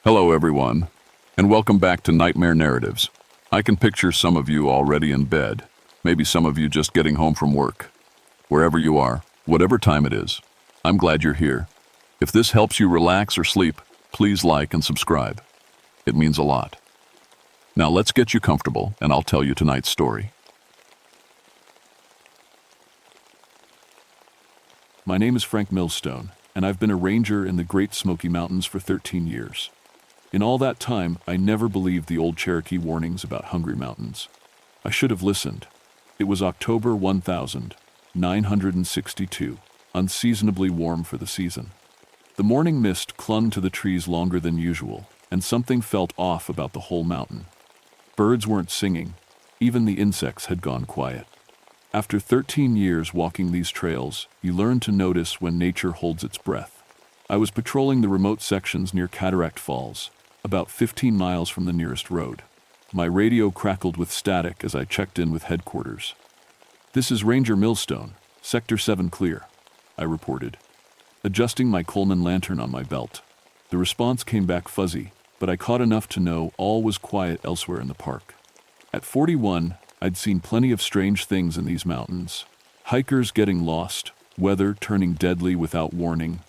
Hello, everyone, and welcome back to Nightmare Narratives. I can picture some of you already in bed, maybe some of you just getting home from work. Wherever you are, whatever time it is, I'm glad you're here. If this helps you relax or sleep, please like and subscribe. It means a lot. Now let's get you comfortable, and I'll tell you tonight's story. My name is Frank Millstone, and I've been a ranger in the Great Smoky Mountains for 13 years. In all that time, I never believed the old Cherokee warnings about hungry mountains. I should have listened. It was October 1962, unseasonably warm for the season. The morning mist clung to the trees longer than usual, and something felt off about the whole mountain. Birds weren't singing. Even the insects had gone quiet. After 13 years walking these trails, you learn to notice when nature holds its breath. I was patrolling the remote sections near Cataract Falls, about 15 miles from the nearest road. My radio crackled with static as I checked in with headquarters. "This is Ranger Millstone, Sector 7 clear," I reported, adjusting my Coleman lantern on my belt. The response came back fuzzy, but I caught enough to know all was quiet elsewhere in the park. At 41, I'd seen plenty of strange things in these mountains. Hikers getting lost, weather turning deadly without warning,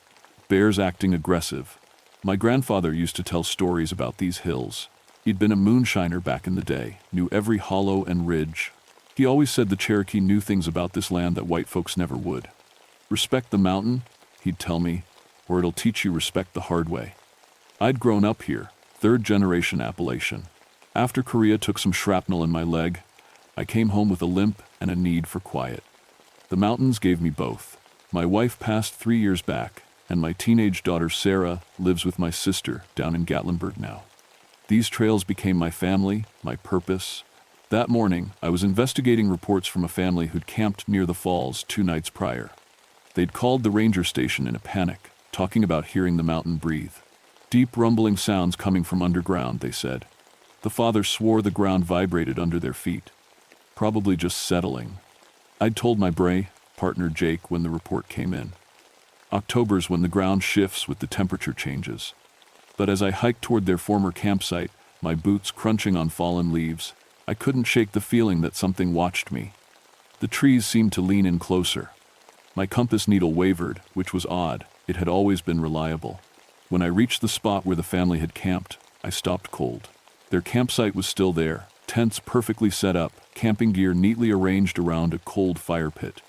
bears acting aggressive. My grandfather used to tell stories about these hills. He'd been a moonshiner back in the day, knew every hollow and ridge. He always said the Cherokee knew things about this land that white folks never would. "Respect the mountain," he'd tell me, "or it'll teach you respect the hard way." I'd grown up here, third-generation Appalachian. After Korea took some shrapnel in my leg, I came home with a limp and a need for quiet. The mountains gave me both. My wife passed 3 years back, and my teenage daughter Sarah lives with my sister down in Gatlinburg now. These trails became my family, my purpose. That morning, I was investigating reports from a family who'd camped near the falls 2 nights prior. They'd called the ranger station in a panic, talking about hearing the mountain breathe. Deep rumbling sounds coming from underground, they said. The father swore the ground vibrated under their feet. Probably just settling. I'd told my partner Jake when the report came in. October's when the ground shifts with the temperature changes. But as I hiked toward their former campsite, my boots crunching on fallen leaves, I couldn't shake the feeling that something watched me. The trees seemed to lean in closer. My compass needle wavered, which was odd. It had always been reliable. When I reached the spot where the family had camped, I stopped cold. Their campsite was still there, tents perfectly set up, camping gear neatly arranged around a cold fire pit.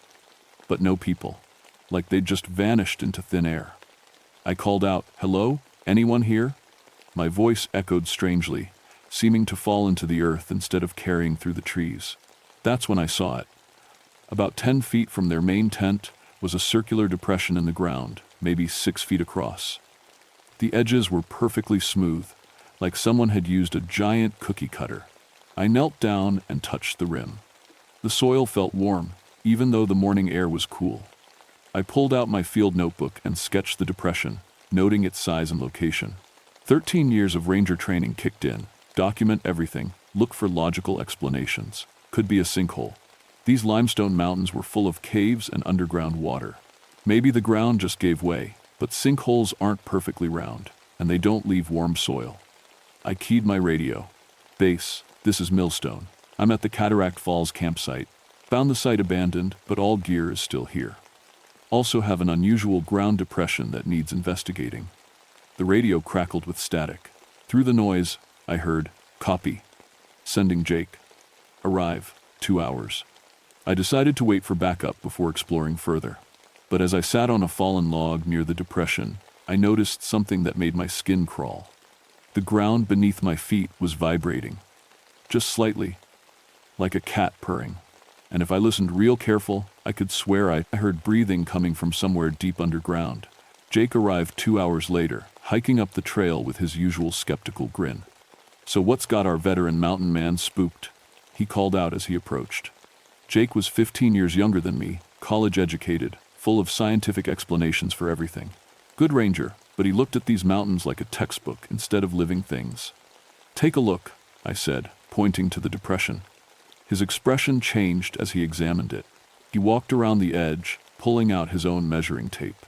But no people. Like they'd just vanished into thin air. I called out, "Hello? Anyone here?" My voice echoed strangely, seeming to fall into the earth instead of carrying through the trees. That's when I saw it. About 10 feet from their main tent was a circular depression in the ground, maybe 6 feet across. The edges were perfectly smooth, like someone had used a giant cookie cutter. I knelt down and touched the rim. The soil felt warm, even though the morning air was cool. I pulled out my field notebook and sketched the depression, noting its size and location. 13 years of ranger training kicked in. Document everything, look for logical explanations. Could be a sinkhole. These limestone mountains were full of caves and underground water. Maybe the ground just gave way, but sinkholes aren't perfectly round, and they don't leave warm soil. I keyed my radio. "Base, this is Millstone. I'm at the Cataract Falls campsite. Found the site abandoned, but all gear is still here. Also have an unusual ground depression that needs investigating." The radio crackled with static. Through the noise, I heard, "Copy. Sending Jake. Arrive, 2 hours." I decided to wait for backup before exploring further. But as I sat on a fallen log near the depression, I noticed something that made my skin crawl. The ground beneath my feet was vibrating. Just slightly, like a cat purring. And if I listened real careful, I could swear I heard breathing coming from somewhere deep underground. Jake arrived 2 hours later, hiking up the trail with his usual skeptical grin. "So what's got our veteran mountain man spooked?" he called out as he approached. Jake was 15 years younger than me, college-educated, full of scientific explanations for everything. Good ranger, but he looked at these mountains like a textbook instead of living things. "Take a look," I said, pointing to the depression. His expression changed as he examined it. He walked around the edge, pulling out his own measuring tape.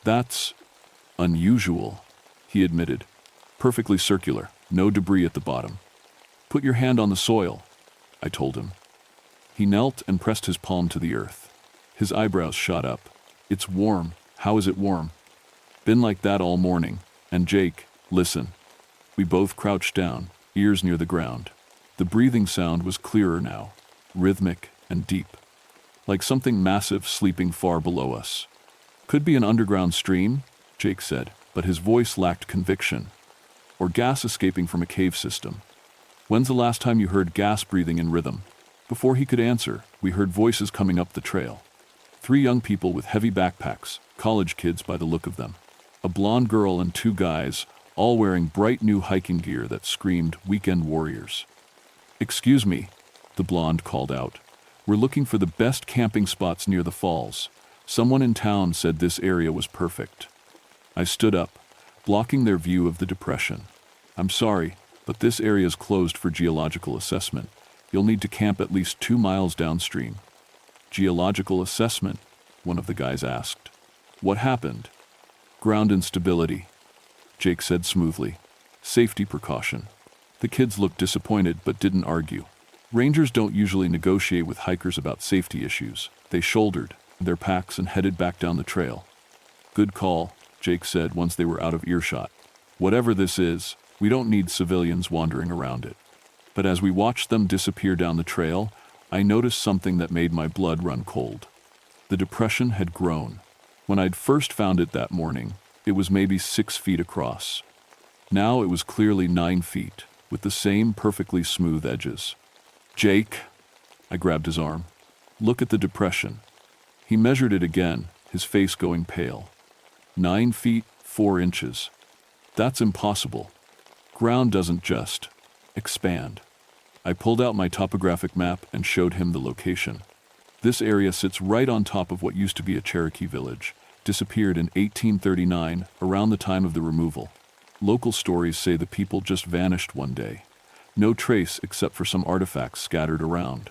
"That's unusual," he admitted. Perfectly circular, no debris at the bottom. Put your hand on the soil, I told him. He knelt and pressed his palm to the earth. His eyebrows shot up. It's warm. How is it warm? Been like that all morning. And Jake, listen. We both crouched down, ears near the ground. The breathing sound was clearer now, rhythmic and deep, like something massive sleeping far below us. Could be an underground stream, Jake said, but his voice lacked conviction. Or gas escaping from a cave system. When's the last time you heard gas breathing in rhythm? Before he could answer, we heard voices coming up the trail. 3 young people with heavy backpacks, college kids by the look of them. A blonde girl and 2 guys, all wearing bright new hiking gear that screamed weekend warriors. Excuse me, the blonde called out. We're looking for the best camping spots near the falls. Someone in town said this area was perfect. I stood up, blocking their view of the depression. I'm sorry, but this area is closed for geological assessment. You'll need to camp at least 2 miles downstream. Geological assessment? One of the guys asked. What happened? Ground instability, Jake said smoothly. Safety precaution. The kids looked disappointed but didn't argue. Rangers don't usually negotiate with hikers about safety issues. They shouldered their packs and headed back down the trail. Good call, Jake said once they were out of earshot. Whatever this is, we don't need civilians wandering around it. But as we watched them disappear down the trail, I noticed something that made my blood run cold. The depression had grown. When I'd first found it that morning, it was maybe 6 feet across. Now it was clearly 9 feet, with the same perfectly smooth edges. Jake, I grabbed his arm. Look at the depression. He measured it again, his face going pale. 9 feet, 4 inches. That's impossible. Ground doesn't just expand. I pulled out my topographic map and showed him the location. This area sits right on top of what used to be a Cherokee village, disappeared in 1839, around the time of the removal. Local stories say the people just vanished one day. No trace except for some artifacts scattered around.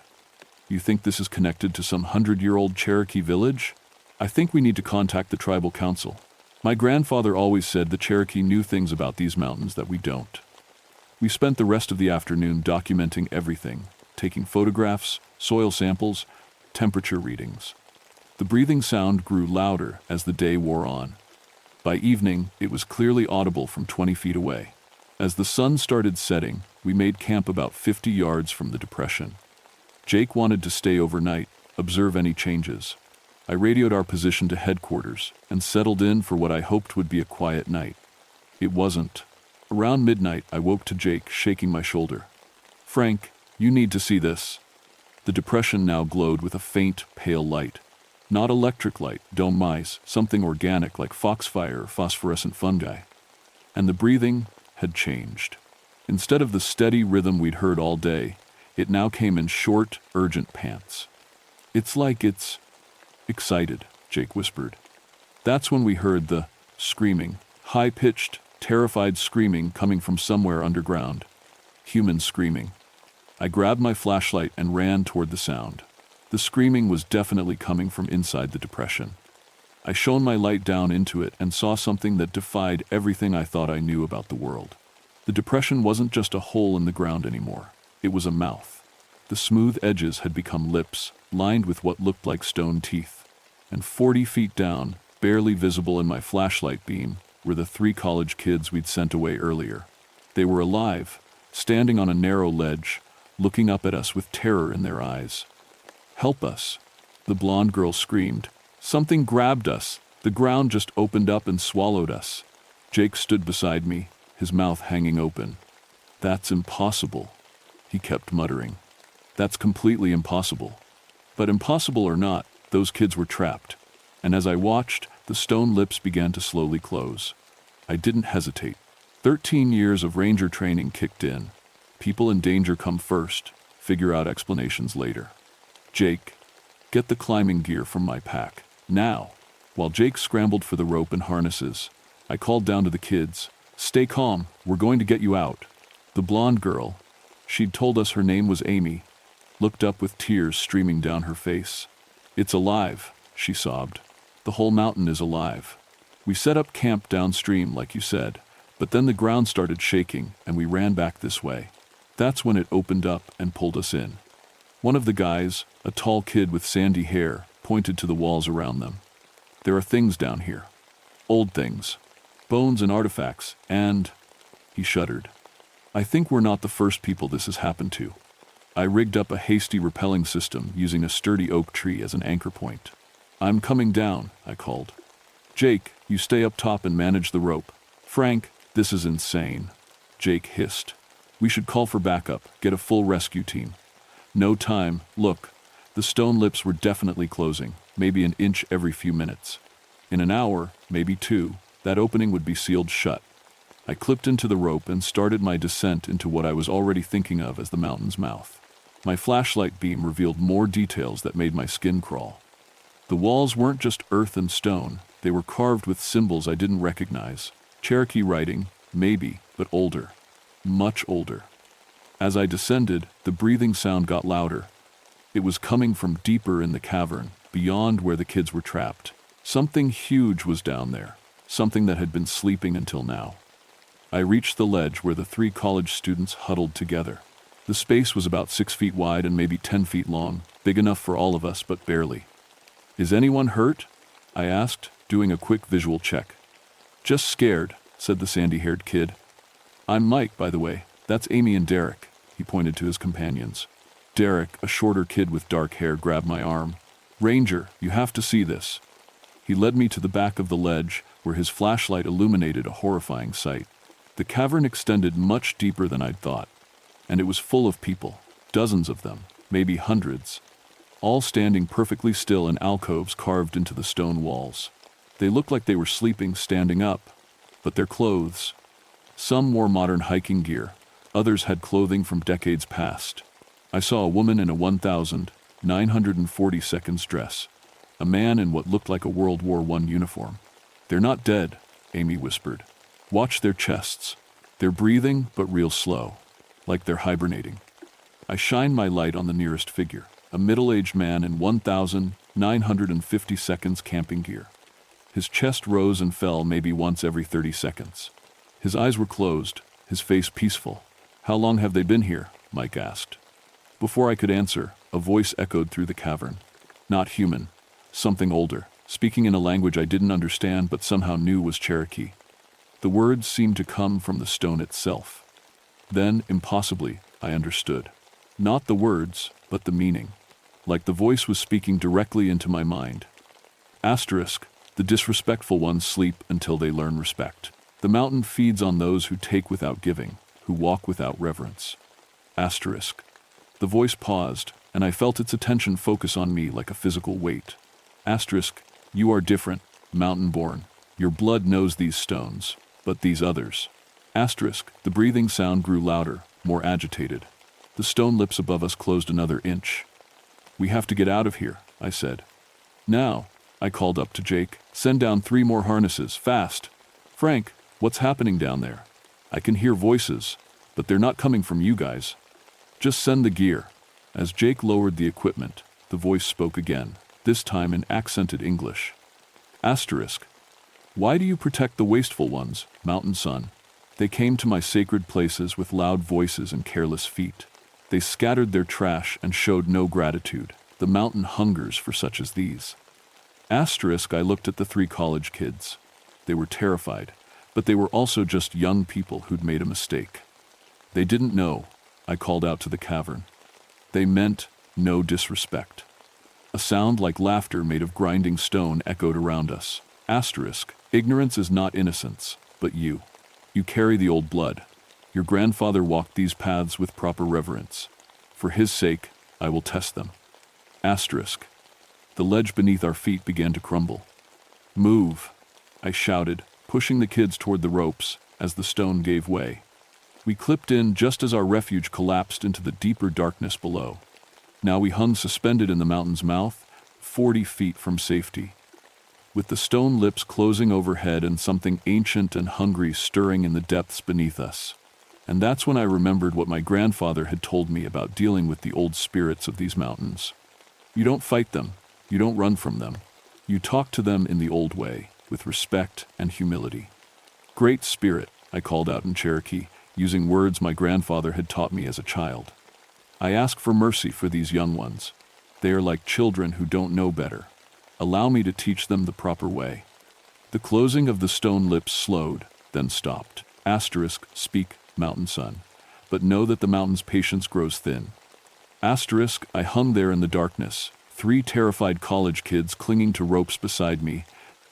You think this is connected to some 100-year-old Cherokee village? I think we need to contact the tribal council. My grandfather always said the Cherokee knew things about these mountains that we don't. We spent the rest of the afternoon documenting everything, taking photographs, soil samples, temperature readings. The breathing sound grew louder as the day wore on. By evening, it was clearly audible from 20 feet away. As the sun started setting, we made camp about 50 yards from the depression. Jake wanted to stay overnight, observe any changes. I radioed our position to headquarters and settled in for what I hoped would be a quiet night. It wasn't. Around midnight, I woke to Jake shaking my shoulder. Frank, you need to see this. The depression now glowed with a faint, pale light. Not electric light, don't mice, something organic like foxfire or phosphorescent fungi. And the breathing had changed. Instead of the steady rhythm we'd heard all day, it now came in short, urgent pants. It's like it's excited, Jake whispered. That's when we heard the screaming, high-pitched, terrified screaming coming from somewhere underground. Human screaming. I grabbed my flashlight and ran toward the sound. The screaming was definitely coming from inside the depression. I shone my light down into it and saw something that defied everything I thought I knew about the world. The depression wasn't just a hole in the ground anymore. It was a mouth. The smooth edges had become lips, lined with what looked like stone teeth. And 40 feet down, barely visible in my flashlight beam, were the 3 college kids we'd sent away earlier. They were alive, standing on a narrow ledge, looking up at us with terror in their eyes. Help us, the blonde girl screamed. Something grabbed us. The ground just opened up and swallowed us. Jake stood beside me, his mouth hanging open. That's impossible, he kept muttering. That's completely impossible. But impossible or not, those kids were trapped. And as I watched, the stone lips began to slowly close. I didn't hesitate. 13 years of ranger training kicked in. People in danger come first, figure out explanations later. Jake, get the climbing gear from my pack, now. While Jake scrambled for the rope and harnesses, I called down to the kids, stay calm, we're going to get you out. The blonde girl, she'd told us her name was Amy, looked up with tears streaming down her face. It's alive, she sobbed. The whole mountain is alive. We set up camp downstream, like you said, But then the ground started shaking, and we ran back this way. That's when it opened up and pulled us in. One of the guys, a tall kid with sandy hair, pointed to the walls around them. There are things down here. Old things. Bones and artifacts, and... He shuddered. I think we're not the first people this has happened to. I rigged up a hasty rappelling system using a sturdy oak tree as an anchor point. I'm coming down, I called. Jake, you stay up top and manage the rope. Frank, this is insane. Jake hissed. We should call for backup, get a full rescue team. No time, look. The stone lips were definitely closing, maybe an inch every few minutes. In an hour, maybe 2, that opening would be sealed shut. I clipped into the rope and started my descent into what I was already thinking of as the mountain's mouth. My flashlight beam revealed more details that made my skin crawl. The walls weren't just earth and stone, they were carved with symbols I didn't recognize. Cherokee writing, maybe, but older. Much older. As I descended, the breathing sound got louder. It was coming from deeper in the cavern, beyond where the kids were trapped. Something huge was down there, something that had been sleeping until now. I reached the ledge where the 3 college students huddled together. The space was about 6 feet wide and maybe 10 feet long, big enough for all of us, but barely. Is anyone hurt? I asked, doing a quick visual check. Just scared, said the sandy-haired kid. I'm Mike, by the way. That's Amy and Derek, he pointed to his companions. Derek, a shorter kid with dark hair, grabbed my arm. Ranger, you have to see this. He led me to the back of the ledge, where his flashlight illuminated a horrifying sight. The cavern extended much deeper than I'd thought, and it was full of people, dozens of them, maybe hundreds, all standing perfectly still in alcoves carved into the stone walls. They looked like they were sleeping standing up, but their clothes. Some wore modern hiking gear, others had clothing from decades past. I saw a woman in a 1940 dress, a man in what looked like a World War I uniform. They're not dead, Amy whispered. Watch their chests. They're breathing, but real slow, like they're hibernating. I shined my light on the nearest figure, a middle-aged man in 1950 camping gear. His chest rose and fell maybe once every 30 seconds. His eyes were closed, his face peaceful. How long have they been here? Mike asked. Before I could answer, a voice echoed through the cavern. Not human. Something older, speaking in a language I didn't understand but somehow knew was Cherokee. The words seemed to come from the stone itself. Then, impossibly, I understood. Not the words, but the meaning. Like the voice was speaking directly into my mind. Asterisk, the disrespectful ones sleep until they learn respect. The mountain feeds on those who take without giving, who walk without reverence. Asterisk. The voice paused, and I felt its attention focus on me like a physical weight. Asterisk, you are different, mountain-born. Your blood knows these stones, but these others. Asterisk, the breathing sound grew louder, more agitated. The stone lips above us closed another inch. We have to get out of here, I said. Now, I called up to Jake. Send down 3 more harnesses, fast. Frank, what's happening down there? I can hear voices, but they're not coming from you guys. Just send the gear. As Jake lowered the equipment, the voice spoke again, this time in accented English. Asterisk. Why do you protect the wasteful ones, mountain son? They came to my sacred places with loud voices and careless feet. They scattered their trash and showed no gratitude. The mountain hungers for such as these. Asterisk, I looked at the 3 college kids. They were terrified, but they were also just young people who'd made a mistake. They didn't know, I called out to the cavern. They meant no disrespect. A sound like laughter made of grinding stone echoed around us. Asterisk, ignorance is not innocence, but you. You carry the old blood. Your grandfather walked these paths with proper reverence. For his sake, I will test them. Asterisk. The ledge beneath our feet began to crumble. Move, I shouted, pushing the kids toward the ropes as the stone gave way. We clipped in just as our refuge collapsed into the deeper darkness below. Now we hung suspended in the mountain's mouth, 40 feet from safety. With the stone lips closing overhead and something ancient and hungry stirring in the depths beneath us. And that's when I remembered what my grandfather had told me about dealing with the old spirits of these mountains. You don't fight them, you don't run from them. You talk to them in the old way, with respect and humility. Great Spirit, I called out in Cherokee, using words my grandfather had taught me as a child. I ask for mercy for these young ones. They are like children who don't know better. Allow me to teach them the proper way. The closing of the stone lips slowed, then stopped. Asterisk, speak, mountain son. But know that the mountain's patience grows thin. Asterisk, I hung there in the darkness, 3 terrified college kids clinging to ropes beside me,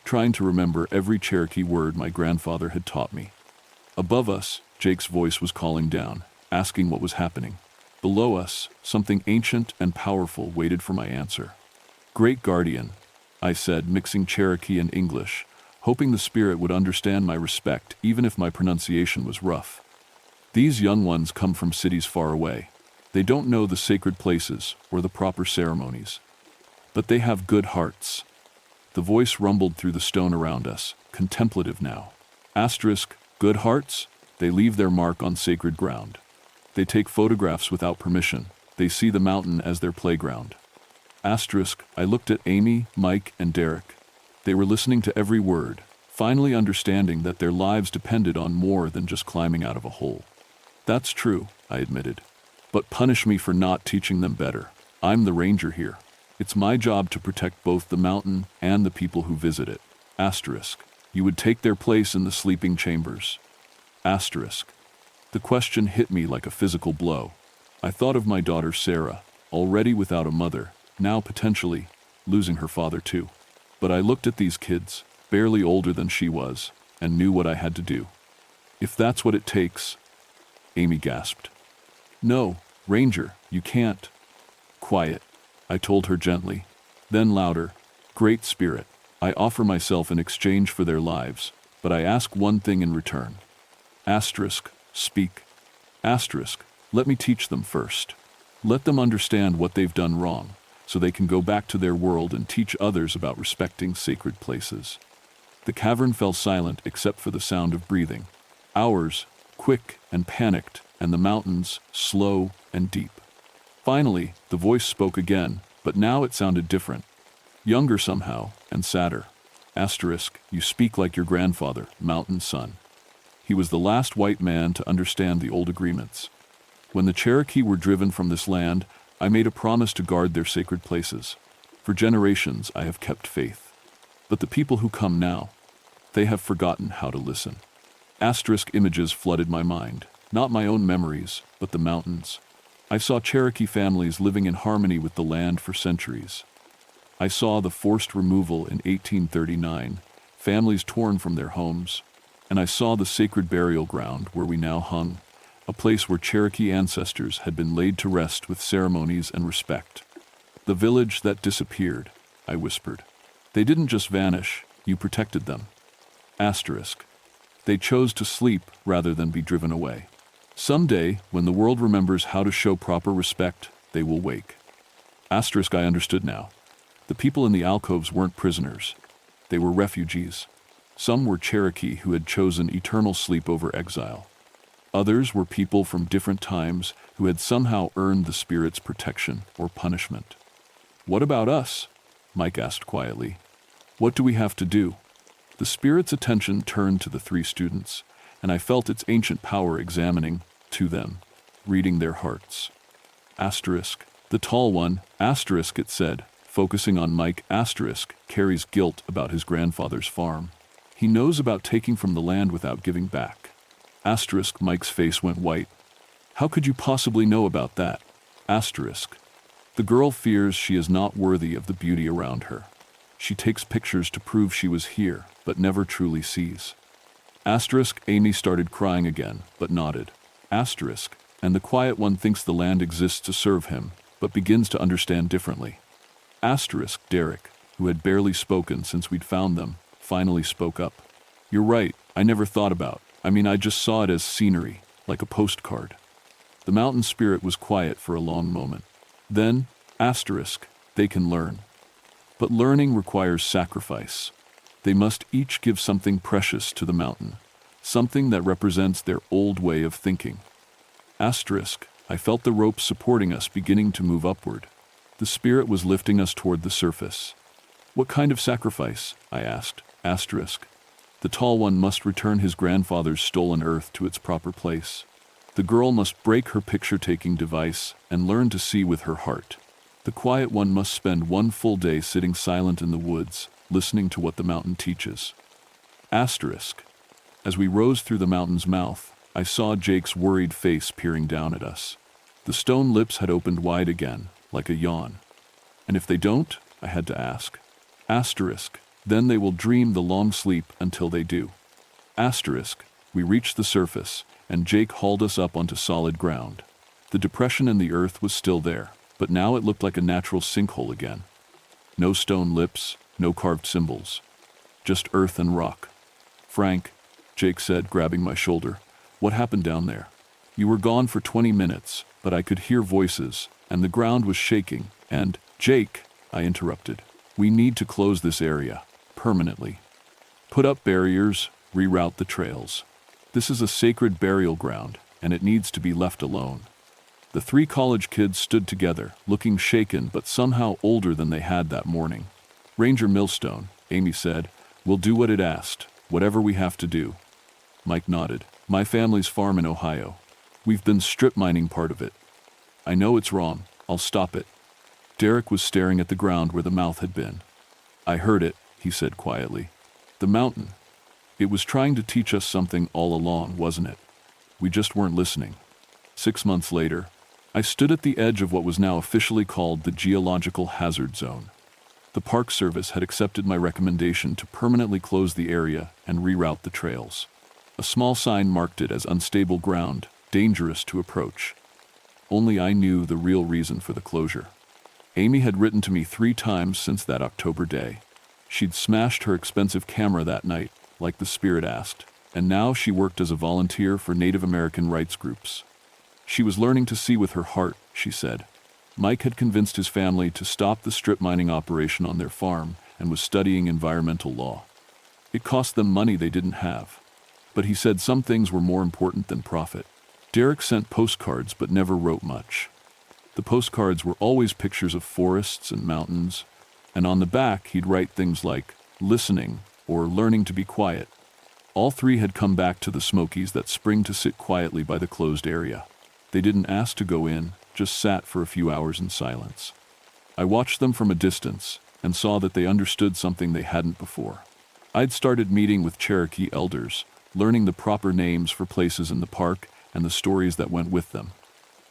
trying to remember every Cherokee word my grandfather had taught me. Above us, Jake's voice was calling down, asking what was happening. Below us, something ancient and powerful waited for my answer. Great Guardian, I said, mixing Cherokee and English, hoping the spirit would understand my respect even if my pronunciation was rough. These young ones come from cities far away. They don't know the sacred places or the proper ceremonies. But they have good hearts. The voice rumbled through the stone around us, contemplative now. Asterisk, good hearts? They leave their mark on sacred ground. They take photographs without permission. They see the mountain as their playground. Asterisk, I looked at Amy, Mike, and Derek. They were listening to every word, finally understanding that their lives depended on more than just climbing out of a hole. That's true, I admitted. But punish me for not teaching them better. I'm the ranger here. It's my job to protect both the mountain and the people who visit it. Asterisk, you would take their place in the sleeping chambers. Asterisk. The question hit me like a physical blow. I thought of my daughter Sarah, already without a mother, now potentially losing her father too. But I looked at these kids, barely older than she was, and knew what I had to do. If that's what it takes, Amy gasped. No, Ranger, you can't. Quiet, I told her gently. Then louder, Great Spirit, I offer myself in exchange for their lives, but I ask one thing in return. Asterisk, speak. Asterisk, let me teach them first. Let them understand what they've done wrong, so they can go back to their world and teach others about respecting sacred places. The cavern fell silent except for the sound of breathing. Ours, quick and panicked, and the mountains, slow and deep. Finally, the voice spoke again, but now it sounded different. Younger somehow, and sadder. Asterisk, you speak like your grandfather, mountain son. He was the last white man to understand the old agreements. When the Cherokee were driven from this land, I made a promise to guard their sacred places. For generations I have kept faith. But the people who come now, they have forgotten how to listen. Asterisk images flooded my mind, not my own memories, but the mountains. I saw Cherokee families living in harmony with the land for centuries. I saw the forced removal in 1839, families torn from their homes, and I saw the sacred burial ground where we now hung, a place where Cherokee ancestors had been laid to rest with ceremonies and respect. The village that disappeared, I whispered. They didn't just vanish, you protected them. Asterisk. They chose to sleep rather than be driven away. Someday, when the world remembers how to show proper respect, they will wake. Asterisk, I understood now. The people in the alcoves weren't prisoners. They were refugees. Some were Cherokee who had chosen eternal sleep over exile. Others were people from different times who had somehow earned the spirit's protection or punishment. What about us? Mike asked quietly. What do we have to do? The spirit's attention turned to the 3 students, and I felt its ancient power examining to them, reading their hearts. Asterisk. The tall one, asterisk, it said, focusing on Mike, asterisk, carries guilt about his grandfather's farm. He knows about taking from the land without giving back. Asterisk, Mike's face went white. How could you possibly know about that? Asterisk. The girl fears she is not worthy of the beauty around her. She takes pictures to prove she was here, but never truly sees. Asterisk, Amy started crying again, but nodded. Asterisk, and the quiet one thinks the land exists to serve him, but begins to understand differently. Asterisk, Derek, who had barely spoken since we'd found them, finally spoke up. You're right, I never thought about. I just saw it as scenery, like a postcard. The mountain spirit was quiet for a long moment. Then, asterisk, they can learn. But learning requires sacrifice. They must each give something precious to the mountain, something that represents their old way of thinking. Asterisk, I felt the rope supporting us beginning to move upward. The spirit was lifting us toward the surface. What kind of sacrifice? I asked. Asterisk. The tall one must return his grandfather's stolen earth to its proper place. The girl must break her picture-taking device and learn to see with her heart. The quiet one must spend one full day sitting silent in the woods, listening to what the mountain teaches. Asterisk. As we rose through the mountain's mouth, I saw Jake's worried face peering down at us. The stone lips had opened wide again, like a yawn. And if they don't, I had to ask. Asterisk. Then they will dream the long sleep until they do. Asterisk. We reached the surface, and Jake hauled us up onto solid ground. The depression in the earth was still there, but now it looked like a natural sinkhole again. No stone lips, no carved symbols. Just earth and rock. Frank, Jake said, grabbing my shoulder, what happened down there? You were gone for 20 minutes, but I could hear voices, and the ground was shaking, and, Jake, I interrupted, we need to close this area, permanently. Put up barriers, reroute the trails. This is a sacred burial ground, and it needs to be left alone. The 3 college kids stood together, looking shaken but somehow older than they had that morning. Ranger Millstone, Amy said, we'll do what it asked, whatever we have to do. Mike nodded. My family's farm in Ohio. We've been strip mining part of it. I know it's wrong. I'll stop it. Derek was staring at the ground where the mouth had been. I heard it, he said quietly. The mountain. It was trying to teach us something all along, wasn't it? We just weren't listening. 6 months later, I stood at the edge of what was now officially called the Geological Hazard Zone. The Park Service had accepted my recommendation to permanently close the area and reroute the trails. A small sign marked it as unstable ground, dangerous to approach. Only I knew the real reason for the closure. Amy had written to me 3 times since that October day. She'd smashed her expensive camera that night, like the spirit asked, and now she worked as a volunteer for Native American rights groups. She was learning to see with her heart, she said. Mike had convinced his family to stop the strip mining operation on their farm and was studying environmental law. It cost them money they didn't have. But he said some things were more important than profit. Derek sent postcards but never wrote much. The postcards were always pictures of forests and mountains, and on the back he'd write things like, listening, or learning to be quiet. All 3 had come back to the Smokies that spring to sit quietly by the closed area. They didn't ask to go in, just sat for a few hours in silence. I watched them from a distance and saw that they understood something they hadn't before. I'd started meeting with Cherokee elders, learning the proper names for places in the park and the stories that went with them.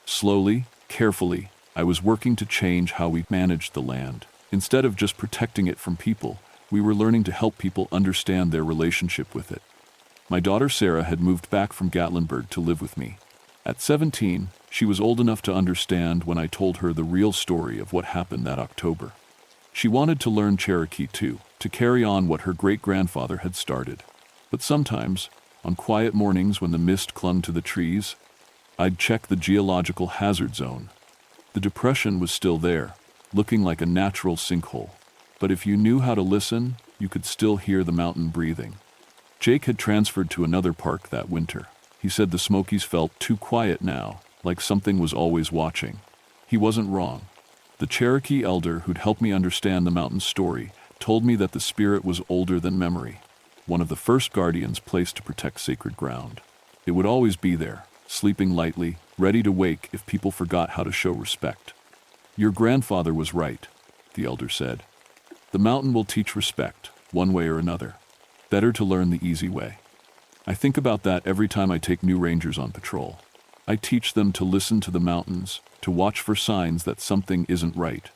Slowly, carefully, I was working to change how we managed the land. Instead of just protecting it from people, we were learning to help people understand their relationship with it. My daughter Sarah had moved back from Gatlinburg to live with me. At 17, she was old enough to understand when I told her the real story of what happened that October. She wanted to learn Cherokee too, to carry on what her great-grandfather had started. But sometimes, on quiet mornings when the mist clung to the trees, I'd check the geological hazard zone. The depression was still there, looking like a natural sinkhole. But if you knew how to listen, you could still hear the mountain breathing. Jake had transferred to another park that winter. He said the Smokies felt too quiet now, like something was always watching. He wasn't wrong. The Cherokee elder who'd helped me understand the mountain's story told me that the spirit was older than memory, one of the first guardians placed to protect sacred ground. It would always be there, sleeping lightly, ready to wake if people forgot how to show respect. Your grandfather was right, the elder said. The mountain will teach respect, one way or another. Better to learn the easy way. I think about that every time I take new rangers on patrol. I teach them to listen to the mountains, to watch for signs that something isn't right.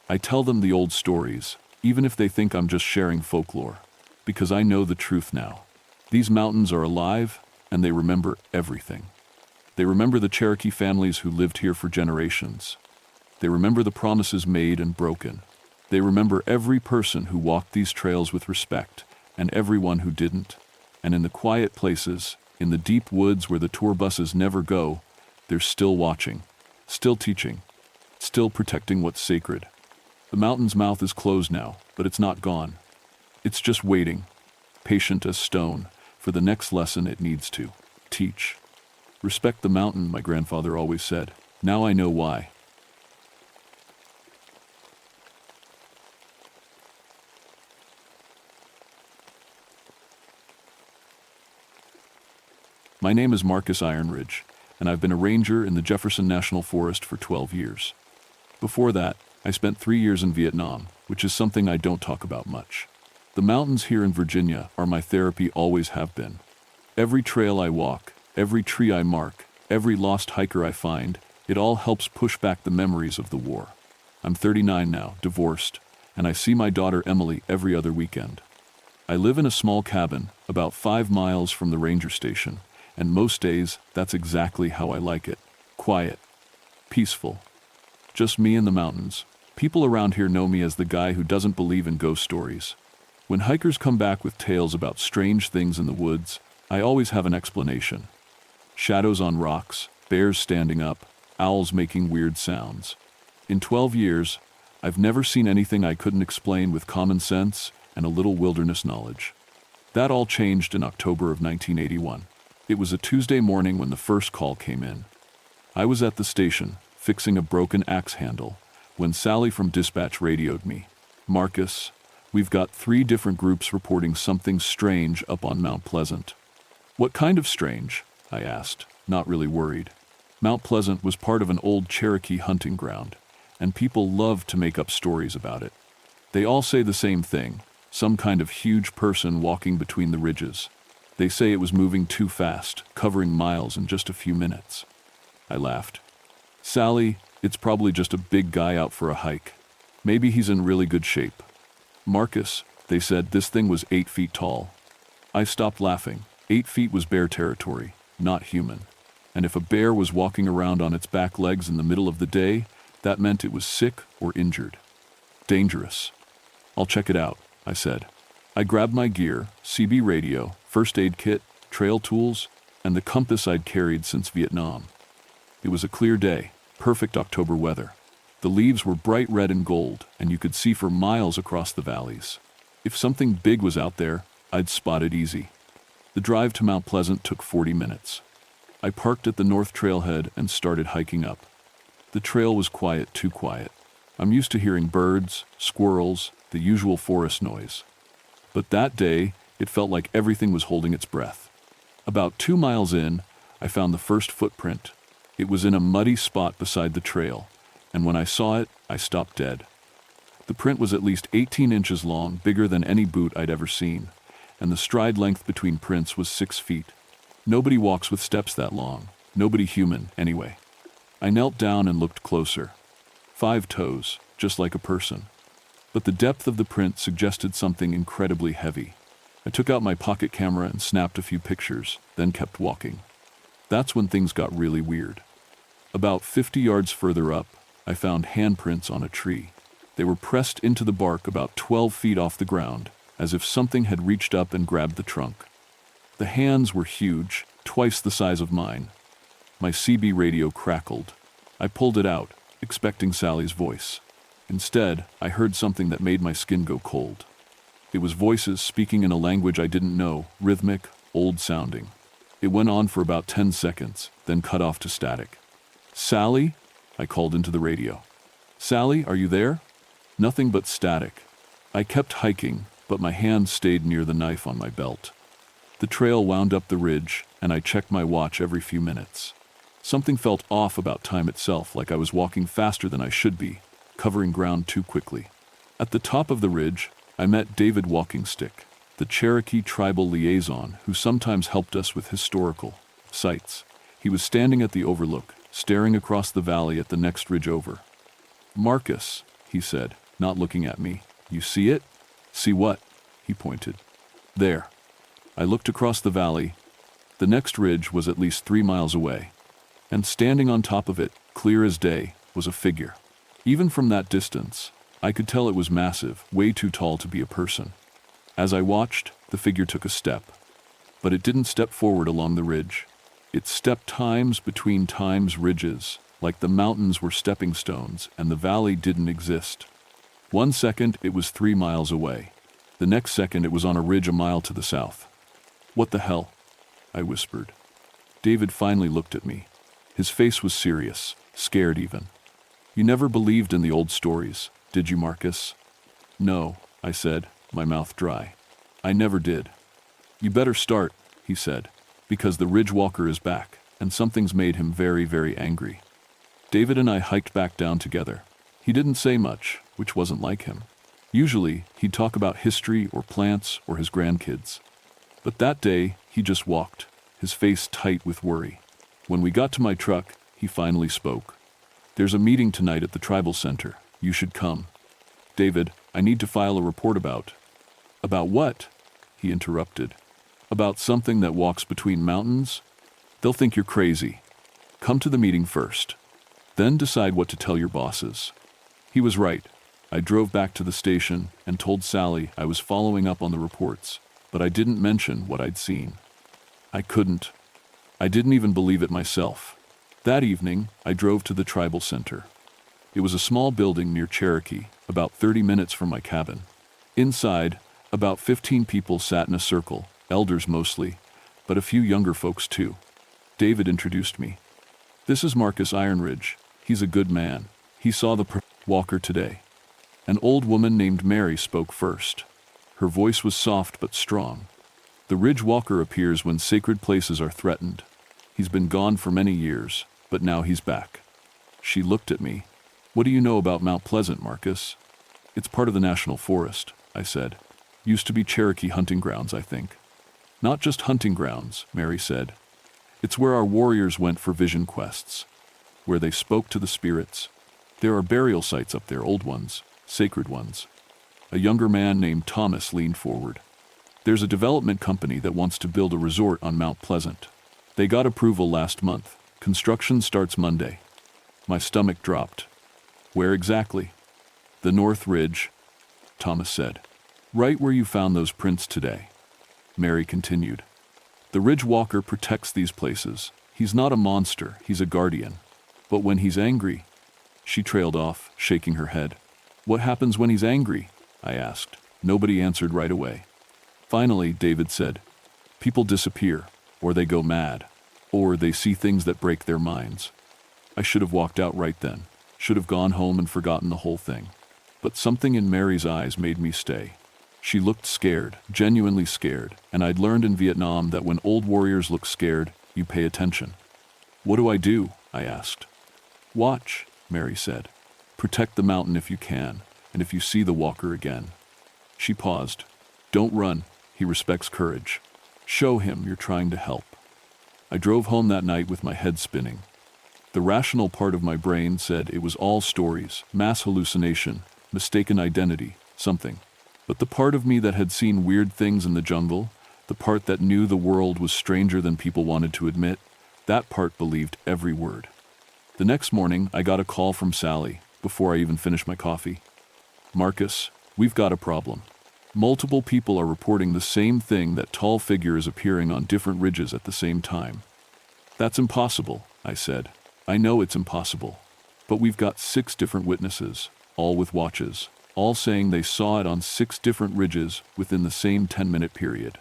I tell them the old stories, even if they think I'm just sharing folklore, because I know the truth now. These mountains are alive, and they remember everything. They remember the Cherokee families who lived here for generations. They remember the promises made and broken. They remember every person who walked these trails with respect, and everyone who didn't. And in the quiet places, in the deep woods where the tour buses never go, they're still watching, still teaching, still protecting what's sacred. The mountain's mouth is closed now, but it's not gone. It's just waiting, patient as stone, for the next lesson it needs to teach. Respect the mountain, my grandfather always said. Now I know why. My name is Marcus Ironridge, and I've been a ranger in the Jefferson National Forest for 12 years. Before that, I spent 3 years in Vietnam, which is something I don't talk about much. The mountains here in Virginia are my therapy, always have been. Every trail I walk, every tree I mark, every lost hiker I find, it all helps push back the memories of the war. I'm 39 now, divorced, and I see my daughter Emily every other weekend. I live in a small cabin, about 5 miles from the ranger station, and most days, that's exactly how I like it. Quiet. Peaceful. Just me and the mountains. People around here know me as the guy who doesn't believe in ghost stories. When hikers come back with tales about strange things in the woods, I always have an explanation. Shadows on rocks, bears standing up, owls making weird sounds. In 12 years, I've never seen anything I couldn't explain with common sense and a little wilderness knowledge. That all changed in October of 1981. It was a Tuesday morning when the first call came in. I was at the station, fixing a broken axe handle, when Sally from dispatch radioed me. Marcus, we've got 3 different groups reporting something strange up on Mount Pleasant. What kind of strange? I asked, not really worried. Mount Pleasant was part of an old Cherokee hunting ground, and people loved to make up stories about it. They all say the same thing, some kind of huge person walking between the ridges. They say it was moving too fast, covering miles in just a few minutes. I laughed. Sally, it's probably just a big guy out for a hike. Maybe he's in really good shape. Marcus, they said this thing was 8 feet tall. I stopped laughing. 8 feet was bear territory, not human. And if a bear was walking around on its back legs in the middle of the day, that meant it was sick or injured. Dangerous. I'll check it out, I said. I grabbed my gear, CB radio, first aid kit, trail tools, and the compass I'd carried since Vietnam. It was a clear day, perfect October weather. The leaves were bright red and gold, and you could see for miles across the valleys. If something big was out there, I'd spot it easy. The drive to Mount Pleasant took 40 minutes. I parked at the north trailhead and started hiking up. The trail was quiet, too quiet. I'm used to hearing birds, squirrels, the usual forest noise. But that day, it felt like everything was holding its breath. About 2 miles in, I found the first footprint. It was in a muddy spot beside the trail, and when I saw it, I stopped dead. The print was at least 18 inches long, bigger than any boot I'd ever seen, and the stride length between prints was 6 feet. Nobody walks with steps that long. Nobody human, anyway. I knelt down and looked closer. 5 toes, just like a person. But the depth of the print suggested something incredibly heavy. I took out my pocket camera and snapped a few pictures, then kept walking. That's when things got really weird. About 50 yards further up, I found handprints on a tree. They were pressed into the bark about 12 feet off the ground, as if something had reached up and grabbed the trunk. The hands were huge, twice the size of mine. My CB radio crackled. I pulled it out, expecting Sally's voice. Instead, I heard something that made my skin go cold. It was voices speaking in a language I didn't know, rhythmic, old-sounding. It went on for about 10 seconds, then cut off to static. "Sally?" I called into the radio. "Sally, are you there?" Nothing but static. I kept hiking, but my hand stayed near the knife on my belt. The trail wound up the ridge, and I checked my watch every few minutes. Something felt off about time itself, like I was walking faster than I should be, covering ground too quickly. At the top of the ridge, I met David Walkingstick, the Cherokee tribal liaison who sometimes helped us with historical sites. He was standing at the overlook, staring across the valley at the next ridge over. "Marcus," he said, not looking at me, "you see it?" "See what?" He pointed. "There." I looked across the valley. The next ridge was at least 3 miles away, and standing on top of it, clear as day, was a figure. Even from that distance, I could tell it was massive, way too tall to be a person. As I watched, the figure took a step. But it didn't step forward along the ridge. It stepped times between times ridges, like the mountains were stepping stones and the valley didn't exist. 1 second, it was 3 miles away. The next second, it was on a ridge a mile to the south. "What the hell?" I whispered. David finally looked at me. His face was serious, scared even. "You never believed in the old stories, did you, Marcus?" "No," I said, my mouth dry. "I never did." "You better start," he said. Because the Ridge Walker is back, and something's made him very, very angry. David and I hiked back down together. He didn't say much, which wasn't like him. Usually, he'd talk about history or plants or his grandkids. But that day, he just walked, his face tight with worry. When we got to my truck, he finally spoke. "There's a meeting tonight at the tribal center. You should come." "David, I need to file a report about." "About what?" he interrupted. "About something that walks between mountains? They'll think you're crazy. Come to the meeting first. Then decide what to tell your bosses." He was right. I drove back to the station and told Sally I was following up on the reports, but I didn't mention what I'd seen. I couldn't. I didn't even believe it myself. That evening, I drove to the tribal center. It was a small building near Cherokee, about 30 minutes from my cabin. Inside, about 15 people sat in a circle, elders mostly, but a few younger folks too. David introduced me. "This is Marcus Ironridge. He's a good man. He saw the walker today." An old woman named Mary spoke first. Her voice was soft but strong. "The Ridge Walker appears when sacred places are threatened. He's been gone for many years, but now he's back." She looked at me. "What do you know about Mount Pleasant, Marcus?" "It's part of the National Forest," I said. "Used to be Cherokee hunting grounds, I think." "Not just hunting grounds," Mary said. "It's where our warriors went for vision quests, where they spoke to the spirits. There are burial sites up there, old ones, sacred ones." A younger man named Thomas leaned forward. "There's a development company that wants to build a resort on Mount Pleasant. They got approval last month. Construction starts Monday." My stomach dropped. "Where exactly?" "The North Ridge," Thomas said. "Right where you found those prints today." Mary continued. "The Ridge Walker protects these places. He's not a monster, he's a guardian. But when he's angry—" She trailed off, shaking her head. "What happens when he's angry?" I asked. Nobody answered right away. Finally, David said, "People disappear, or they go mad, or they see things that break their minds." I should have walked out right then, should have gone home and forgotten the whole thing. But something in Mary's eyes made me stay. She looked scared, genuinely scared, and I'd learned in Vietnam that when old warriors look scared, you pay attention. "What do I do?" I asked. "Watch," Mary said. "Protect the mountain if you can, and if you see the walker again." She paused. "Don't run. He respects courage. Show him you're trying to help." I drove home that night with my head spinning. The rational part of my brain said it was all stories, mass hallucination, mistaken identity, something. But the part of me that had seen weird things in the jungle, the part that knew the world was stranger than people wanted to admit, that part believed every word. The next morning, I got a call from Sally, before I even finished my coffee. "Marcus, we've got a problem. Multiple people are reporting the same thing, that tall figure is appearing on different ridges at the same time." "That's impossible," I said. "I know it's impossible. But we've got 6 different witnesses, all with watches, all saying they saw it on 6 different ridges within the same 10-minute period."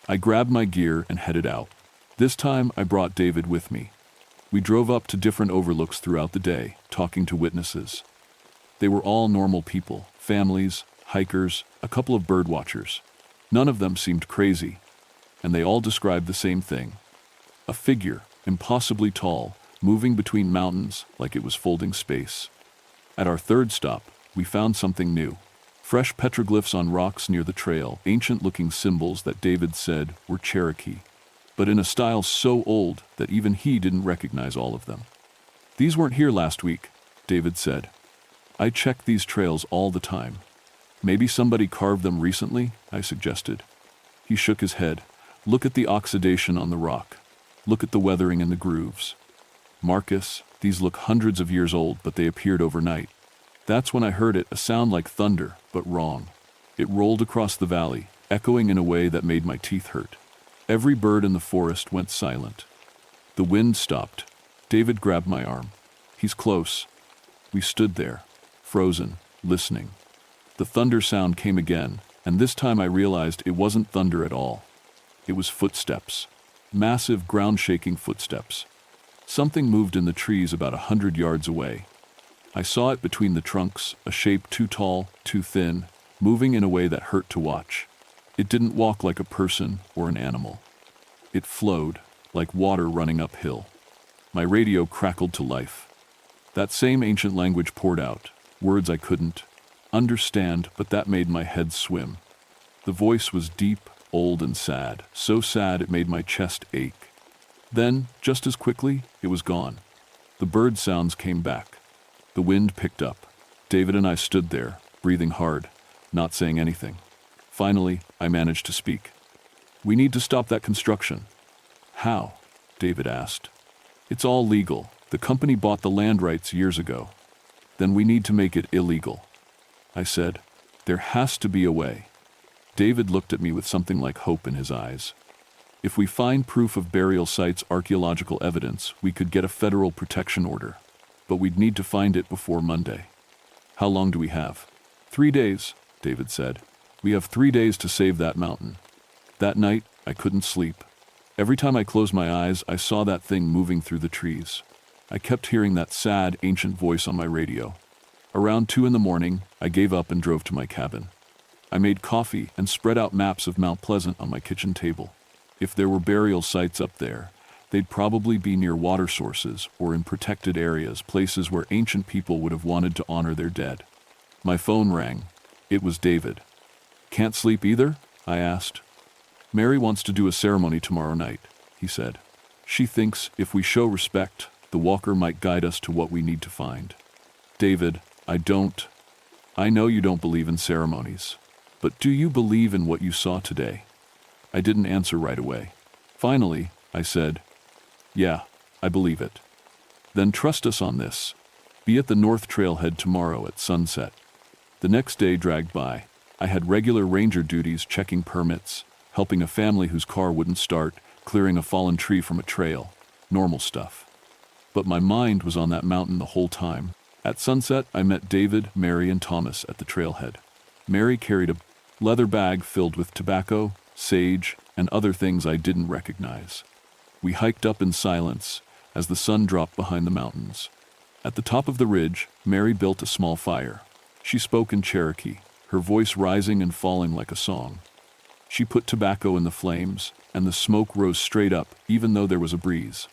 I grabbed my gear and headed out. This time I brought David with me. We drove up to different overlooks throughout the day, talking to witnesses. They were all normal people, families, hikers, a couple of bird watchers. None of them seemed crazy, and they all described the same thing. A figure, impossibly tall, moving between mountains like it was folding space. At our third stop, we found something new. Fresh petroglyphs on rocks near the trail, ancient-looking symbols that David said were Cherokee, but in a style so old that even he didn't recognize all of them. "These weren't here last week," David said. "I check these trails all the time." "Maybe somebody carved them recently," I suggested. He shook his head. "Look at the oxidation on the rock. Look at the weathering in the grooves. Marcus, these look hundreds of years old, but they appeared overnight." That's when I heard it, a sound like thunder, but wrong. It rolled across the valley, echoing in a way that made my teeth hurt. Every bird in the forest went silent. The wind stopped. David grabbed my arm. "He's close." We stood there, frozen, listening. The thunder sound came again, and this time I realized it wasn't thunder at all. It was footsteps. Massive, ground-shaking footsteps. Something moved in the trees about 100 yards away. I saw it between the trunks, a shape too tall, too thin, moving in a way that hurt to watch. It didn't walk like a person or an animal. It flowed. like water running uphill. My radio crackled to life. That same ancient language poured out, words I couldn't understand, but that made my head swim. The voice was deep, old, and sad, so sad it made my chest ache. Then, just as quickly, it was gone. The bird sounds came back. The wind picked up. David and I stood there, breathing hard, not saying anything. Finally, I managed to speak. "We need to stop that construction." "How?" David asked. "It's all legal. The company bought the land rights years ago." "Then we need to make it illegal," I said. "There has to be a way." David looked at me with something like hope in his eyes. "If we find proof of burial sites' archaeological evidence, we could get a federal protection order. But we'd need to find it before Monday." "How long do we have?" 3 days, David said. "We have 3 days to save that mountain." That night, I couldn't sleep. Every time I closed my eyes, I saw that thing moving through the trees. I kept hearing that sad, ancient voice on my radio. Around 2 in the morning, I gave up and drove to my cabin. I made coffee and spread out maps of Mount Pleasant on my kitchen table. If there were burial sites up there, they'd probably be near water sources or in protected areas, places where ancient people would have wanted to honor their dead. My phone rang. It was David. "Can't sleep either?" I asked. "Mary wants to do a ceremony tomorrow night," he said. "She thinks if we show respect, the walker might guide us to what we need to find." "David, I know you don't believe in ceremonies, but do you believe in what you saw today?" I didn't answer right away. Finally, I said, "Yeah, I believe it." "Then trust us on this. Be at the North Trailhead tomorrow at sunset." The next day dragged by. I had regular ranger duties, checking permits, helping a family whose car wouldn't start, clearing a fallen tree from a trail. Normal stuff. But my mind was on that mountain the whole time. At sunset, I met David, Mary, and Thomas at the trailhead. Mary carried a leather bag filled with tobacco, sage, and other things I didn't recognize. We hiked up in silence as the sun dropped behind the mountains. At the top of the ridge, Mary built a small fire. She spoke in Cherokee, her voice rising and falling like a song. She put tobacco in the flames, and the smoke rose straight up, even though there was a breeze.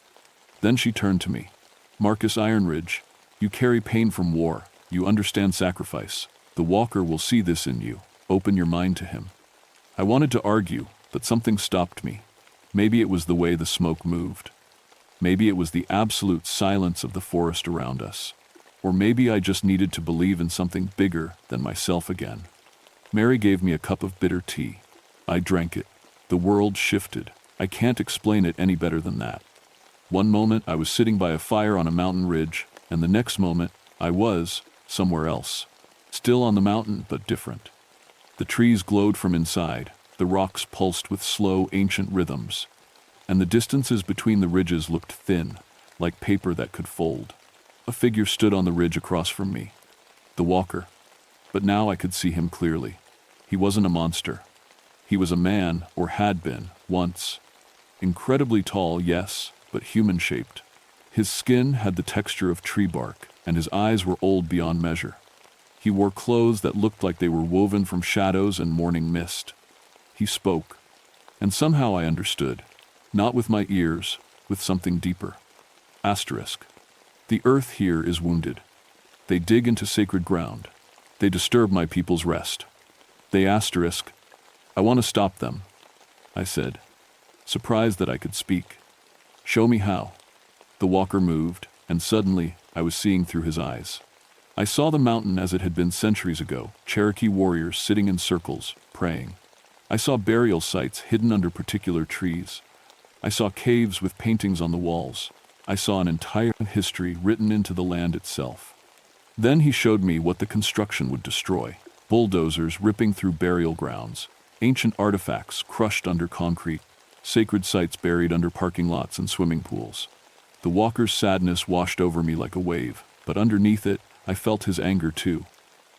Then she turned to me. "Marcus Ironridge, you carry pain from war. You understand sacrifice. The walker will see this in you. Open your mind to him." I wanted to argue, but something stopped me. Maybe it was the way the smoke moved. Maybe it was the absolute silence of the forest around us. Or maybe I just needed to believe in something bigger than myself again. Mary gave me a cup of bitter tea. I drank it. The world shifted. I can't explain it any better than that. One moment I was sitting by a fire on a mountain ridge, and the next moment I was somewhere else. Still on the mountain, but different. The trees glowed from inside. The rocks pulsed with slow, ancient rhythms. And the distances between the ridges looked thin, like paper that could fold. A figure stood on the ridge across from me. The walker. But now I could see him clearly. He wasn't a monster. He was a man, or had been, once. Incredibly tall, yes, but human-shaped. His skin had the texture of tree bark, and his eyes were old beyond measure. He wore clothes that looked like they were woven from shadows and morning mist. He spoke, and somehow I understood, not with my ears, with something deeper. Asterisk. The earth here is wounded. They dig into sacred ground. They disturb my people's rest. They asterisk. I want to stop them, I said, surprised that I could speak. Show me how. The walker moved, and suddenly I was seeing through his eyes. I saw the mountain as it had been centuries ago, Cherokee warriors sitting in circles, praying. I saw burial sites hidden under particular trees. I saw caves with paintings on the walls. I saw an entire history written into the land itself. Then he showed me what the construction would destroy. Bulldozers ripping through burial grounds, ancient artifacts crushed under concrete, sacred sites buried under parking lots and swimming pools. The walker's sadness washed over me like a wave, but underneath it, I felt his anger too.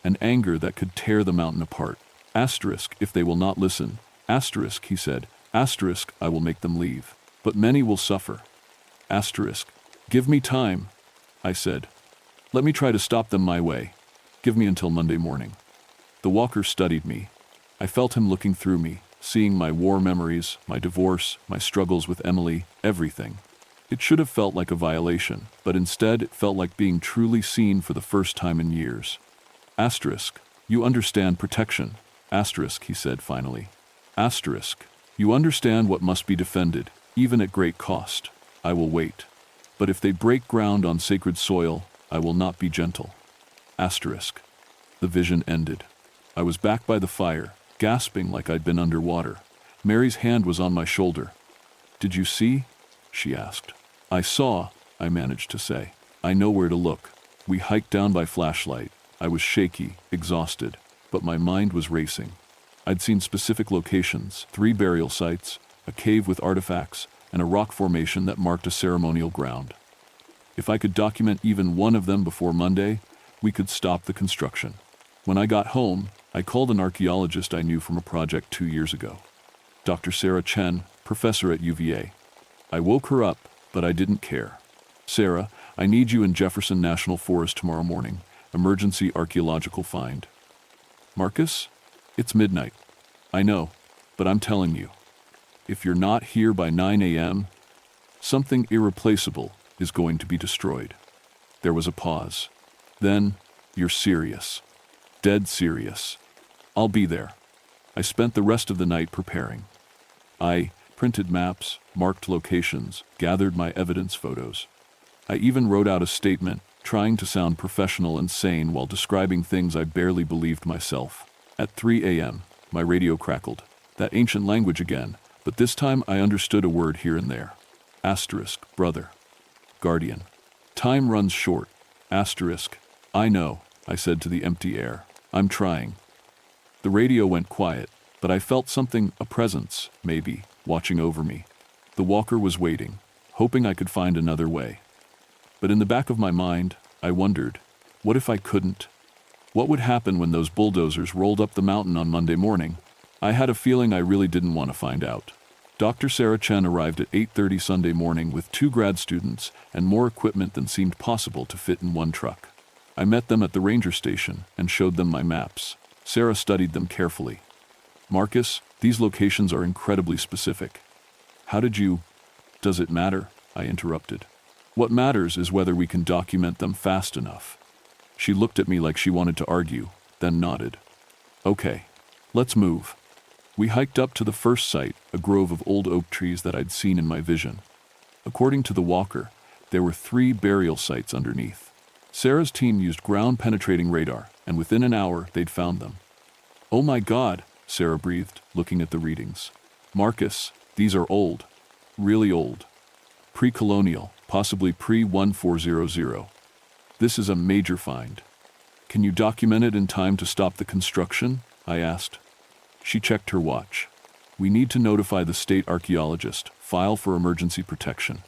An anger that could tear the mountain apart. Asterisk, if they will not listen. Asterisk, he said. Asterisk, I will make them leave. But many will suffer. Asterisk. Give me time, I said. Let me try to stop them my way. Give me until Monday morning. The walker studied me. I felt him looking through me, seeing my war memories, my divorce, my struggles with Emily, everything. It should have felt like a violation, but instead it felt like being truly seen for the first time in years. Asterisk, you understand protection. Asterisk, he said finally. Asterisk, you understand what must be defended, even at great cost. I will wait. But if they break ground on sacred soil, I will not be gentle. Asterisk. The vision ended. I was back by the fire, gasping like I'd been underwater. Mary's hand was on my shoulder. Did you see? She asked. I saw, I managed to say. I know where to look. We hiked down by flashlight. I was shaky, exhausted, but my mind was racing. I'd seen specific locations, 3 burial sites, a cave with artifacts, and a rock formation that marked a ceremonial ground. If I could document even one of them before Monday, we could stop the construction. When I got home, I called an archaeologist I knew from a project 2 years ago. Dr. Sarah Chen, professor at UVA. I woke her up, but I didn't care. Sarah, I need you in Jefferson National Forest tomorrow morning. Emergency archaeological find. Marcus? It's midnight. I know, but I'm telling you. If you're not here by 9 a.m., something irreplaceable is going to be destroyed. There was a pause. Then, you're serious. Dead serious. I'll be there. I spent the rest of the night preparing. I printed maps, marked locations, gathered my evidence photos. I even wrote out a statement, trying to sound professional and sane while describing things I barely believed myself. At 3 a.m., my radio crackled. That ancient language again, but this time I understood a word here and there. Asterisk, brother. Guardian. Time runs short. Asterisk. I know, I said to the empty air. I'm trying. The radio went quiet, but I felt something, a presence, maybe, watching over me. The walker was waiting, hoping I could find another way. But in the back of my mind, I wondered, what if I couldn't? What would happen when those bulldozers rolled up the mountain on Monday morning? I had a feeling I really didn't want to find out. Dr. Sarah Chen arrived at 8:30 Sunday morning with 2 grad students and more equipment than seemed possible to fit in one truck. I met them at the ranger station and showed them my maps. Sarah studied them carefully. Marcus, these locations are incredibly specific. How did you... Does it matter? I interrupted. What matters is whether we can document them fast enough. She looked at me like she wanted to argue, then nodded. Okay, let's move. We hiked up to the first site, a grove of old oak trees that I'd seen in my vision. According to the walker, there were 3 burial sites underneath. Sarah's team used ground-penetrating radar, and within an hour, they'd found them. Oh my God, Sarah breathed, looking at the readings. Marcus, these are old. Really old. Pre-colonial, possibly pre-1400. This is a major find. Can you document it in time to stop the construction? I asked. She checked her watch. We need to notify the state archaeologist, file for emergency protection.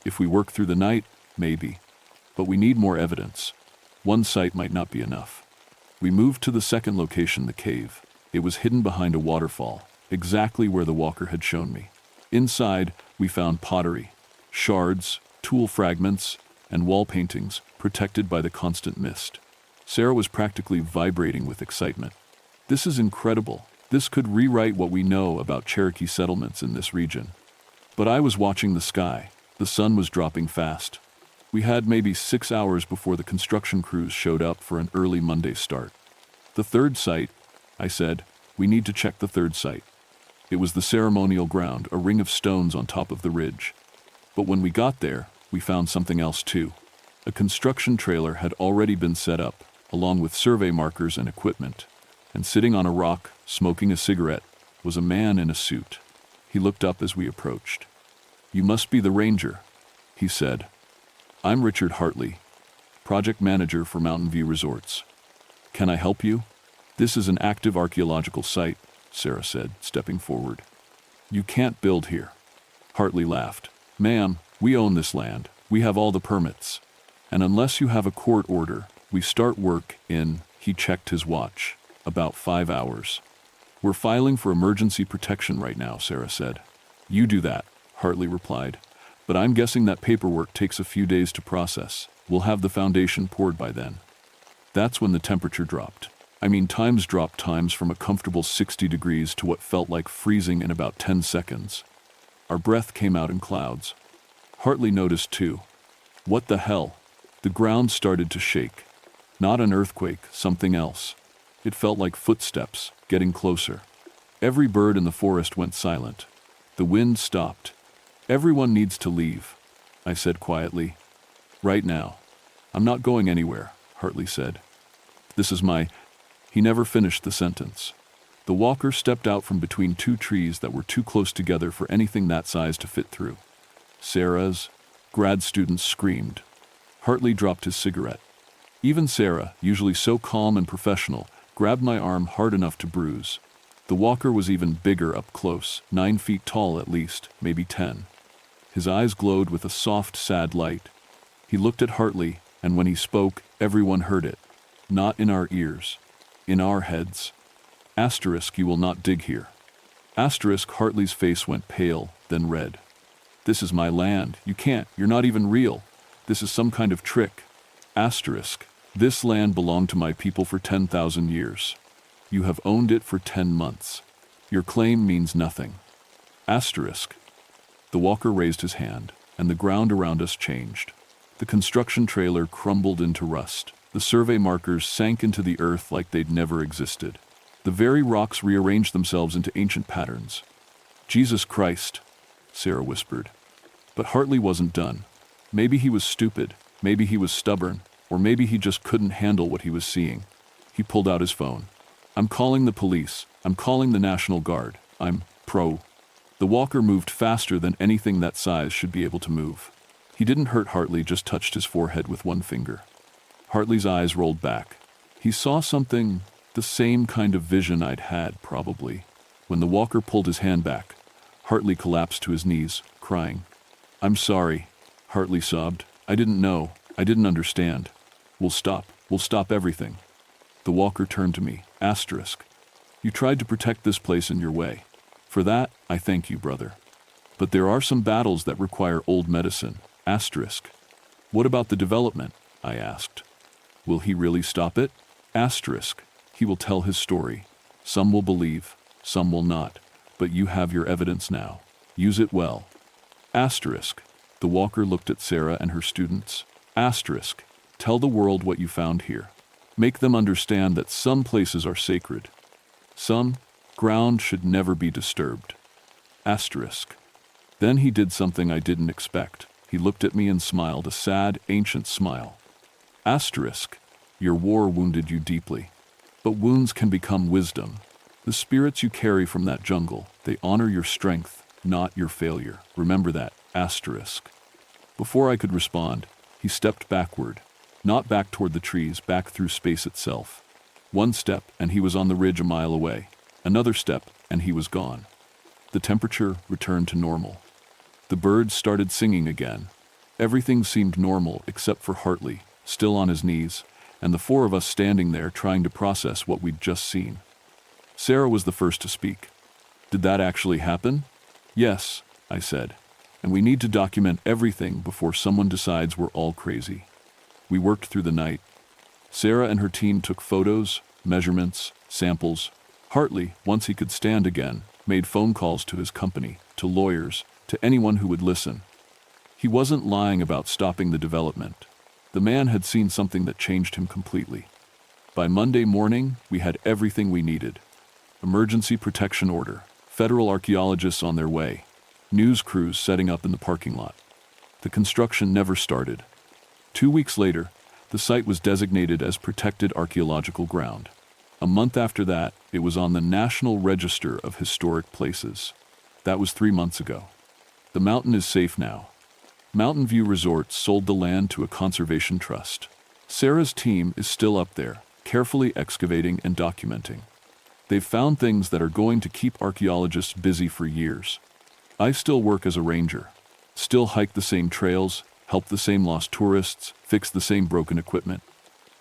If we work through the night, maybe. But we need more evidence. One site might not be enough. We moved to the second location, the cave. It was hidden behind a waterfall, exactly where the walker had shown me. Inside, we found pottery, shards, tool fragments, and wall paintings protected by the constant mist. Sarah was practically vibrating with excitement. This is incredible. This could rewrite what we know about Cherokee settlements in this region. But I was watching the sky. The sun was dropping fast. We had maybe 6 hours before the construction crews showed up for an early Monday start. The third site, I said, we need to check the third site. It was the ceremonial ground, a ring of stones on top of the ridge. But when we got there, we found something else too. A construction trailer had already been set up, along with survey markers and equipment. And sitting on a rock, smoking a cigarette, was a man in a suit. He looked up as we approached. You must be the ranger, he said. I'm Richard Hartley, project manager for Mountain View Resorts. Can I help you? This is an active archaeological site, Sarah said, stepping forward. You can't build here. Hartley laughed. Ma'am, we own this land. We have all the permits. And unless you have a court order, we start work in, he checked his watch, about 5 hours. We're filing for emergency protection right now, Sarah said. You do that, Hartley replied. But I'm guessing that paperwork takes a few days to process. We'll have the foundation poured by then. That's when the temperature dropped. I mean, times dropped times from a comfortable 60 degrees to what felt like freezing in about 10 seconds. Our breath came out in clouds. Hartley noticed too. What the hell? The ground started to shake. Not an earthquake, something else. It felt like footsteps, getting closer. Every bird in the forest went silent. The wind stopped. Everyone needs to leave, I said quietly. Right now. I'm not going anywhere, Hartley said. This is my... He never finished the sentence. The walker stepped out from between two trees that were too close together for anything that size to fit through. Sarah's grad students screamed. Hartley dropped his cigarette. Even Sarah, usually so calm and professional, grabbed my arm hard enough to bruise. The walker was even bigger up close, 9 feet tall at least, maybe 10. His eyes glowed with a soft, sad light. He looked at Hartley, and when he spoke, everyone heard it. Not in our ears. In our heads. Asterisk, you will not dig here. Asterisk, Hartley's face went pale, then red. This is my land. You can't. You're not even real. This is some kind of trick. Asterisk, this land belonged to my people for 10,000 years. You have owned it for 10 months. Your claim means nothing. Asterisk. The walker raised his hand, and the ground around us changed. The construction trailer crumbled into rust. The survey markers sank into the earth like they'd never existed. The very rocks rearranged themselves into ancient patterns. Jesus Christ, Sarah whispered. But Hartley wasn't done. Maybe he was stupid, maybe he was stubborn, or maybe he just couldn't handle what he was seeing. He pulled out his phone. I'm calling the police. I'm calling the National Guard. I'm pro. The walker moved faster than anything that size should be able to move. He didn't hurt Hartley, just touched his forehead with one finger. Hartley's eyes rolled back. He saw something, the same kind of vision I'd had, probably. When the walker pulled his hand back, Hartley collapsed to his knees, crying. I'm sorry, Hartley sobbed. I didn't know. I didn't understand. We'll stop. We'll stop everything. The walker turned to me. Asterisk. You tried to protect this place in your way. For that, I thank you, brother. But there are some battles that require old medicine. Asterisk. What about the development? I asked. Will he really stop it? Asterisk. He will tell his story. Some will believe, some will not. But you have your evidence now. Use it well. Asterisk. The walker looked at Sarah and her students. Asterisk. Tell the world what you found here. Make them understand that some places are sacred. Some ground should never be disturbed. Asterisk. Then he did something I didn't expect. He looked at me and smiled, a sad, ancient smile. Asterisk. Your war wounded you deeply. But wounds can become wisdom. The spirits you carry from that jungle, they honor your strength, not your failure. Remember that. Asterisk. Before I could respond, he stepped backward. Not back toward the trees, back through space itself. One step, and he was on the ridge a mile away. Another step, and he was gone. The temperature returned to normal. The birds started singing again. Everything seemed normal except for Hartley, still on his knees, and the four of us standing there trying to process what we'd just seen. Sarah was the first to speak. Did that actually happen? Yes, I said. And we need to document everything before someone decides we're all crazy. We worked through the night. Sarah and her team took photos, measurements, samples. Hartley, once he could stand again, made phone calls to his company, to lawyers, to anyone who would listen. He wasn't lying about stopping the development. The man had seen something that changed him completely. By Monday morning, we had everything we needed. Emergency protection order, federal archaeologists on their way, news crews setting up in the parking lot. The construction never started. 2 weeks later, the site was designated as protected archaeological ground. A month after that, it was on the National Register of Historic Places. That was 3 months ago. The mountain is safe now. Mountain View Resorts sold the land to a conservation trust. Sarah's team is still up there, carefully excavating and documenting. They've found things that are going to keep archaeologists busy for years. I still work as a ranger, still hike the same trails, help the same lost tourists, fix the same broken equipment.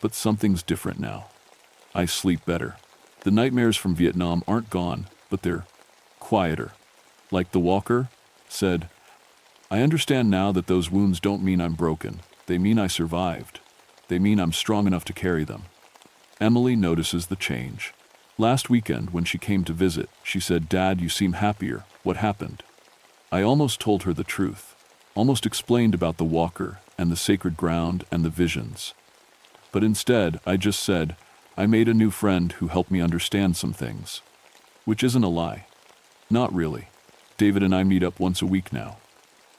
But something's different now. I sleep better. The nightmares from Vietnam aren't gone, but they're quieter. Like the walker said, I understand now that those wounds don't mean I'm broken. They mean I survived. They mean I'm strong enough to carry them. Emily notices the change. Last weekend, when she came to visit, she said, "Dad, you seem happier. What happened?" I almost told her the truth, almost explained about the walker and the sacred ground and the visions. But instead, I just said, "I made a new friend who helped me understand some things." Which isn't a lie. Not really. David and I meet up once a week now.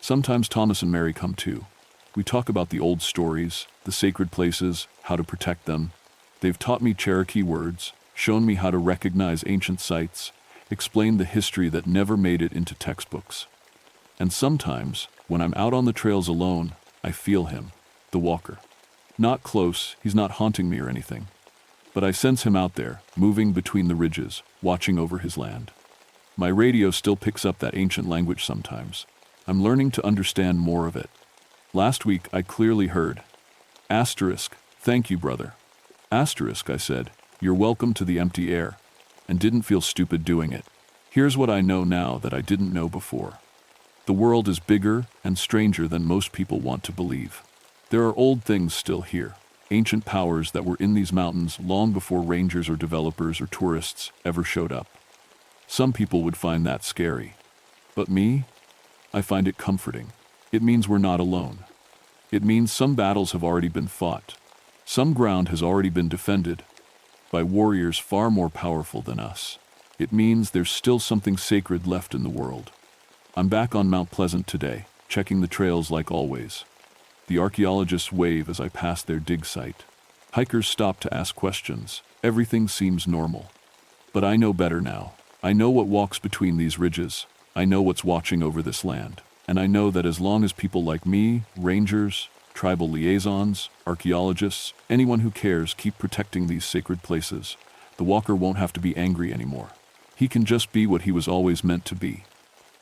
Sometimes Thomas and Mary come too. We talk about the old stories, the sacred places, how to protect them. They've taught me Cherokee words, shown me how to recognize ancient sites, explained the history that never made it into textbooks. And sometimes, when I'm out on the trails alone, I feel him, the walker. Not close, he's not haunting me or anything. But I sense him out there, moving between the ridges, watching over his land. My radio still picks up that ancient language sometimes. I'm learning to understand more of it. Last week, I clearly heard, "Asterisk, thank you, brother." "Asterisk," I said, "you're welcome to the empty air," and didn't feel stupid doing it. Here's what I know now that I didn't know before. The world is bigger and stranger than most people want to believe. There are old things still here, ancient powers that were in these mountains long before rangers or developers or tourists ever showed up. Some people would find that scary. But me? I find it comforting. It means we're not alone. It means some battles have already been fought. Some ground has already been defended by warriors far more powerful than us. It means there's still something sacred left in the world. I'm back on Mount Pleasant today, checking the trails like always. The archaeologists wave as I pass their dig site. Hikers stop to ask questions. Everything seems normal. But I know better now. I know what walks between these ridges. I know what's watching over this land. And I know that as long as people like me, rangers, tribal liaisons, archaeologists, anyone who cares keep protecting these sacred places, the walker won't have to be angry anymore. He can just be what he was always meant to be.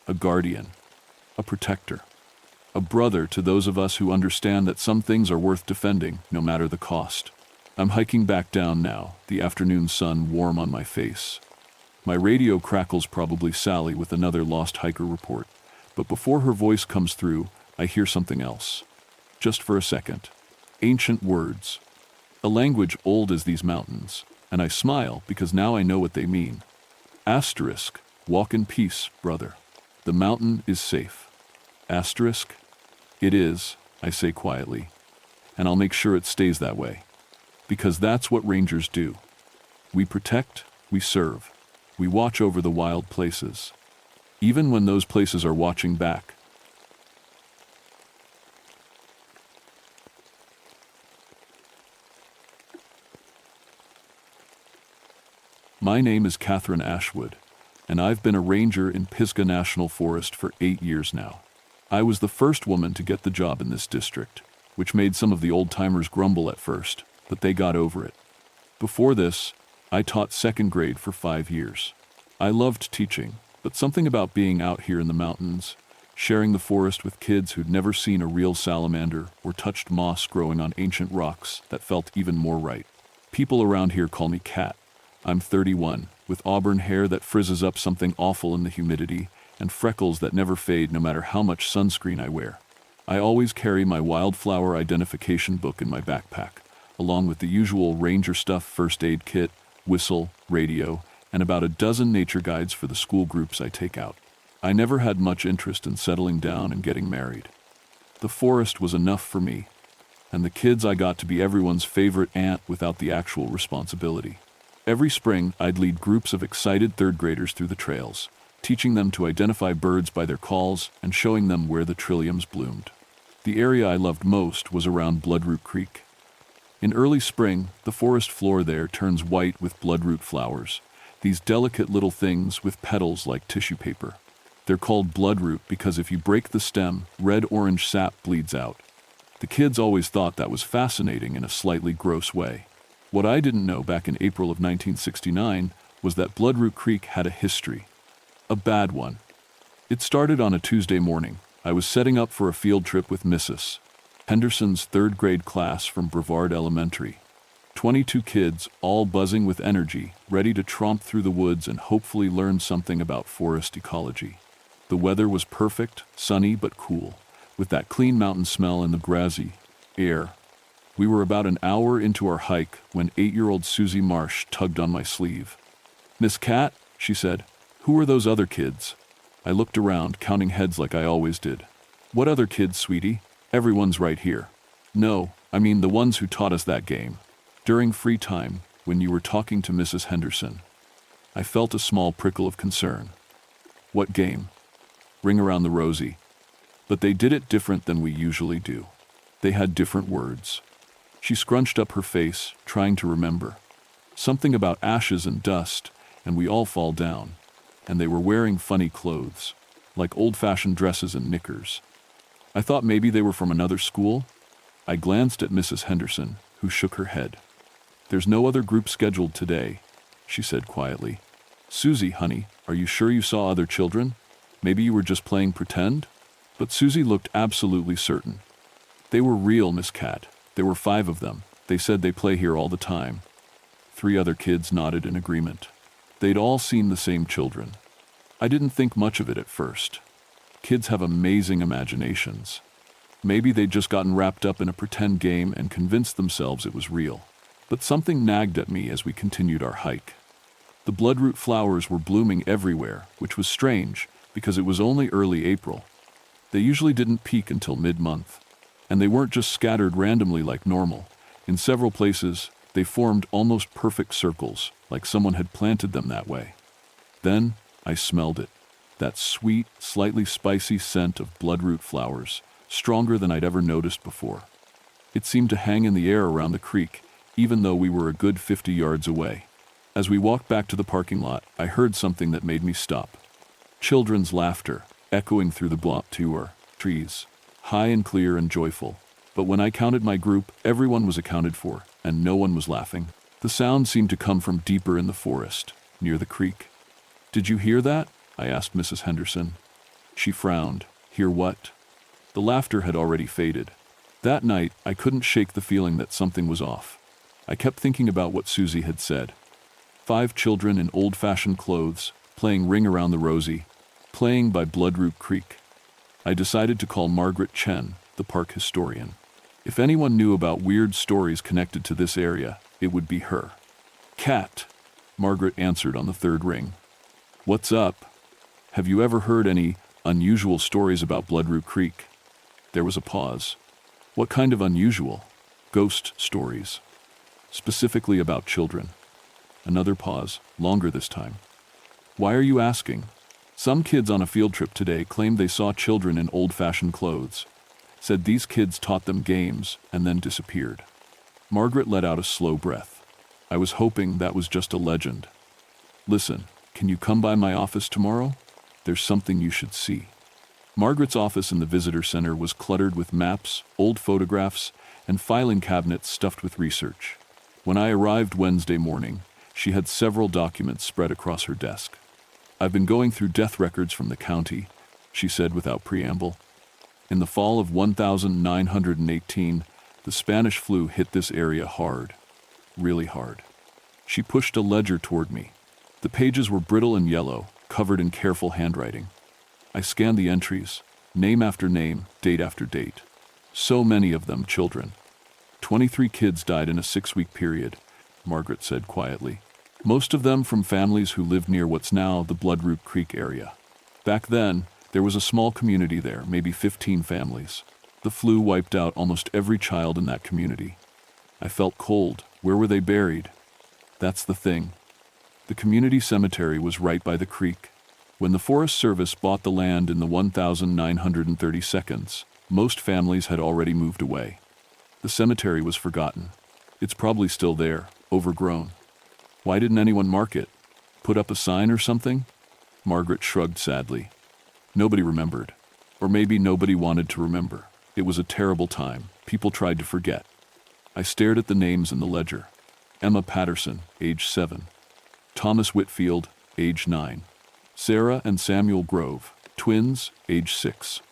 A guardian. A protector. A brother to those of us who understand that some things are worth defending, no matter the cost. I'm hiking back down now, the afternoon sun warm on my face. My radio crackles probably Sally with another lost hiker report. But before her voice comes through, I hear something else. Just for a second. Ancient words. A language old as these mountains. And I smile because now I know what they mean. Asterisk. Walk in peace, brother. The mountain is safe. Asterisk. It is, I say quietly. And I'll make sure it stays that way. Because that's what rangers do. We protect, we serve. We watch over the wild places. Even when those places are watching back. My name is Catherine Ashwood, and I've been a ranger in Pisgah National Forest for 8 years now. I was the first woman to get the job in this district, which made some of the old-timers grumble at first, but they got over it. Before this, I taught second grade for 5 years. I loved teaching. But something about being out here in the mountains, sharing the forest with kids who'd never seen a real salamander or touched moss growing on ancient rocks, that felt even more right. People around here call me Cat. I'm 31, with auburn hair that frizzes up something awful in the humidity, and freckles that never fade no matter how much sunscreen I wear. I always carry my wildflower identification book in my backpack, along with the usual ranger stuff, first aid kit, whistle, radio, and about a dozen nature guides for the school groups I take out. I never had much interest in settling down and getting married. The forest was enough for me, and the kids I got to be everyone's favorite aunt without the actual responsibility. Every spring, I'd lead groups of excited third graders through the trails, teaching them to identify birds by their calls and showing them where the trilliums bloomed. The area I loved most was around Bloodroot Creek. In early spring, the forest floor there turns white with bloodroot flowers, these delicate little things with petals like tissue paper. They're called bloodroot because if you break the stem, red-orange sap bleeds out. The kids always thought that was fascinating in a slightly gross way. What I didn't know back in April of 1969 was that Bloodroot Creek had a history. A bad one. It started on a Tuesday morning. I was setting up for a field trip with Mrs. Henderson's third grade class from Brevard Elementary. 22 kids, all buzzing with energy, ready to tromp through the woods and hopefully learn something about forest ecology. The weather was perfect, sunny but cool, with that clean mountain smell in the grassy air. We were about an hour into our hike when 8-year-old Susie Marsh tugged on my sleeve. "Miss Cat," she said, "who are those other kids?" I looked around, counting heads like I always did. "What other kids, sweetie? Everyone's right here." "No, I mean the ones who taught us that game. During free time, when you were talking to Mrs. Henderson." I felt a small prickle of concern. "What game?" "Ring Around the Rosie." But they did it different than we usually do. They had different words. She scrunched up her face, trying to remember. Something about ashes and dust, and we all fall down. And they were wearing funny clothes, like old-fashioned dresses and knickers. I thought maybe they were from another school. I glanced at Mrs. Henderson, who shook her head. "There's no other group scheduled today," she said quietly. "Susie, honey, are you sure you saw other children? Maybe you were just playing pretend?" But Susie looked absolutely certain. "They were real, Miss Cat. There were 5 of them. They said they play here all the time." 3 other kids nodded in agreement. They'd all seen the same children. I didn't think much of it at first. Kids have amazing imaginations. Maybe they'd just gotten wrapped up in a pretend game and convinced themselves it was real. But something nagged at me as we continued our hike. The bloodroot flowers were blooming everywhere, which was strange because it was only early April. They usually didn't peak until mid-month. And they weren't just scattered randomly like normal. In several places, they formed almost perfect circles, like someone had planted them that way. Then I smelled it. That sweet, slightly spicy scent of bloodroot flowers, stronger than I'd ever noticed before. It seemed to hang in the air around the creek, even though we were a good 50 yards away. As we walked back to the parking lot, I heard something that made me stop. Children's laughter, echoing through the trees. High and clear and joyful. But when I counted my group, everyone was accounted for, and no one was laughing. The sound seemed to come from deeper in the forest, near the creek. "Did you hear that?" I asked Mrs. Henderson. She frowned. "Hear what?" The laughter had already faded. That night, I couldn't shake the feeling that something was off. I kept thinking about what Susie had said. 5 children in old-fashioned clothes, playing Ring Around the Rosie, playing by Bloodroot Creek. I decided to call Margaret Chen, the park historian. If anyone knew about weird stories connected to this area, it would be her. "Cat," Margaret answered on the 3rd ring. "What's up? Have you ever heard any unusual stories about Bloodroot Creek?" There was a pause. "What kind of unusual?" "Ghost stories. Specifically about children." Another pause, longer this time. "Why are you asking?" "Some kids on a field trip today claimed they saw children in old-fashioned clothes. Said these kids taught them games and then disappeared." Margaret let out a slow breath. I was hoping that was just a legend. "Listen, can you come by my office tomorrow? There's something you should see." Margaret's office in the visitor center was cluttered with maps, old photographs, and filing cabinets stuffed with research. When I arrived Wednesday morning, she had several documents spread across her desk. "I've been going through death records from the county," she said without preamble. "In the fall of 1918, the Spanish flu hit this area hard. Really hard." She pushed a ledger toward me. The pages were brittle and yellow, covered in careful handwriting. I scanned the entries, name after name, date after date. So many of them children. 23 kids died in a 6-week period, Margaret said quietly. Most of them from families who lived near what's now the Bloodroot Creek area. Back then, there was a small community there, maybe 15 families. The flu wiped out almost every child in that community. I felt cold. Where were they buried? That's the thing. The community cemetery was right by the creek. When the Forest Service bought the land in the 1932, most families had already moved away. The cemetery was forgotten. It's probably still there, overgrown. Why didn't anyone mark it? Put up a sign or something? Margaret shrugged sadly. Nobody remembered. Or maybe nobody wanted to remember. It was a terrible time. People tried to forget. I stared at the names in the ledger. Emma Patterson, age 7. Thomas Whitfield, age 9. Sarah and Samuel Grove, twins, age 6.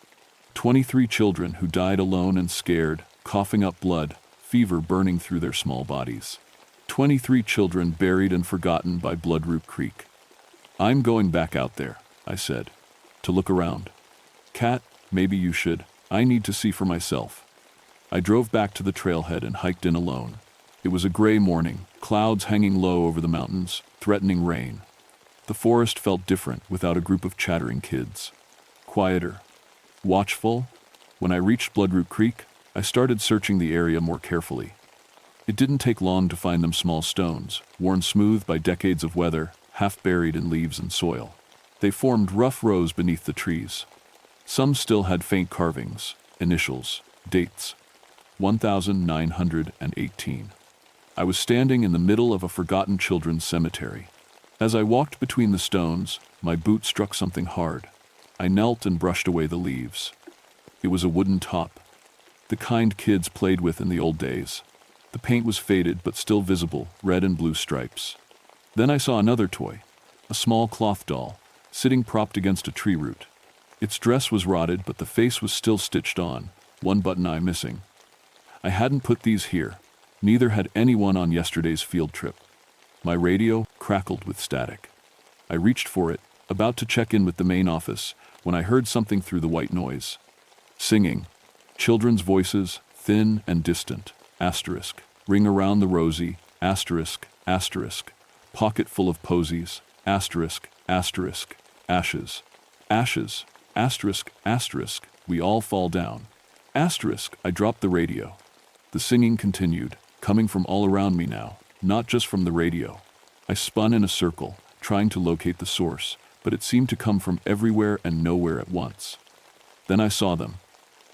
23 children who died alone and scared, coughing up blood, fever burning through their small bodies. 23 children buried and forgotten by Bloodroot Creek. "I'm going back out there," I said, "to look around." "Cat, maybe you should. I need to see for myself." I drove back to the trailhead and hiked in alone. It was a gray morning, clouds hanging low over the mountains, threatening rain. The forest felt different without a group of chattering kids. Quieter. Watchful. When I reached Bloodroot Creek, I started searching the area more carefully. It didn't take long to find them small stones, worn smooth by decades of weather, half buried in leaves and soil. They formed rough rows beneath the trees. Some still had faint carvings, initials, dates. 1918. I was standing in the middle of a forgotten children's cemetery. As I walked between the stones, my boot struck something hard. I knelt and brushed away the leaves. It was a wooden top, the kind kids played with in the old days. The paint was faded but still visible, red and blue stripes. Then I saw another toy, a small cloth doll, sitting propped against a tree root. Its dress was rotted, but the face was still stitched on, one button eye missing. I hadn't put these here. Neither had anyone on yesterday's field trip. My radio crackled with static. I reached for it, about to check in with the main office, when I heard something through the white noise. Singing. Children's voices, thin and distant. Asterisk. Ring around the rosy. Asterisk. Asterisk. Pocket full of posies. Asterisk. Asterisk. Ashes. Ashes. Asterisk. Asterisk. We all fall down. Asterisk. I dropped the radio. The singing continued, coming from all around me now, not just from the radio. I spun in a circle, trying to locate the source, but it seemed to come from everywhere and nowhere at once. Then I saw them.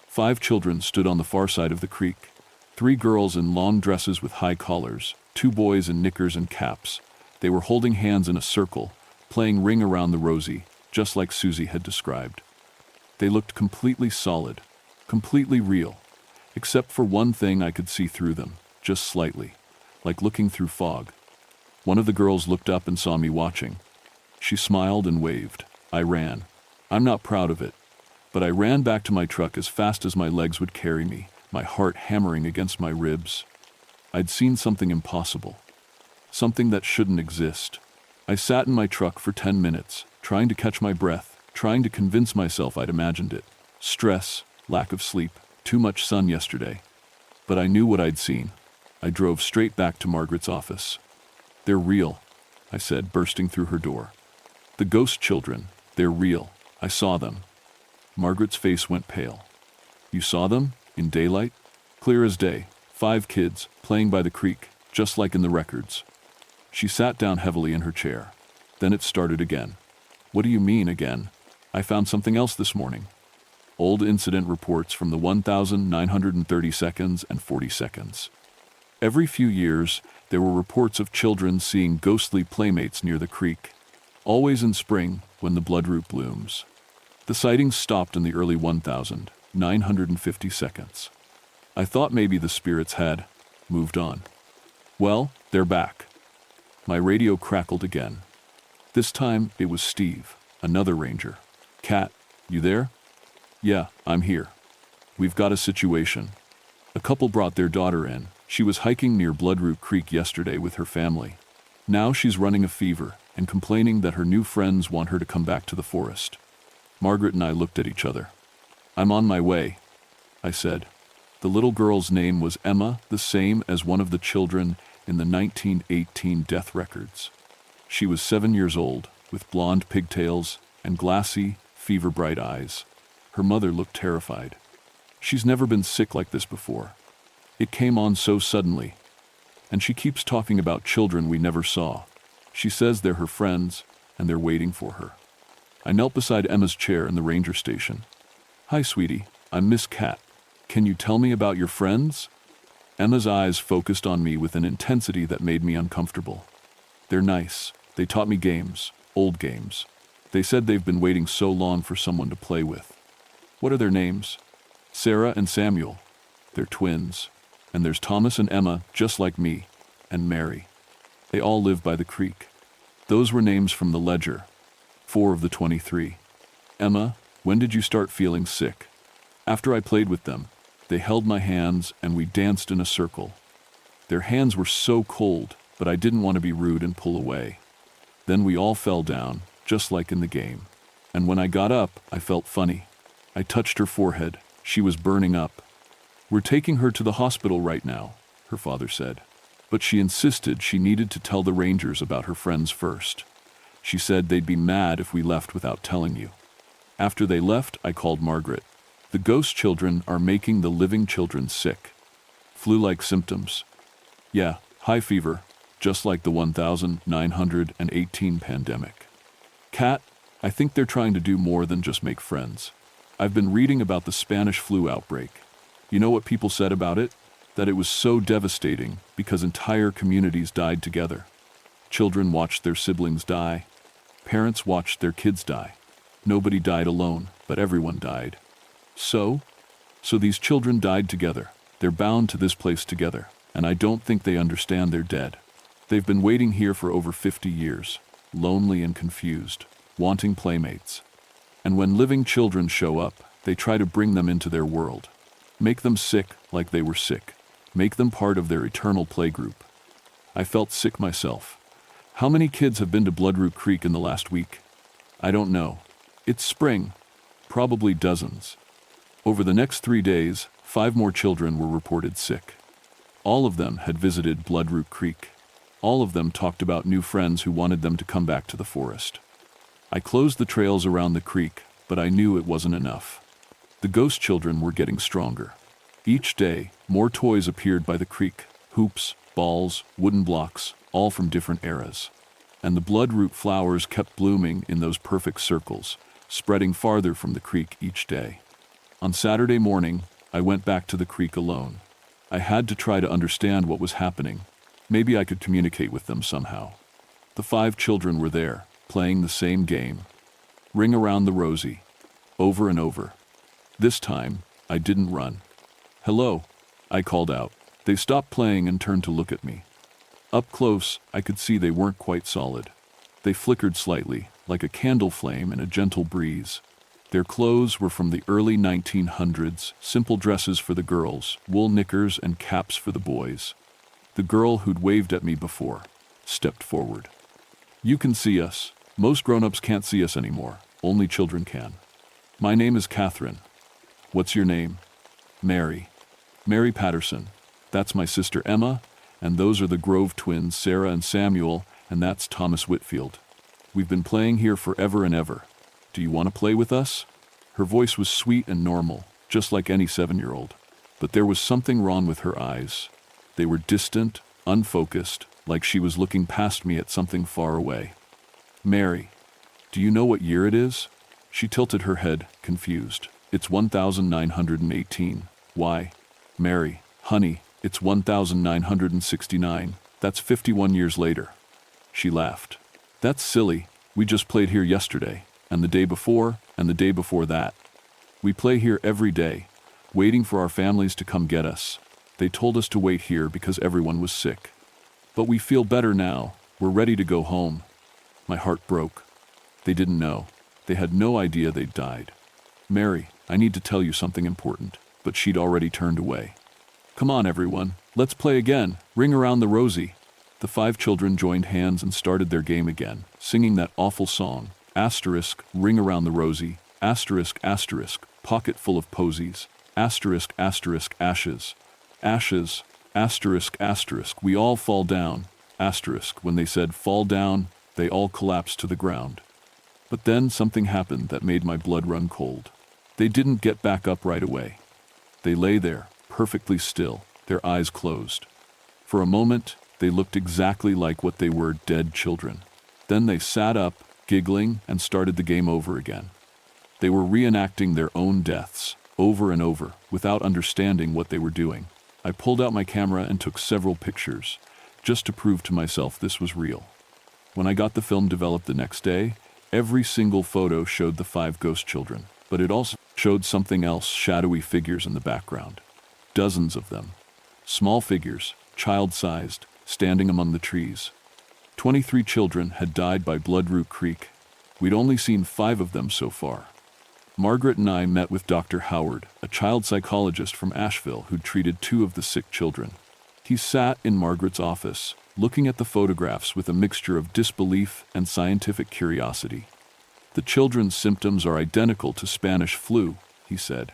5 children stood on the far side of the creek. 3 girls in long dresses with high collars, 2 boys in knickers and caps. They were holding hands in a circle, playing Ring Around the Rosie, just like Susie had described. They looked completely solid, completely real, except for one thing I could see through them, just slightly, like looking through fog. One of the girls looked up and saw me watching. She smiled and waved. I ran. I'm not proud of it, but I ran back to my truck as fast as my legs would carry me, my heart hammering against my ribs. I'd seen something impossible, something that shouldn't exist. I sat in my truck for 10 minutes, trying to catch my breath, trying to convince myself I'd imagined it. Stress, lack of sleep, too much sun yesterday. But I knew what I'd seen. I drove straight back to Margaret's office. They're real, I said, bursting through her door. The ghost children, they're real. I saw them. Margaret's face went pale. You saw them? In daylight? Clear as day. 5 kids, playing by the creek, just like in the records. She sat down heavily in her chair. Then it started again. What do you mean, again? I found something else this morning. Old incident reports from the 1930 seconds and 40 seconds. Every few years, there were reports of children seeing ghostly playmates near the creek, always in spring when the bloodroot blooms. The sightings stopped in the early 1950 seconds. I thought maybe the spirits had moved on. Well, they're back. My radio crackled again. This time it was Steve, another ranger. Cat, you there? Yeah, I'm here. We've got a situation. A couple brought their daughter in. She was hiking near Bloodroot Creek yesterday with her family. Now she's running a fever and complaining that her new friends want her to come back to the forest. Margaret and I looked at each other. I'm on my way, I said. The little girl's name was Emma, the same as one of the children in the 1918 death records. She was 7 years old, with blonde pigtails and glassy, fever-bright eyes. Her mother looked terrified. She's never been sick like this before. It came on so suddenly. And she keeps talking about children we never saw. She says they're her friends, and they're waiting for her. I knelt beside Emma's chair in the ranger station. Hi, sweetie. I'm Miss Cat. Can you tell me about your friends? Emma's eyes focused on me with an intensity that made me uncomfortable. They're nice. They taught me games, old games. They said they've been waiting so long for someone to play with. What are their names? Sarah and Samuel. They're twins. And there's Thomas and Emma, just like me, and Mary. They all live by the creek. Those were names from the ledger. 4 of the 23. Emma, when did you start feeling sick? After I played with them, they held my hands and we danced in a circle. Their hands were so cold, but I didn't want to be rude and pull away. Then we all fell down, just like in the game. And when I got up, I felt funny. I touched her forehead. She was burning up. "We're taking her to the hospital right now," her father said. But she insisted she needed to tell the rangers about her friends first. She said they'd be mad if we left without telling you. After they left, I called Margaret. "The ghost children are making the living children sick. Flu-like symptoms. Yeah, high fever, just like the 1918 pandemic. Kat, I think they're trying to do more than just make friends. I've been reading about the Spanish flu outbreak. You know what people said about it? That it was so devastating because entire communities died together. Children watched their siblings die. Parents watched their kids die. Nobody died alone, but everyone died. So these children died together. They're bound to this place together, and I don't think they understand they're dead. They've been waiting here for over 50 years, lonely and confused, wanting playmates. And when living children show up, they try to bring them into their world. Make them sick like they were sick. Make them part of their eternal playgroup. I felt sick myself. How many kids have been to Bloodroot Creek in the last week? I don't know. It's spring. Probably dozens. Over the next 3 days, 5 more children were reported sick. All of them had visited Bloodroot Creek. All of them talked about new friends who wanted them to come back to the forest. I closed the trails around the creek, but I knew it wasn't enough. The ghost children were getting stronger. Each day, more toys appeared by the creek, hoops, balls, wooden blocks, all from different eras. And the bloodroot flowers kept blooming in those perfect circles, spreading farther from the creek each day. On Saturday morning, I went back to the creek alone. I had to try to understand what was happening. Maybe I could communicate with them somehow. The 5 children were there, playing the same game. Ring around the rosy. Over and over. This time, I didn't run. "Hello," I called out. They stopped playing and turned to look at me. Up close, I could see they weren't quite solid. They flickered slightly, like a candle flame in a gentle breeze. Their clothes were from the early 1900s, simple dresses for the girls, wool knickers and caps for the boys. The girl who'd waved at me before stepped forward. "You can see us. Most grown-ups can't see us anymore. Only children can. My name is Catherine." "What's your name?" "Mary. Mary Patterson. That's my sister Emma, and those are the Grove twins, Sarah and Samuel, and that's Thomas Whitfield. We've been playing here forever and ever. Do you want to play with us?" Her voice was sweet and normal, just like any 7-year-old. But there was something wrong with her eyes. They were distant, unfocused, like she was looking past me at something far away. "Mary, do you know what year it is?" She tilted her head, confused. "It's 1918. Why?" "Mary, honey, it's 1969. That's 51 years later." She laughed. "That's silly. We just played here yesterday, and the day before, and the day before that. We play here every day, waiting for our families to come get us. They told us to wait here because everyone was sick. But we feel better now. We're ready to go home." My heart broke. They didn't know. They had no idea they'd died. "Mary, I need to tell you something important," but she'd already turned away. "Come on, everyone. Let's play again. Ring around the rosy." The 5 children joined hands and started their game again, singing that awful song, asterisk, ring around the rosy, asterisk, asterisk, pocket full of posies, asterisk, asterisk, ashes, ashes, asterisk, asterisk, we all fall down, asterisk, when they said fall down, they all collapsed to the ground. But then something happened that made my blood run cold. They didn't get back up right away. They lay there, perfectly still, their eyes closed. For a moment, they looked exactly like what they were, dead children. Then they sat up, giggling, and started the game over again. They were reenacting their own deaths, over and over, without understanding what they were doing. I pulled out my camera and took several pictures, just to prove to myself this was real. When I got the film developed the next day, every single photo showed the 5 ghost children, but it also showed something else, shadowy figures in the background. Dozens of them. Small figures, child-sized, standing among the trees. 23 children had died by Bloodroot Creek. We'd only seen 5 of them so far. Margaret and I met with Dr. Howard, a child psychologist from Asheville who'd treated 2 of the sick children. He sat in Margaret's office, looking at the photographs with a mixture of disbelief and scientific curiosity. "The children's symptoms are identical to Spanish flu," he said.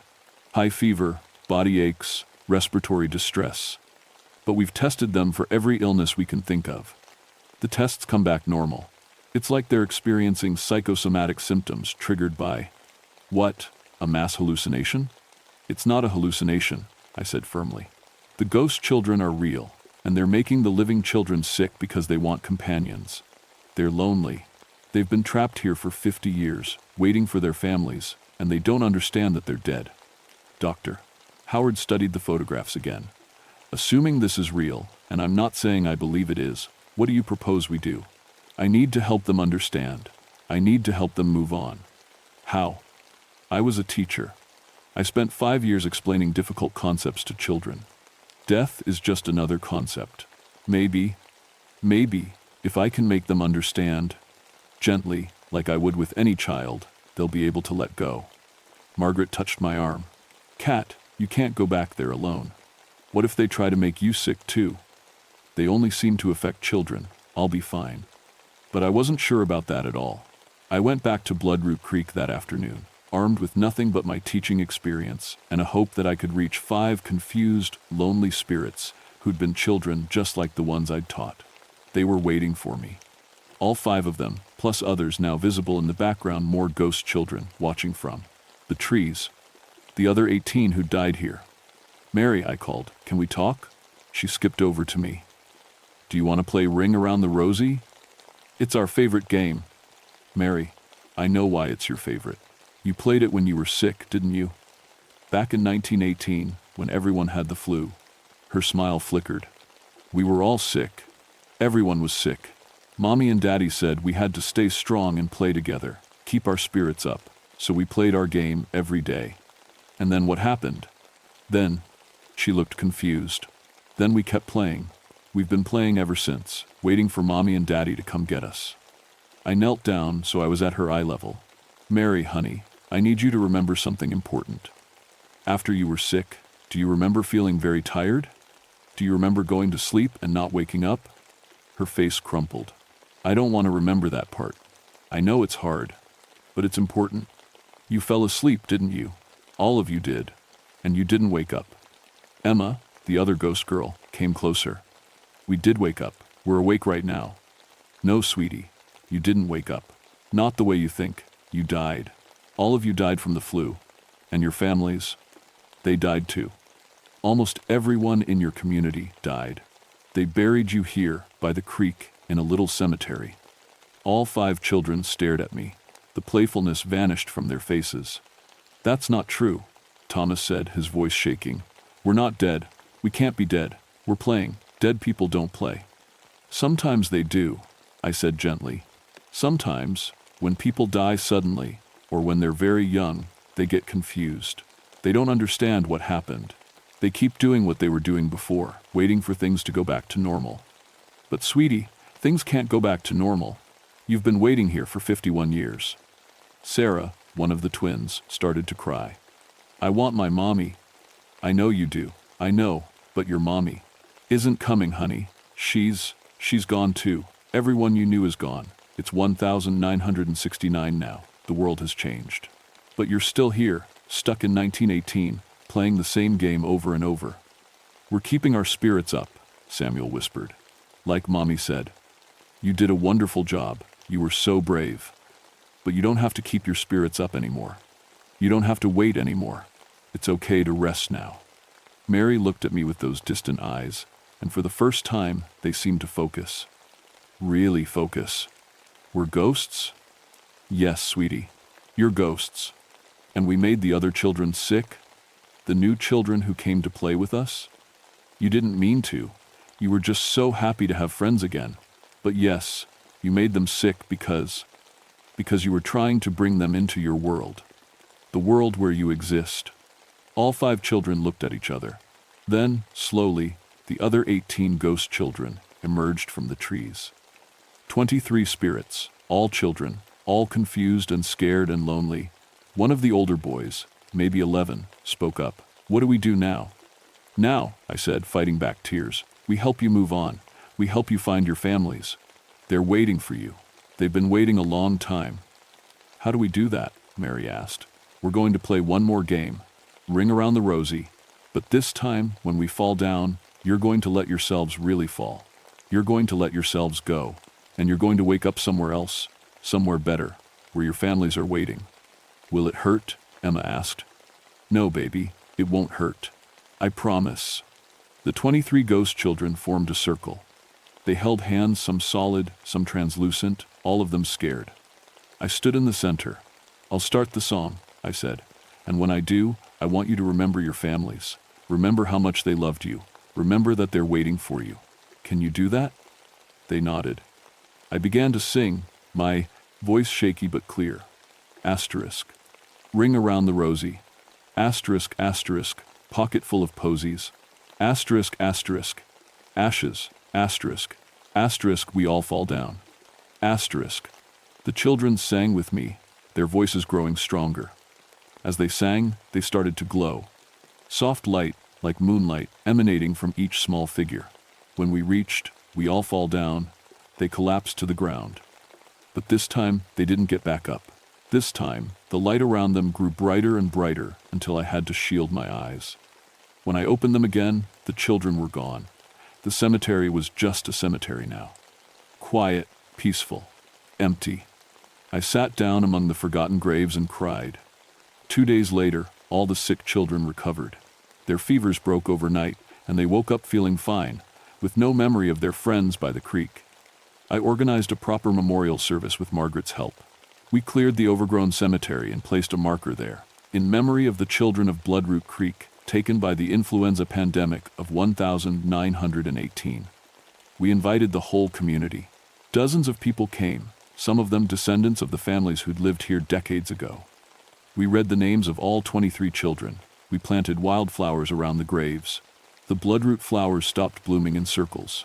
"High fever, body aches, respiratory distress. But we've tested them for every illness we can think of. The tests come back normal. It's like they're experiencing psychosomatic symptoms triggered by, what, a mass hallucination? It's not a hallucination, I said firmly. The ghost children are real, and they're making the living children sick because they want companions. They're lonely. They've been trapped here for 50 years, waiting for their families, and they don't understand that they're dead. Doctor, Howard studied the photographs again. Assuming this is real, and I'm not saying I believe it is, what do you propose we do? I need to help them understand. I need to help them move on. How? I was a teacher. I spent 5 years explaining difficult concepts to children. Death is just another concept. Maybe, if I can make them understand, gently, like I would with any child, they'll be able to let go. Margaret touched my arm. Kat, you can't go back there alone. What if they try to make you sick too? They only seem to affect children. I'll be fine. But I wasn't sure about that at all. I went back to Bloodroot Creek that afternoon, armed with nothing but my teaching experience and a hope that I could reach 5 confused, lonely spirits who'd been children just like the ones I'd taught. They were waiting for me. All 5 of them, plus others now visible in the background, more ghost children watching from the trees. The other 18 who died here. Mary, I called, can we talk? She skipped over to me. Do you want to play Ring Around the Rosie? It's our favorite game. Mary, I know why it's your favorite. You played it when you were sick, didn't you? Back in 1918, when everyone had the flu. Her smile flickered. We were all sick. Everyone was sick. Mommy and Daddy said we had to stay strong and play together, keep our spirits up, so we played our game every day. And then what happened? Then, she looked confused. Then we kept playing. We've been playing ever since, waiting for Mommy and Daddy to come get us. I knelt down so I was at her eye level. Mary, honey, I need you to remember something important. After you were sick, do you remember feeling very tired? Do you remember going to sleep and not waking up? Her face crumpled. I don't want to remember that part. I know it's hard, but it's important. You fell asleep, didn't you? All of you did, and you didn't wake up. Emma, the other ghost girl, came closer. We did wake up. We're awake right now. No, sweetie, you didn't wake up. Not the way you think. You died. All of you died from the flu. And your families, they died too. Almost everyone in your community died. They buried you here by the creek in a little cemetery. All 5 children stared at me. The playfulness vanished from their faces. That's not true, Thomas said, his voice shaking. We're not dead. We can't be dead. We're playing. Dead people don't play. Sometimes they do, I said gently. Sometimes, when people die suddenly, or when they're very young, they get confused. They don't understand what happened. They keep doing what they were doing before, waiting for things to go back to normal. But sweetie, things can't go back to normal. You've been waiting here for 51 years. Sarah, one of the twins, started to cry. I want my mommy. I know you do. I know, but your mommy isn't coming, honey. She's gone too. Everyone you knew is gone. It's 1969 now. The world has changed. But you're still here, stuck in 1918, playing the same game over and over. We're keeping our spirits up, Samuel whispered. Like Mommy said. You did a wonderful job. You were so brave. But you don't have to keep your spirits up anymore. You don't have to wait anymore. It's okay to rest now. Mary looked at me with those distant eyes, and for the first time, they seemed to focus. Really focus. We're ghosts? Yes, sweetie. You're ghosts. And we made the other children sick? The new children who came to play with us? You didn't mean to. You were just so happy to have friends again. But yes, you made them sick because you were trying to bring them into your world. The world where you exist. All 5 children looked at each other. Then, slowly, the other 18 ghost children emerged from the trees. 23 spirits, all children, all confused and scared and lonely. One of the older boys, maybe 11, spoke up. What do we do now? Now, I said, fighting back tears. We help you move on. We help you find your families. They're waiting for you. They've been waiting a long time. How do we do that? Mary asked. We're going to play one more game. Ring Around the Rosie. But this time, when we fall down, you're going to let yourselves really fall. You're going to let yourselves go. And you're going to wake up somewhere else, somewhere better, where your families are waiting. Will it hurt? Emma asked. No, baby, it won't hurt. I promise. The 23 ghost children formed a circle. They held hands, some solid, some translucent, all of them scared. I stood in the center. I'll start the song, I said. And when I do, I want you to remember your families. Remember how much they loved you. Remember that they're waiting for you. Can you do that? They nodded. I began to sing, my voice shaky but clear. Asterisk. Ring around the rosy. Asterisk, asterisk, pocket full of posies. Asterisk, asterisk. Ashes, asterisk. Asterisk, we all fall down. Asterisk. The children sang with me, their voices growing stronger. As they sang, they started to glow. Soft light, like moonlight, emanating from each small figure. When we reached, we all fall down, they collapsed to the ground. But this time, they didn't get back up. This time, the light around them grew brighter and brighter until I had to shield my eyes. When I opened them again, the children were gone. The cemetery was just a cemetery now. Quiet, peaceful, empty. I sat down among the forgotten graves and cried. 2 days later, all the sick children recovered. Their fevers broke overnight, and they woke up feeling fine, with no memory of their friends by the creek. I organized a proper memorial service with Margaret's help. We cleared the overgrown cemetery and placed a marker there, in memory of the children of Bloodroot Creek, taken by the influenza pandemic of 1918. We invited the whole community. Dozens of people came, some of them descendants of the families who'd lived here decades ago. We read the names of all 23 children. We planted wildflowers around the graves. The bloodroot flowers stopped blooming in circles.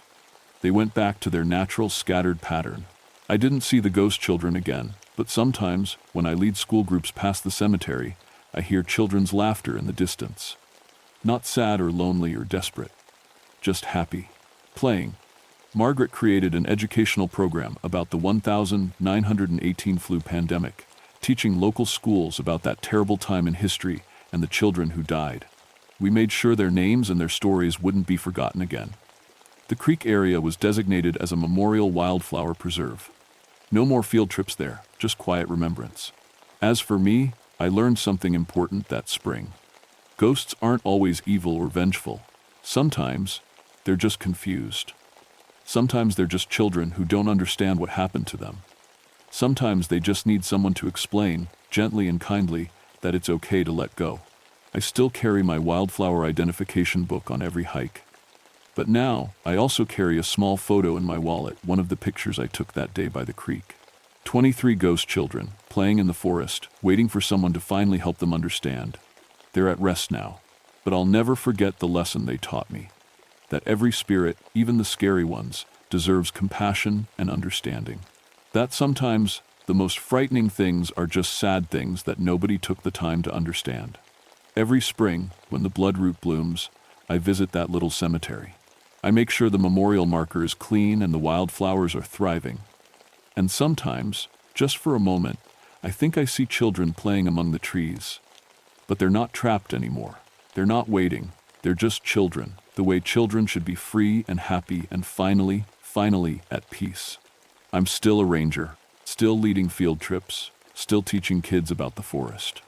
They went back to their natural scattered pattern. I didn't see the ghost children again, but sometimes, when I lead school groups past the cemetery, I hear children's laughter in the distance. Not sad or lonely or desperate, just happy, playing. Margaret created an educational program about the 1918 flu pandemic, teaching local schools about that terrible time in history and the children who died. We made sure their names and their stories wouldn't be forgotten again. The creek area was designated as a memorial wildflower preserve. No more field trips there, just quiet remembrance. As for me, I learned something important that spring. Ghosts aren't always evil or vengeful. Sometimes, they're just confused. Sometimes they're just children who don't understand what happened to them. Sometimes they just need someone to explain, gently and kindly, that it's okay to let go. I still carry my wildflower identification book on every hike. But now, I also carry a small photo in my wallet, one of the pictures I took that day by the creek. 23 ghost children, playing in the forest, waiting for someone to finally help them understand. They're at rest now, but I'll never forget the lesson they taught me. That every spirit, even the scary ones, deserves compassion and understanding. That sometimes, the most frightening things are just sad things that nobody took the time to understand. Every spring, when the bloodroot blooms, I visit that little cemetery. I make sure the memorial marker is clean and the wildflowers are thriving. And sometimes, just for a moment, I think I see children playing among the trees. But they're not trapped anymore. They're not waiting. They're just children, the way children should be, free and happy and finally at peace. I'm still a ranger, still leading field trips, still teaching kids about the forest.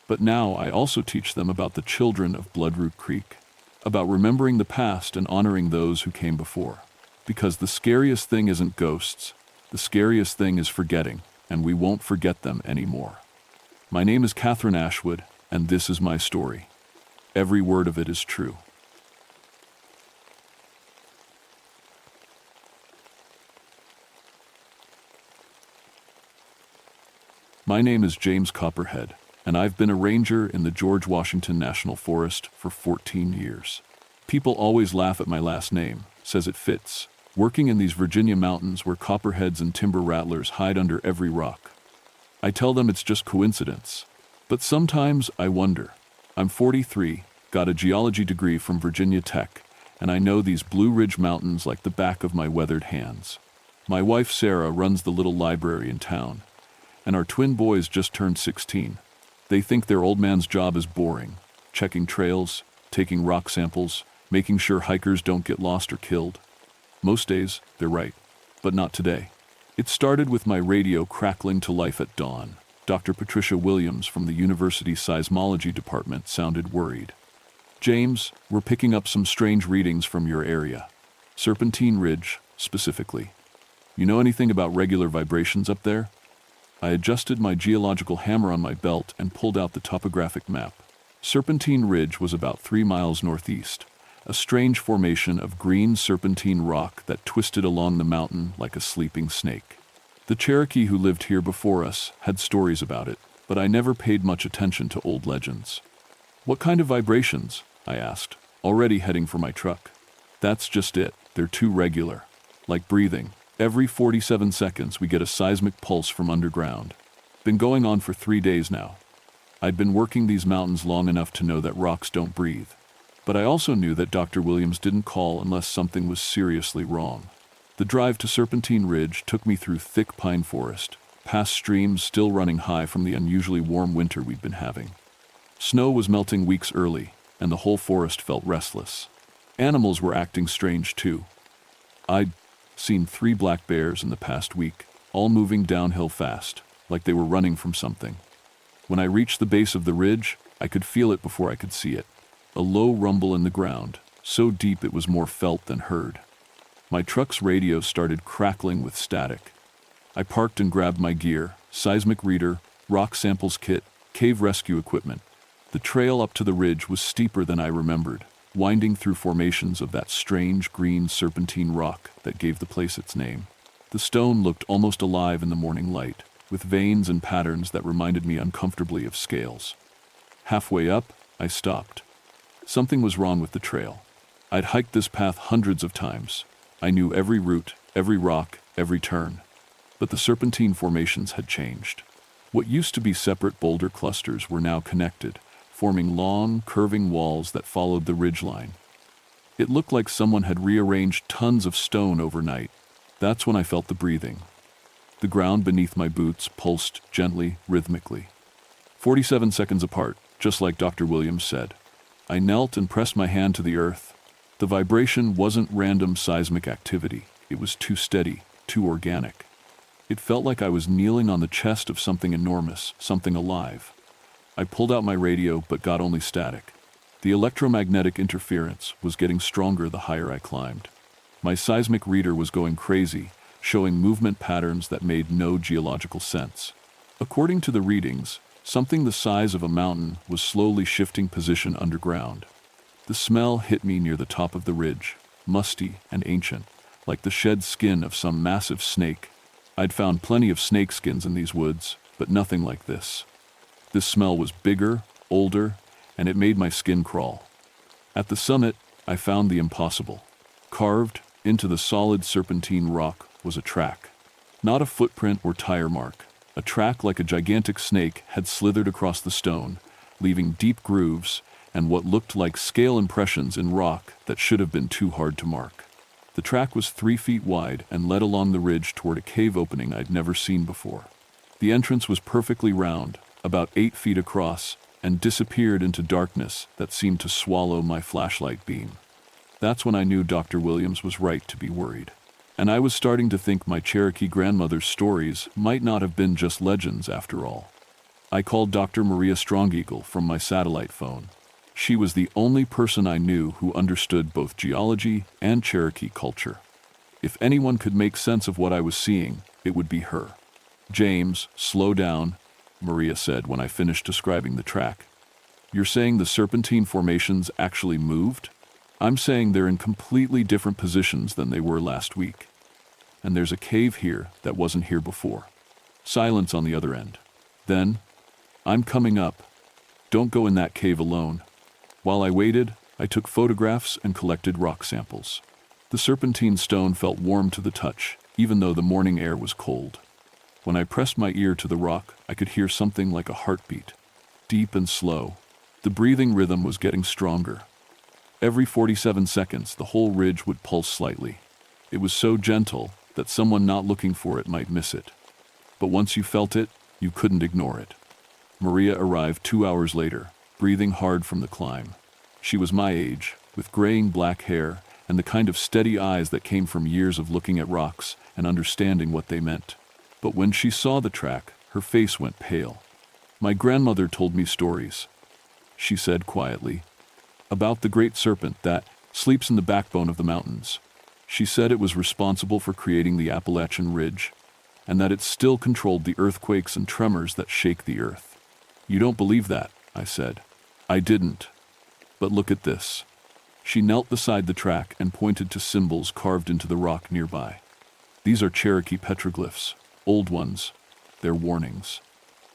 But now I also teach them about the children of Bloodroot Creek, about remembering the past and honoring those who came before. Because the scariest thing isn't ghosts, the scariest thing is forgetting, and we won't forget them anymore. My name is Catherine Ashwood, and this is my story. Every word of it is true. My name is James Copperhead, and I've been a ranger in the George Washington National Forest for 14 years. People always laugh at my last name, says it fits, working in these Virginia mountains where copperheads and timber rattlers hide under every rock. I tell them it's just coincidence. But sometimes I wonder. I'm 43, got a geology degree from Virginia Tech, and I know these Blue Ridge Mountains like the back of my weathered hands. My wife Sarah runs the little library in town, and our twin boys just turned 16. They think their old man's job is boring, checking trails, taking rock samples, making sure hikers don't get lost or killed. Most days, they're right, but not today. It started with my radio crackling to life at dawn. Dr. Patricia Williams from the university seismology department sounded worried. "James, we're picking up some strange readings from your area. Serpentine Ridge, specifically. You know anything about regular vibrations up there?" I adjusted my geological hammer on my belt and pulled out the topographic map. Serpentine Ridge was about 3 miles northeast, a strange formation of green serpentine rock that twisted along the mountain like a sleeping snake. The Cherokee who lived here before us had stories about it, but I never paid much attention to old legends. "What kind of vibrations?" I asked, already heading for my truck. "That's just it. They're too regular. Like breathing. Every 47 seconds we get a seismic pulse from underground. Been going on for 3 days now. I'd been working these mountains long enough to know that rocks don't breathe. But I also knew that Dr. Williams didn't call unless something was seriously wrong. The drive to Serpentine Ridge took me through thick pine forest, past streams still running high from the unusually warm winter we'd been having. Snow was melting weeks early, and the whole forest felt restless. Animals were acting strange too. I'd seen 3 black bears in the past week, all moving downhill fast, like they were running from something. When I reached the base of the ridge, I could feel it before I could see it. A low rumble in the ground, so deep it was more felt than heard. My truck's radio started crackling with static. I parked and grabbed my gear, seismic reader, rock samples kit, cave rescue equipment. The trail up to the ridge was steeper than I remembered, winding through formations of that strange green serpentine rock that gave the place its name. The stone looked almost alive in the morning light, with veins and patterns that reminded me uncomfortably of scales. Halfway up, I stopped. Something was wrong with the trail. I'd hiked this path hundreds of times. I knew every route, every rock, every turn. But the serpentine formations had changed. What used to be separate boulder clusters were now connected, forming long, curving walls that followed the ridgeline. It looked like someone had rearranged tons of stone overnight. That's when I felt the breathing. The ground beneath my boots pulsed gently, rhythmically. 47 seconds apart, just like Dr. Williams said. I knelt and pressed my hand to the earth. The vibration wasn't random seismic activity. It was too steady, too organic. It felt like I was kneeling on the chest of something enormous, something alive. I pulled out my radio but got only static. The electromagnetic interference was getting stronger the higher I climbed. My seismic reader was going crazy, showing movement patterns that made no geological sense. According to the readings, something the size of a mountain was slowly shifting position underground. The smell hit me near the top of the ridge, musty and ancient, like the shed skin of some massive snake. I'd found plenty of snake skins in these woods, but nothing like this. This smell was bigger, older, and it made my skin crawl. At the summit, I found the impossible. Carved into the solid serpentine rock was a track. Not a footprint or tire mark. A track like a gigantic snake had slithered across the stone, leaving deep grooves and what looked like scale impressions in rock that should have been too hard to mark. The track was 3 feet wide and led along the ridge toward a cave opening I'd never seen before. The entrance was perfectly round, about 8 feet across, and disappeared into darkness that seemed to swallow my flashlight beam. That's when I knew Dr. Williams was right to be worried. And I was starting to think my Cherokee grandmother's stories might not have been just legends after all. I called Dr. Maria Strongeagle from my satellite phone. She was the only person I knew who understood both geology and Cherokee culture. If anyone could make sense of what I was seeing, it would be her. "James, slow down," Maria said when I finished describing the track. "You're saying the serpentine formations actually moved? I'm saying they're in completely different positions than they were last week. And there's a cave here that wasn't here before." Silence on the other end. Then, "I'm coming up. Don't go in that cave alone." While I waited, I took photographs and collected rock samples. The serpentine stone felt warm to the touch, even though the morning air was cold. When I pressed my ear to the rock, I could hear something like a heartbeat, deep and slow. The breathing rhythm was getting stronger. Every 47 seconds, the whole ridge would pulse slightly. It was so gentle that someone not looking for it might miss it. But once you felt it, you couldn't ignore it. Maria arrived 2 hours later, breathing hard from the climb. She was my age, with graying black hair and the kind of steady eyes that came from years of looking at rocks and understanding what they meant. But when she saw the track, her face went pale. "My grandmother told me stories," she said quietly, "about the great serpent that sleeps in the backbone of the mountains. She said it was responsible for creating the Appalachian Ridge, and that it still controlled the earthquakes and tremors that shake the earth." "You don't believe that," I said. I didn't. "But look at this." She knelt beside the track and pointed to symbols carved into the rock nearby. "These are Cherokee petroglyphs, old ones. They're warnings."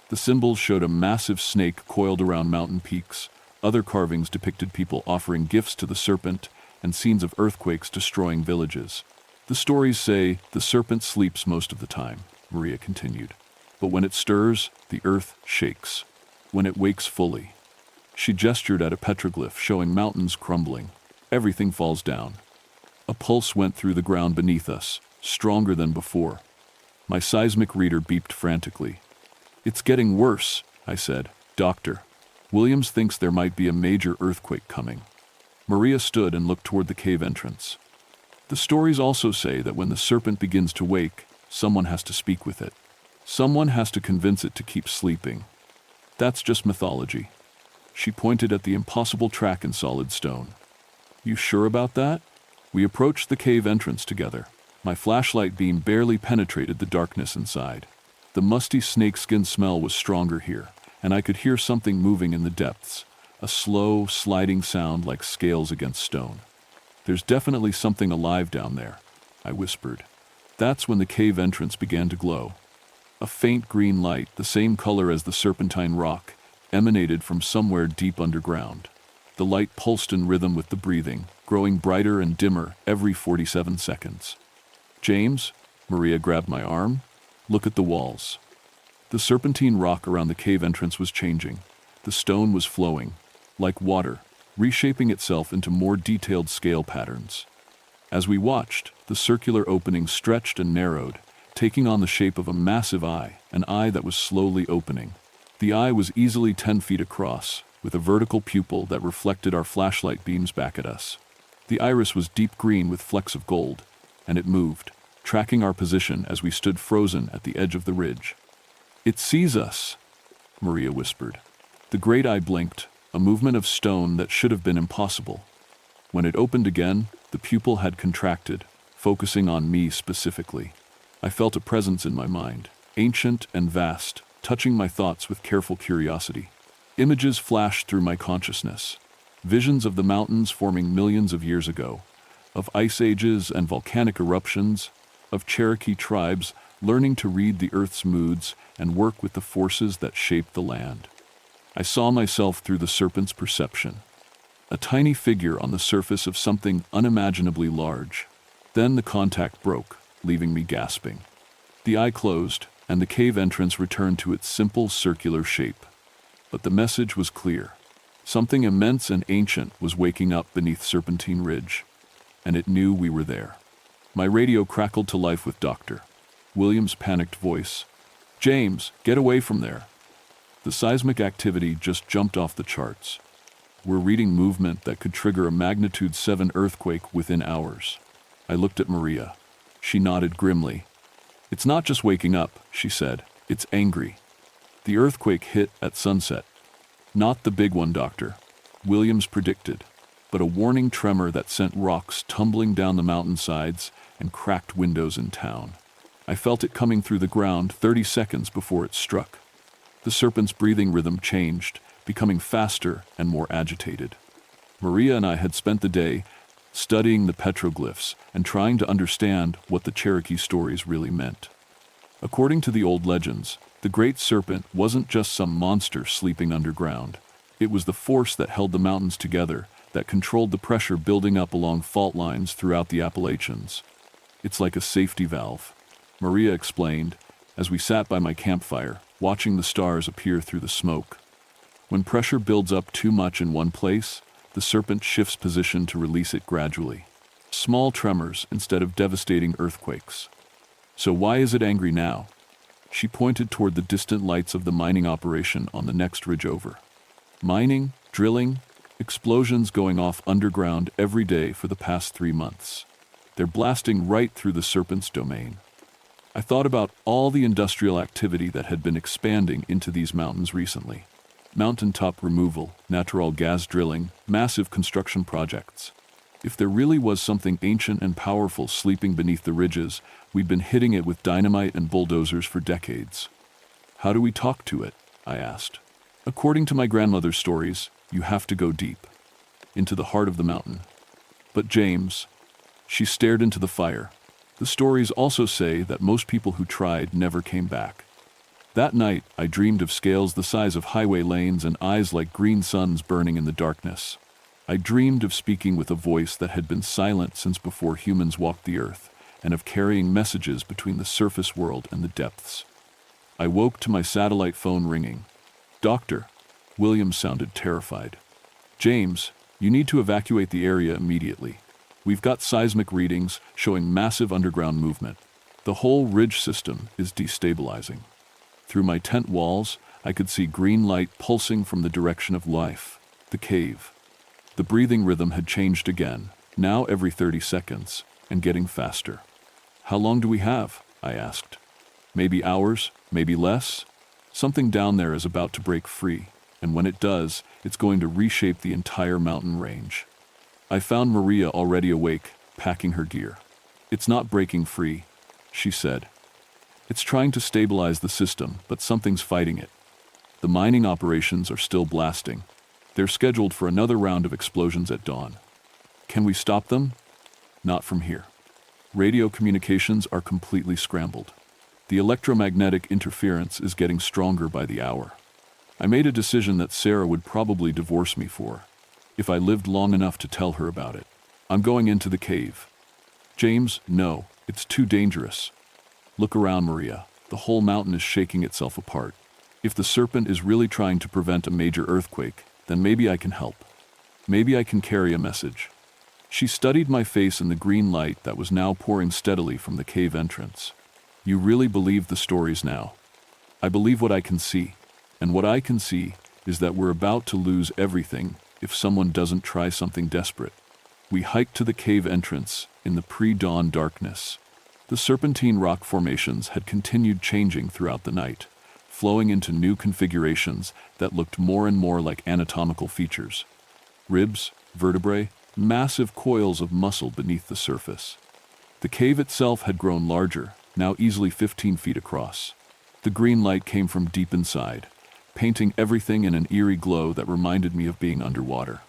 The symbols showed a massive snake coiled around mountain peaks. Other carvings depicted people offering gifts to the serpent and scenes of earthquakes destroying villages. "The stories say the serpent sleeps most of the time," Maria continued. "But when it stirs, the earth shakes. When it wakes fully." She gestured at a petroglyph showing mountains crumbling. Everything falls down. A pulse went through the ground beneath us, stronger than before. My seismic reader beeped frantically. "It's getting worse," I said. "Doctor, Williams thinks there might be a major earthquake coming." Maria stood and looked toward the cave entrance. "The stories also say that when the serpent begins to wake, someone has to speak with it. Someone has to convince it to keep sleeping. That's just mythology." She pointed at the impossible track in solid stone. "You sure about that?" We approached the cave entrance together. My flashlight beam barely penetrated the darkness inside. The musty snakeskin smell was stronger here, and I could hear something moving in the depths, a slow, sliding sound like scales against stone. "There's definitely something alive down there," I whispered. That's when the cave entrance began to glow. A faint green light, the same color as the serpentine rock, emanated from somewhere deep underground. The light pulsed in rhythm with the breathing, growing brighter and dimmer every 47 seconds. "James," Maria grabbed my arm, "look at the walls." The serpentine rock around the cave entrance was changing. The stone was flowing, like water, reshaping itself into more detailed scale patterns. As we watched, the circular opening stretched and narrowed, taking on the shape of a massive eye, an eye that was slowly opening. The eye was easily 10 feet across, with a vertical pupil that reflected our flashlight beams back at us. The iris was deep green with flecks of gold, and it moved, tracking our position as we stood frozen at the edge of the ridge. "It sees us," Maria whispered. The great eye blinked, a movement of stone that should have been impossible. When it opened again, the pupil had contracted, focusing on me specifically. I felt a presence in my mind, ancient and vast, touching my thoughts with careful curiosity. Images flashed through my consciousness. Visions of the mountains forming millions of years ago, of ice ages and volcanic eruptions, of Cherokee tribes learning to read the earth's moods and work with the forces that shape the land. I saw myself through the serpent's perception, a tiny figure on the surface of something unimaginably large. Then the contact broke, leaving me gasping. The eye closed, and the cave entrance returned to its simple circular shape. But the message was clear. Something immense and ancient was waking up beneath Serpentine Ridge, and it knew we were there. My radio crackled to life with Dr. Williams' panicked voice. "James, get away from there." The seismic activity just jumped off the charts. We're reading movement that could trigger a magnitude 7 earthquake within hours. I looked at Maria. She nodded grimly. "It's not just waking up," she said. "It's angry." The earthquake hit at sunset. Not the big one, Doctor, Williams predicted, but a warning tremor that sent rocks tumbling down the mountainsides and cracked windows in town. I felt it coming through the ground 30 seconds before it struck. The serpent's breathing rhythm changed, becoming faster and more agitated. Maria and I had spent the day studying the petroglyphs and trying to understand what the Cherokee stories really meant. According to the old legends, the great serpent wasn't just some monster sleeping underground. It was the force that held the mountains together, that controlled the pressure building up along fault lines throughout the Appalachians. "It's like a safety valve," Maria explained, as we sat by my campfire, watching the stars appear through the smoke. When pressure builds up too much in one place, the serpent shifts position to release it gradually. Small tremors instead of devastating earthquakes. "So why is it angry now?" She pointed toward the distant lights of the mining operation on the next ridge over. "Mining? Drilling? Explosions going off underground every day for the past 3 months. They're blasting right through the serpent's domain. I thought about all the industrial activity that had been expanding into these mountains recently. Mountaintop removal, natural gas drilling, massive construction projects. If there really was something ancient and powerful sleeping beneath the ridges, we'd been hitting it with dynamite and bulldozers for decades. How do we talk to it? I asked. According to my grandmother's stories, you have to go deep, into the heart of the mountain. But James, she stared into the fire. The stories also say that most people who tried never came back. That night, I dreamed of scales the size of highway lanes and eyes like green suns burning in the darkness. I dreamed of speaking with a voice that had been silent since before humans walked the earth, and of carrying messages between the surface world and the depths. I woke to my satellite phone ringing. "Doctor," Williams sounded terrified. "James, you need to evacuate the area immediately. We've got seismic readings showing massive underground movement. The whole ridge system is destabilizing." Through my tent walls, I could see green light pulsing from the direction of life, the cave. The breathing rhythm had changed again, now every 30 seconds, and getting faster. "How long do we have?" I asked. "Maybe hours, maybe less. Something down there is about to break free, and when it does, it's going to reshape the entire mountain range." I found Maria already awake, packing her gear. "It's not breaking free," she said. "It's trying to stabilize the system, but something's fighting it. The mining operations are still blasting. They're scheduled for another round of explosions at dawn. Can we stop them? Not from here. Radio communications are completely scrambled. The electromagnetic interference is getting stronger by the hour. I made a decision that Sarah would probably divorce me for, if I lived long enough to tell her about it. I'm going into the cave." "James, no, it's too dangerous. Look around, Maria. The whole mountain is shaking itself apart. If the serpent is really trying to prevent a major earthquake, then maybe I can help. Maybe I can carry a message." She studied my face in the green light that was now pouring steadily from the cave entrance. "You really believe the stories now?" "I believe what I can see, and what I can see is that we're about to lose everything if someone doesn't try something desperate." We hiked to the cave entrance in the pre-dawn darkness. The serpentine rock formations had continued changing throughout the night, flowing into new configurations that looked more and more like anatomical features. Ribs, vertebrae, massive coils of muscle beneath the surface. The cave itself had grown larger, now easily 15 feet across. The green light came from deep inside, painting everything in an eerie glow that reminded me of being underwater.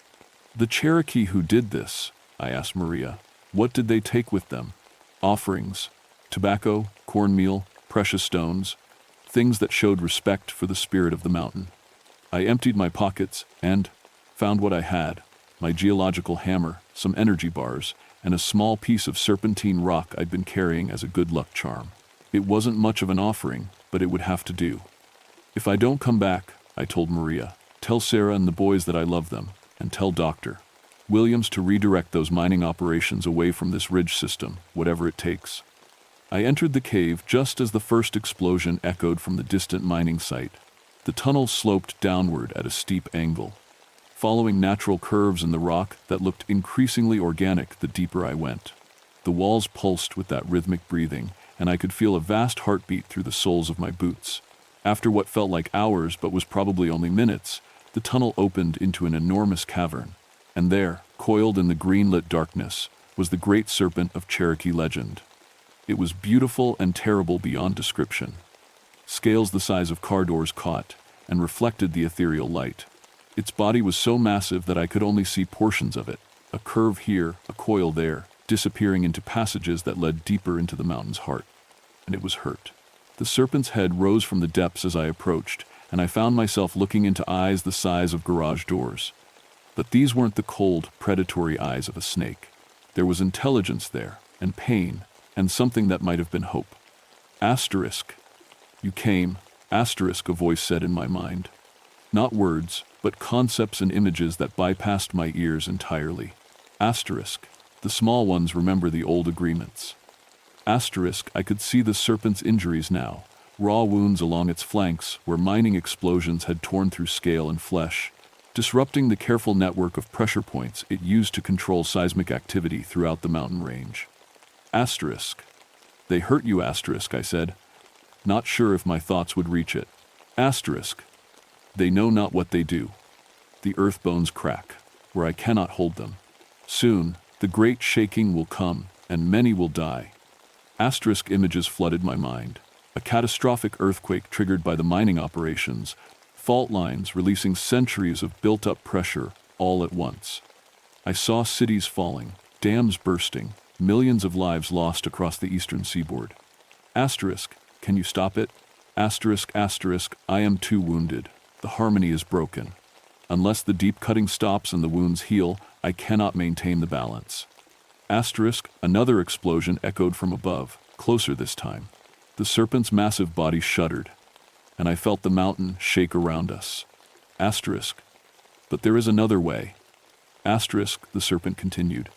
"The Cherokee who did this," I asked Maria, "what did they take with them?" "Offerings, tobacco, cornmeal, precious stones, things that showed respect for the spirit of the mountain." I emptied my pockets and found what I had: my geological hammer, some energy bars, and a small piece of serpentine rock I'd been carrying as a good luck charm. It wasn't much of an offering, but it would have to do. "If I don't come back," I told Maria, "tell Sarah and the boys that I love them, and tell Dr. Williams to redirect those mining operations away from this ridge system, whatever it takes." I entered the cave just as the first explosion echoed from the distant mining site. The tunnel sloped downward at a steep angle, following natural curves in the rock that looked increasingly organic the deeper I went. The walls pulsed with that rhythmic breathing, and I could feel a vast heartbeat through the soles of my boots. After what felt like hours but was probably only minutes, the tunnel opened into an enormous cavern, and there, coiled in the green-lit darkness, was the great serpent of Cherokee legend. It was beautiful and terrible beyond description. Scales the size of car doors caught and reflected the ethereal light. Its body was so massive that I could only see portions of it, a curve here, a coil there, disappearing into passages that led deeper into the mountain's heart. And it was hurt. The serpent's head rose from the depths as I approached, and I found myself looking into eyes the size of garage doors. But these weren't the cold, predatory eyes of a snake. There was intelligence there, and pain, and something that might have been hope. "Asterisk. You came," asterisk, a voice said in my mind. Not words, but concepts and images that bypassed my ears entirely. Asterisk. The small ones remember the old agreements. Asterisk. I could see the serpent's injuries now, raw wounds along its flanks where mining explosions had torn through scale and flesh. disrupting the careful network of pressure points it used to control seismic activity throughout the mountain range. Asterisk. They hurt you, asterisk, I said, not sure if my thoughts would reach it. Asterisk. They know not what they do. The earth bones crack, where I cannot hold them. Soon, the great shaking will come, and many will die. Asterisk images flooded my mind. A catastrophic earthquake triggered by the mining operations, fault lines releasing centuries of built-up pressure all at once. I saw cities falling, dams bursting, millions of lives lost across the eastern seaboard. Asterisk, can you stop it? Asterisk, asterisk, I am too wounded. The harmony is broken. Unless the deep cutting stops and the wounds heal, I cannot maintain the balance. Asterisk, another explosion echoed from above, closer this time. The serpent's massive body shuddered, and I felt the mountain shake around us. Asterisk, but there is another way. Asterisk, the serpent continued.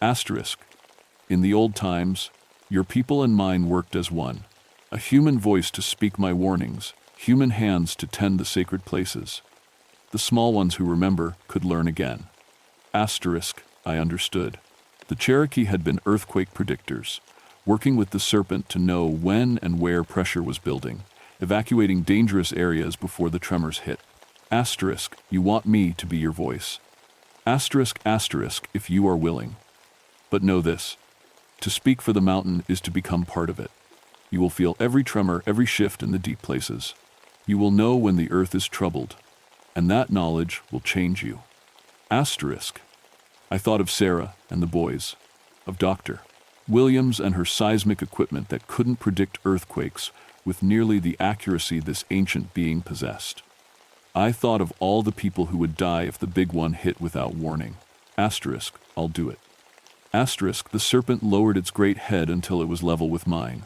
Asterisk, in the old times, your people and mine worked as one. A human voice to speak my warnings, human hands to tend the sacred places. The small ones who remember could learn again. Asterisk, I understood. The Cherokee had been earthquake predictors, working with the serpent to know when and where pressure was building, evacuating dangerous areas before the tremors hit. Asterisk, you want me to be your voice. Asterisk, asterisk, if you are willing. But know this, to speak for the mountain is to become part of it. You will feel every tremor, every shift in the deep places. You will know when the earth is troubled, and that knowledge will change you. Asterisk. I thought of Sarah and the boys, of Dr. Williams and her seismic equipment that couldn't predict earthquakes with nearly the accuracy this ancient being possessed. I thought of all the people who would die if the big one hit without warning. Asterisk, I'll do it. Asterisk, the serpent lowered its great head until it was level with mine.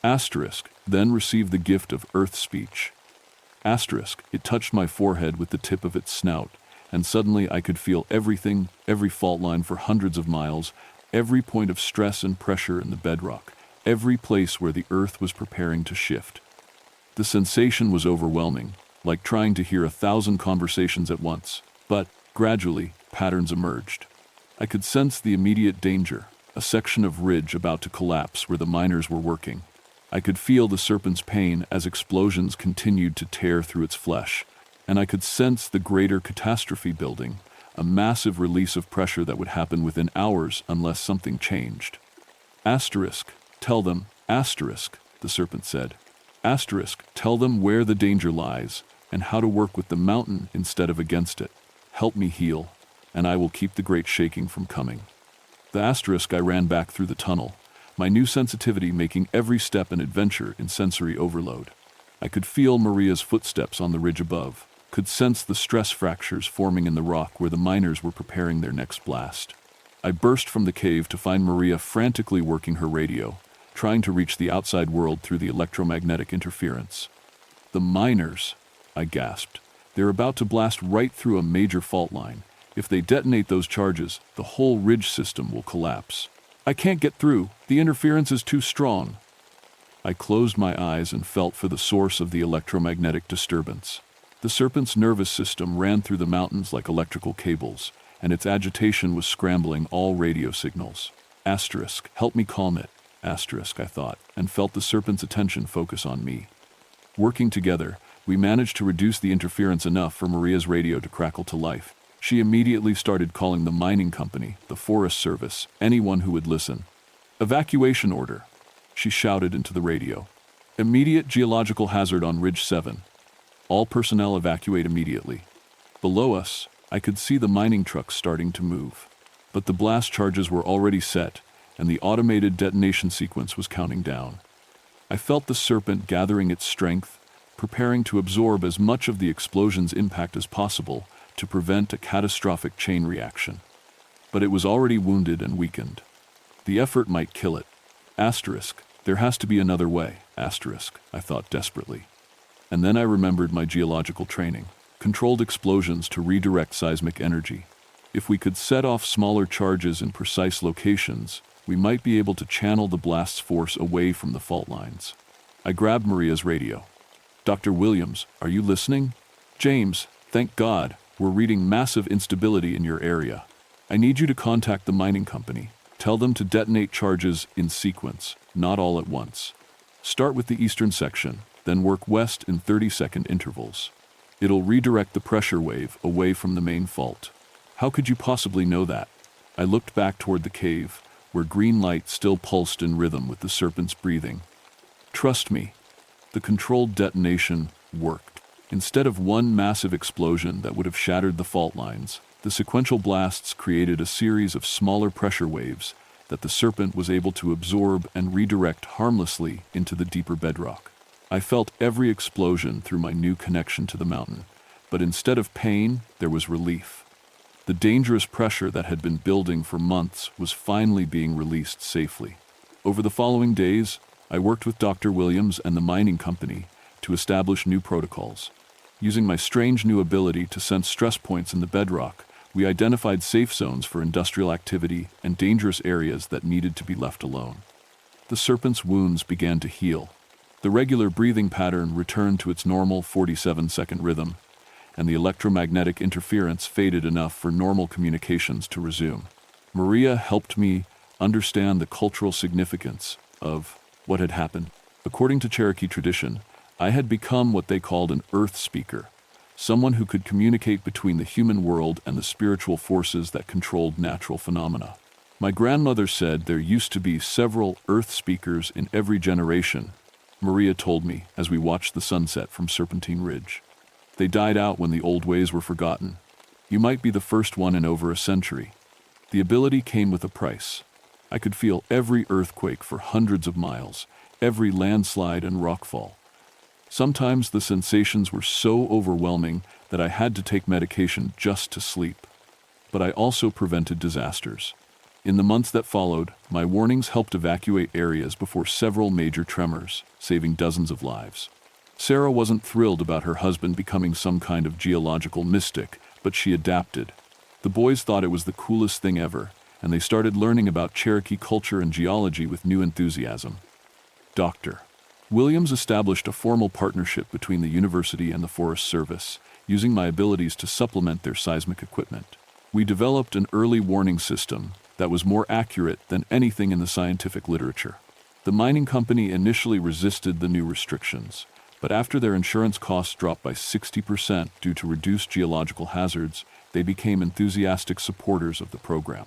Asterisk, then received the gift of earth speech. Asterisk, it touched my forehead with the tip of its snout, and suddenly I could feel everything, every fault line for hundreds of miles, every point of stress and pressure in the bedrock, every place where the earth was preparing to shift. The sensation was overwhelming, like trying to hear 1,000 conversations at once, but, gradually, patterns emerged. I could sense the immediate danger, a section of ridge about to collapse where the miners were working. I could feel the serpent's pain as explosions continued to tear through its flesh, and I could sense the greater catastrophe building, a massive release of pressure that would happen within hours unless something changed. Asterisk, tell them, asterisk, the serpent said. Asterisk, tell them where the danger lies and how to work with the mountain instead of against it. Help me heal, and I will keep the great shaking from coming. The asterisk, I ran back through the tunnel, my new sensitivity making every step an adventure in sensory overload. I could feel Maria's footsteps on the ridge above, could sense the stress fractures forming in the rock where the miners were preparing their next blast. I burst from the cave to find Maria frantically working her radio, trying to reach the outside world through the electromagnetic interference. The miners, I gasped. They're about to blast right through a major fault line. If they detonate those charges, the whole ridge system will collapse. I can't get through. The interference is too strong. I closed my eyes and felt for the source of the electromagnetic disturbance. The serpent's nervous system ran through the mountains like electrical cables, and its agitation was scrambling all radio signals. Asterisk, help me calm it. Asterisk, I thought, and felt the serpent's attention focus on me. Working together, we managed to reduce the interference enough for Maria's radio to crackle to life. She immediately started calling the mining company, the Forest Service, anyone who would listen. Evacuation order, she shouted into the radio. Immediate geological hazard on Ridge 7. All personnel evacuate immediately. Below us, I could see the mining trucks starting to move. But the blast charges were already set, and the automated detonation sequence was counting down. I felt the serpent gathering its strength, preparing to absorb as much of the explosion's impact as possible to prevent a catastrophic chain reaction. But it was already wounded and weakened. The effort might kill it. Asterisk, there has to be another way. Asterisk, I thought desperately. And then I remembered my geological training. Controlled explosions to redirect seismic energy. If we could set off smaller charges in precise locations, we might be able to channel the blast's force away from the fault lines. I grabbed Maria's radio. Dr. Williams, are you listening? James, thank God. We're reading massive instability in your area. I need you to contact the mining company. Tell them to detonate charges in sequence, not all at once. Start with the eastern section, then work west in 30-second intervals. It'll redirect the pressure wave away from the main fault. How could you possibly know that? I looked back toward the cave, where green light still pulsed in rhythm with the serpent's breathing. Trust me, the controlled detonation worked. Instead of one massive explosion that would have shattered the fault lines, the sequential blasts created a series of smaller pressure waves that the serpent was able to absorb and redirect harmlessly into the deeper bedrock. I felt every explosion through my new connection to the mountain, but instead of pain, there was relief. The dangerous pressure that had been building for months was finally being released safely. Over the following days, I worked with Dr. Williams and the mining company to establish new protocols. Using my strange new ability to sense stress points in the bedrock, we identified safe zones for industrial activity and dangerous areas that needed to be left alone. The serpent's wounds began to heal. The regular breathing pattern returned to its normal 47-second rhythm, and the electromagnetic interference faded enough for normal communications to resume. Maria helped me understand the cultural significance of what had happened. According to Cherokee tradition, I had become what they called an earth speaker, someone who could communicate between the human world and the spiritual forces that controlled natural phenomena. My grandmother said there used to be several earth speakers in every generation, Maria told me as we watched the sunset from Serpentine Ridge. They died out when the old ways were forgotten. You might be the first one in over a century. The ability came with a price. I could feel every earthquake for hundreds of miles, every landslide and rockfall. Sometimes the sensations were so overwhelming that I had to take medication just to sleep. But I also prevented disasters. In the months that followed, my warnings helped evacuate areas before several major tremors, saving dozens of lives. Sarah wasn't thrilled about her husband becoming some kind of geological mystic, but she adapted. The boys thought it was the coolest thing ever, and they started learning about Cherokee culture and geology with new enthusiasm. Dr. Williams established a formal partnership between the university and the Forest Service, using my abilities to supplement their seismic equipment. We developed an early warning system that was more accurate than anything in the scientific literature. The mining company initially resisted the new restrictions, but after their insurance costs dropped by 60% due to reduced geological hazards, they became enthusiastic supporters of the program.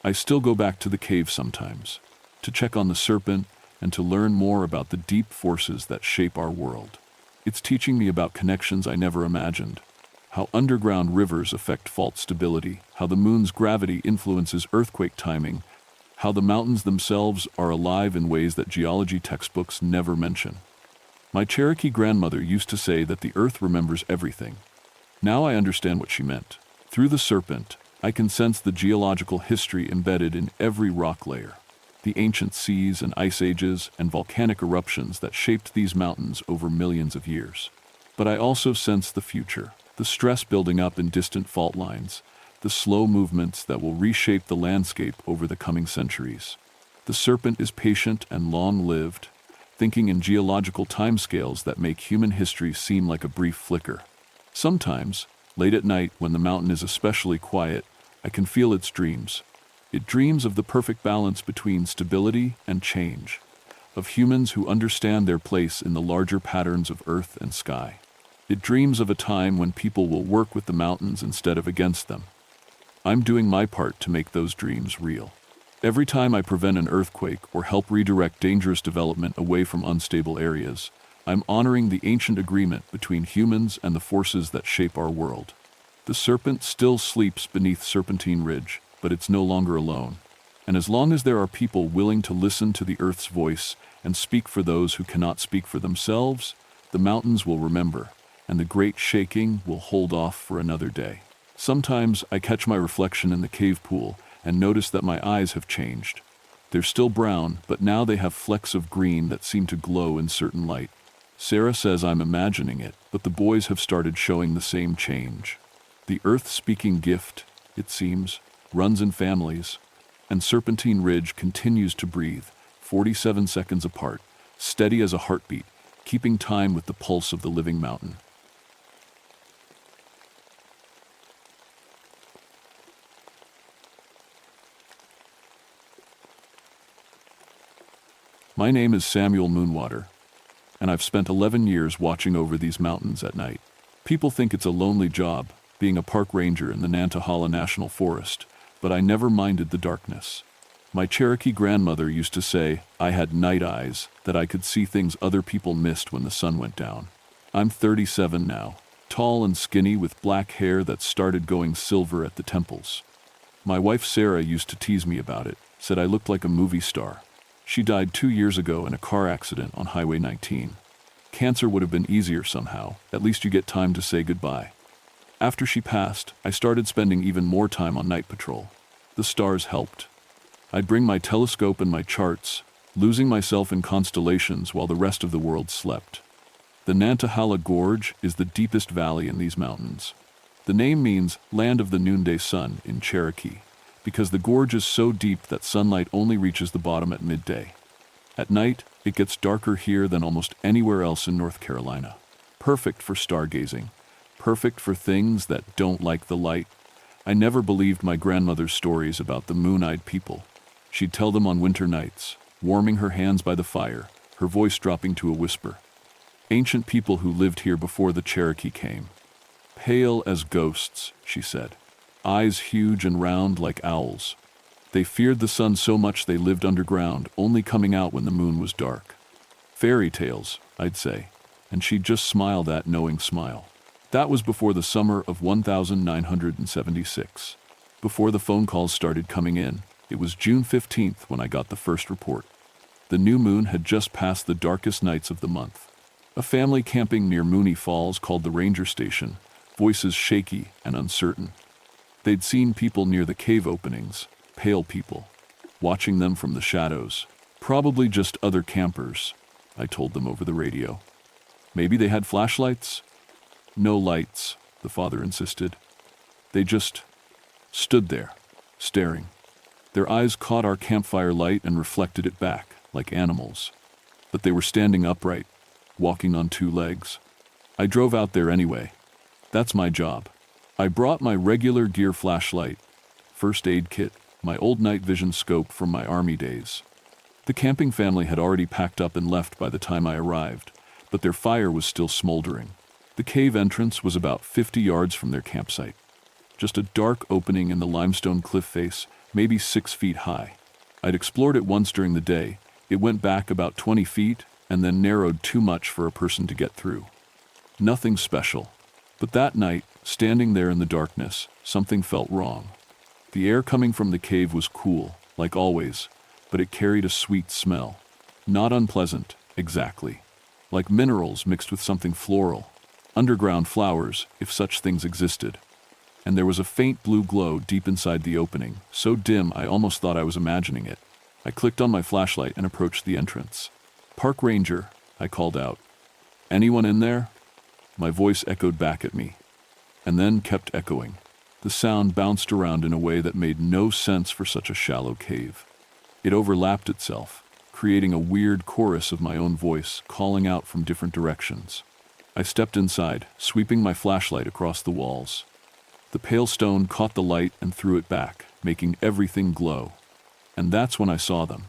I still go back to the cave sometimes, to check on the serpent and to learn more about the deep forces that shape our world. It's teaching me about connections I never imagined, how underground rivers affect fault stability, how the moon's gravity influences earthquake timing, how the mountains themselves are alive in ways that geology textbooks never mention. My Cherokee grandmother used to say that the earth remembers everything. Now I understand what she meant. Through the serpent, I can sense the geological history embedded in every rock layer, the ancient seas and ice ages and volcanic eruptions that shaped these mountains over millions of years. But I also sense the future, the stress building up in distant fault lines, the slow movements that will reshape the landscape over the coming centuries. The serpent is patient and long-lived, thinking in geological timescales that make human history seem like a brief flicker. Sometimes, late at night when the mountain is especially quiet, I can feel its dreams. It dreams of the perfect balance between stability and change, of humans who understand their place in the larger patterns of earth and sky. It dreams of a time when people will work with the mountains instead of against them. I'm doing my part to make those dreams real. Every time I prevent an earthquake or help redirect dangerous development away from unstable areas, I'm honoring the ancient agreement between humans and the forces that shape our world. The serpent still sleeps beneath Serpentine Ridge, but it's no longer alone. And as long as there are people willing to listen to the earth's voice and speak for those who cannot speak for themselves, the mountains will remember, and the great shaking will hold off for another day. Sometimes I catch my reflection in the cave pool and notice that my eyes have changed. They're still brown, but now they have flecks of green that seem to glow in certain light. Sarah says I'm imagining it, but the boys have started showing the same change. The earth-speaking gift, it seems, runs in families, and Serpentine Ridge continues to breathe, 47 seconds apart, steady as a heartbeat, keeping time with the pulse of the living mountain. My name is Samuel Moonwater, and I've spent 11 years watching over these mountains at night. People think it's a lonely job, being a park ranger in the Nantahala National Forest, but I never minded the darkness. My Cherokee grandmother used to say I had night eyes, that I could see things other people missed when the sun went down. I'm 37 now, tall and skinny with black hair that started going silver at the temples. My wife Sarah used to tease me about it, said I looked like a movie star. She died 2 years ago in a car accident on Highway 19. Cancer would have been easier somehow, at least you get time to say goodbye. After she passed, I started spending even more time on night patrol. The stars helped. I'd bring my telescope and my charts, losing myself in constellations while the rest of the world slept. The Nantahala Gorge is the deepest valley in these mountains. The name means land of the noonday sun in Cherokee, because the gorge is so deep that sunlight only reaches the bottom at midday. At night, it gets darker here than almost anywhere else in North Carolina. Perfect for stargazing. Perfect for things that don't like the light. I never believed my grandmother's stories about the moon-eyed people. She'd tell them on winter nights, warming her hands by the fire, her voice dropping to a whisper. Ancient people who lived here before the Cherokee came. Pale as ghosts, she said. Eyes huge and round like owls. They feared the sun so much they lived underground, only coming out when the moon was dark. Fairy tales, I'd say, and she'd just smile that knowing smile. That was before the summer of 1976. Before the phone calls started coming in, it was June 15th when I got the first report. The new moon had just passed the darkest nights of the month. A family camping near Mooney Falls called the ranger station, voices shaky and uncertain. They'd seen people near the cave openings, pale people, watching them from the shadows. Probably just other campers, I told them over the radio. Maybe they had flashlights? No lights, the father insisted. They just stood there, staring. Their eyes caught our campfire light and reflected it back, like animals. But they were standing upright, walking on 2 legs. I drove out there anyway. That's my job. I brought my regular gear flashlight, first aid kit, my old night vision scope from my army days. The camping family had already packed up and left by the time I arrived, but their fire was still smoldering. The cave entrance was about 50 yards from their campsite. Just a dark opening in the limestone cliff face, maybe 6 feet high. I'd explored it once during the day. It went back about 20 feet and then narrowed too much for a person to get through. Nothing special. But that night, standing there in the darkness, something felt wrong. The air coming from the cave was cool, like always, but it carried a sweet smell. Not unpleasant, exactly. Like minerals mixed with something floral. Underground flowers, if such things existed. And there was a faint blue glow deep inside the opening, so dim I almost thought I was imagining it. I clicked on my flashlight and approached the entrance. "Park ranger," I called out. "Anyone in there?" My voice echoed back at me, and then kept echoing. The sound bounced around in a way that made no sense for such a shallow cave. It overlapped itself, creating a weird chorus of my own voice, calling out from different directions. I stepped inside, sweeping my flashlight across the walls. The pale stone caught the light and threw it back, making everything glow. And that's when I saw them.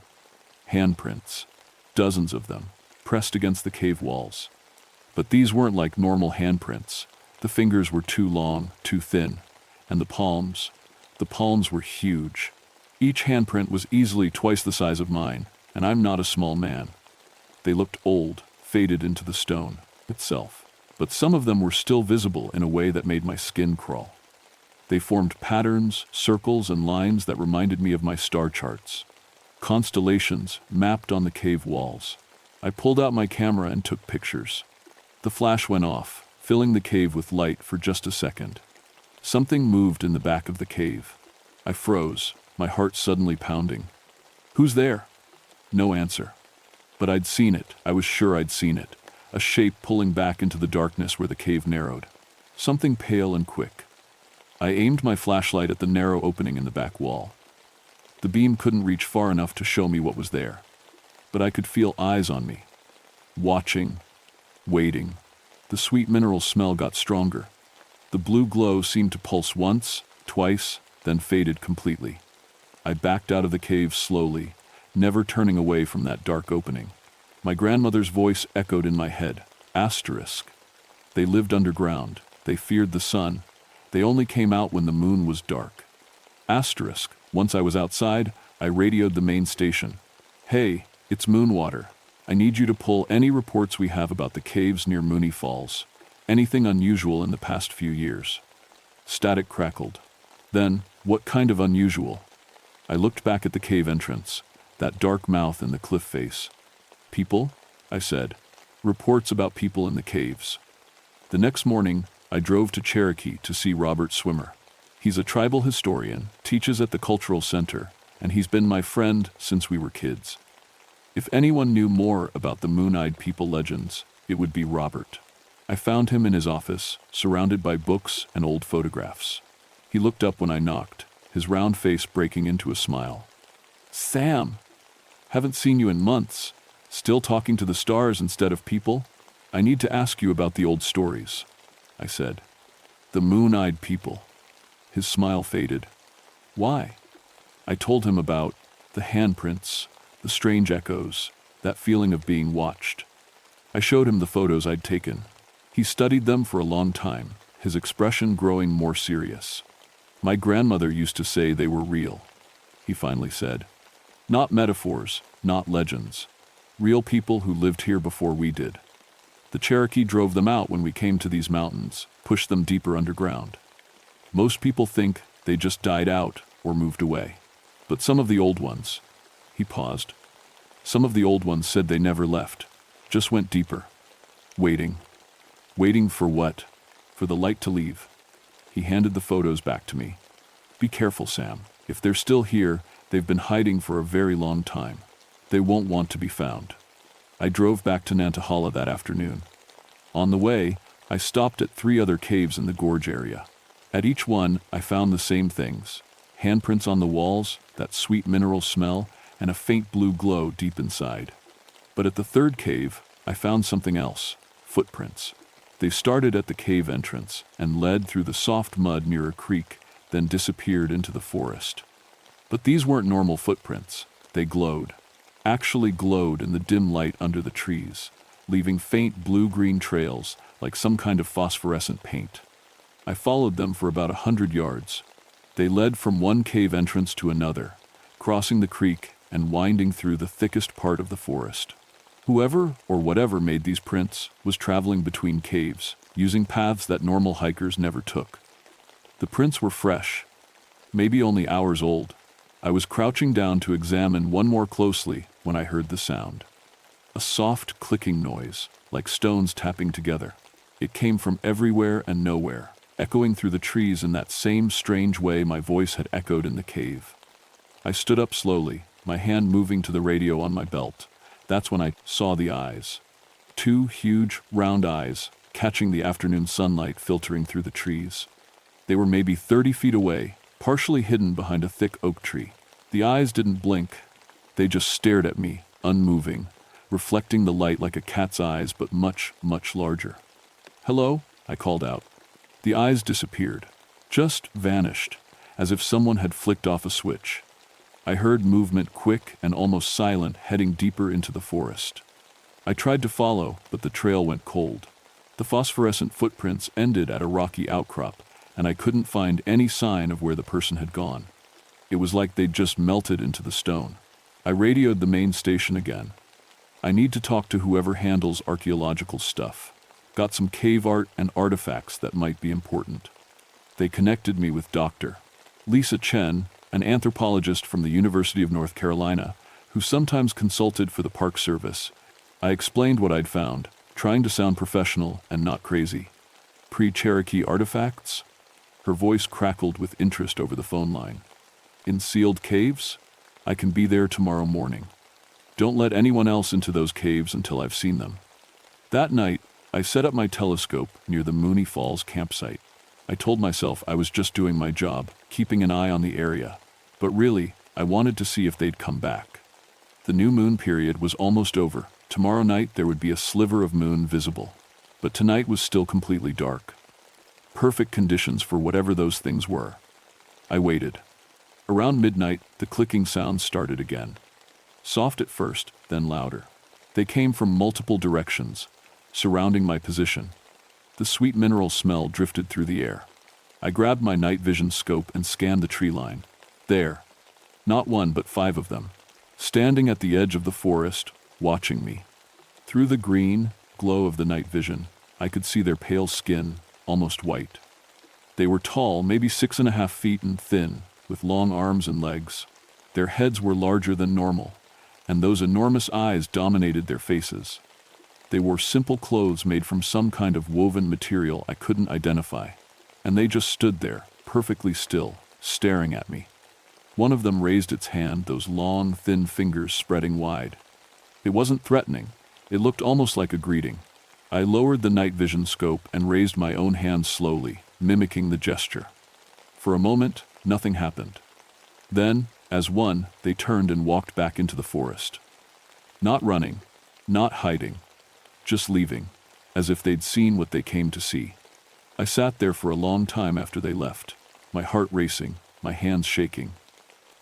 Handprints. Dozens of them, pressed against the cave walls. But these weren't like normal handprints. The fingers were too long, too thin, and the palms were huge. Each handprint was easily twice the size of mine, and I'm not a small man. They looked old, faded into the stone itself, but some of them were still visible in a way that made my skin crawl. They formed patterns, circles, and lines that reminded me of my star charts. Constellations mapped on the cave walls. I pulled out my camera and took pictures. The flash went off, filling the cave with light for just a second. Something moved in the back of the cave. I froze, my heart suddenly pounding. "Who's there?" No answer. But I'd seen it. I was sure I'd seen it. A shape pulling back into the darkness where the cave narrowed. Something pale and quick. I aimed my flashlight at the narrow opening in the back wall. The beam couldn't reach far enough to show me what was there. But I could feel eyes on me. Watching. Waiting. The sweet mineral smell got stronger. The blue glow seemed to pulse once, twice, then faded completely. I backed out of the cave slowly, never turning away from that dark opening. My grandmother's voice echoed in my head. Asterisk. They lived underground. They feared the sun. They only came out when the moon was dark. Asterisk. Once I was outside, I radioed the main station. Hey, it's Moonwater. I need you to pull any reports we have about the caves near Mooney Falls. Anything unusual in the past few years. Static crackled. Then, what kind of unusual? I looked back at the cave entrance, that dark mouth and the cliff face. People? I said. Reports about people in the caves. The next morning, I drove to Cherokee to see Robert Swimmer. He's a tribal historian, teaches at the Cultural Center, and he's been my friend since we were kids. If anyone knew more about the Moon-Eyed People legends, it would be Robert. I found him in his office, surrounded by books and old photographs. He looked up when I knocked, his round face breaking into a smile. Sam! Haven't seen you in months. Still talking to the stars instead of people? I need to ask you about the old stories, I said. The Moon-Eyed People. His smile faded. Why? I told him about the handprints, the strange echoes, that feeling of being watched. I showed him the photos I'd taken. He studied them for a long time, his expression growing more serious. My grandmother used to say they were real, he finally said. Not metaphors, not legends. Real people who lived here before we did. The Cherokee drove them out when we came to these mountains, pushed them deeper underground. Most people think they just died out or moved away. But some of the old ones, he paused. Some of the old ones said they never left, just went deeper. Waiting. Waiting for what? For the light to leave. He handed the photos back to me. Be careful, Sam. If they're still here, they've been hiding for a very long time. They won't want to be found. I drove back to Nantahala that afternoon. On the way, I stopped at 3 other caves in the gorge area. At each one, I found the same things. Handprints on the walls, that sweet mineral smell, and a faint blue glow deep inside. But at the 3rd cave, I found something else. Footprints. They started at the cave entrance and led through the soft mud near a creek, then disappeared into the forest. But these weren't normal footprints. They glowed. Actually glowed in the dim light under the trees, leaving faint blue-green trails like some kind of phosphorescent paint. I followed them for about 100 yards. They led from one cave entrance to another, crossing the creek and winding through the thickest part of the forest. Whoever or whatever made these prints was traveling between caves, using paths that normal hikers never took. The prints were fresh, maybe only hours old. I was crouching down to examine one more closely when I heard the sound. A soft clicking noise, like stones tapping together. It came from everywhere and nowhere, echoing through the trees in that same strange way my voice had echoed in the cave. I stood up slowly, my hand moving to the radio on my belt. That's when I saw the eyes. 2 huge, round eyes, catching the afternoon sunlight filtering through the trees. They were maybe 30 feet away, partially hidden behind a thick oak tree. The eyes didn't blink. They just stared at me, unmoving, reflecting the light like a cat's eyes, but much, much larger. Hello? I called out. The eyes disappeared, just vanished, as if someone had flicked off a switch. I heard movement quick and almost silent heading deeper into the forest. I tried to follow, but the trail went cold. The phosphorescent footprints ended at a rocky outcrop, and I couldn't find any sign of where the person had gone. It was like they'd just melted into the stone. I radioed the main station again. I need to talk to whoever handles archaeological stuff. Got some cave art and artifacts that might be important. They connected me with Dr. Lisa Chen, an anthropologist from the University of North Carolina, who sometimes consulted for the Park Service. I explained what I'd found, trying to sound professional and not crazy. Pre-Cherokee artifacts? Her voice crackled with interest over the phone line. In sealed caves? I can be there tomorrow morning. Don't let anyone else into those caves until I've seen them. That night, I set up my telescope near the Mooney Falls campsite. I told myself I was just doing my job, keeping an eye on the area. But really, I wanted to see if they'd come back. The new moon period was almost over. Tomorrow night there would be a sliver of moon visible. But tonight was still completely dark. Perfect conditions for whatever those things were. I waited. Around midnight, the clicking sound started again. soft at first, then louder. They came from multiple directions, surrounding my position. The sweet mineral smell drifted through the air. I grabbed my night vision scope and scanned the tree line. There, not one but 5 of them, standing at the edge of the forest, watching me. Through the green glow of the night vision, I could see their pale skin, almost white. They were tall, maybe 6.5 feet, and thin, with long arms and legs. Their heads were larger than normal, and those enormous eyes dominated their faces. They wore simple clothes made from some kind of woven material I couldn't identify, and they just stood there, perfectly still, staring at me. One of them raised its hand, those long, thin fingers spreading wide. It wasn't threatening. It looked almost like a greeting. I lowered the night vision scope and raised my own hand slowly, mimicking the gesture. For a moment, nothing happened. Then, as one, they turned and walked back into the forest. Not running, not hiding, just leaving, as if they'd seen what they came to see. I sat there for a long time after they left, my heart racing, my hands shaking.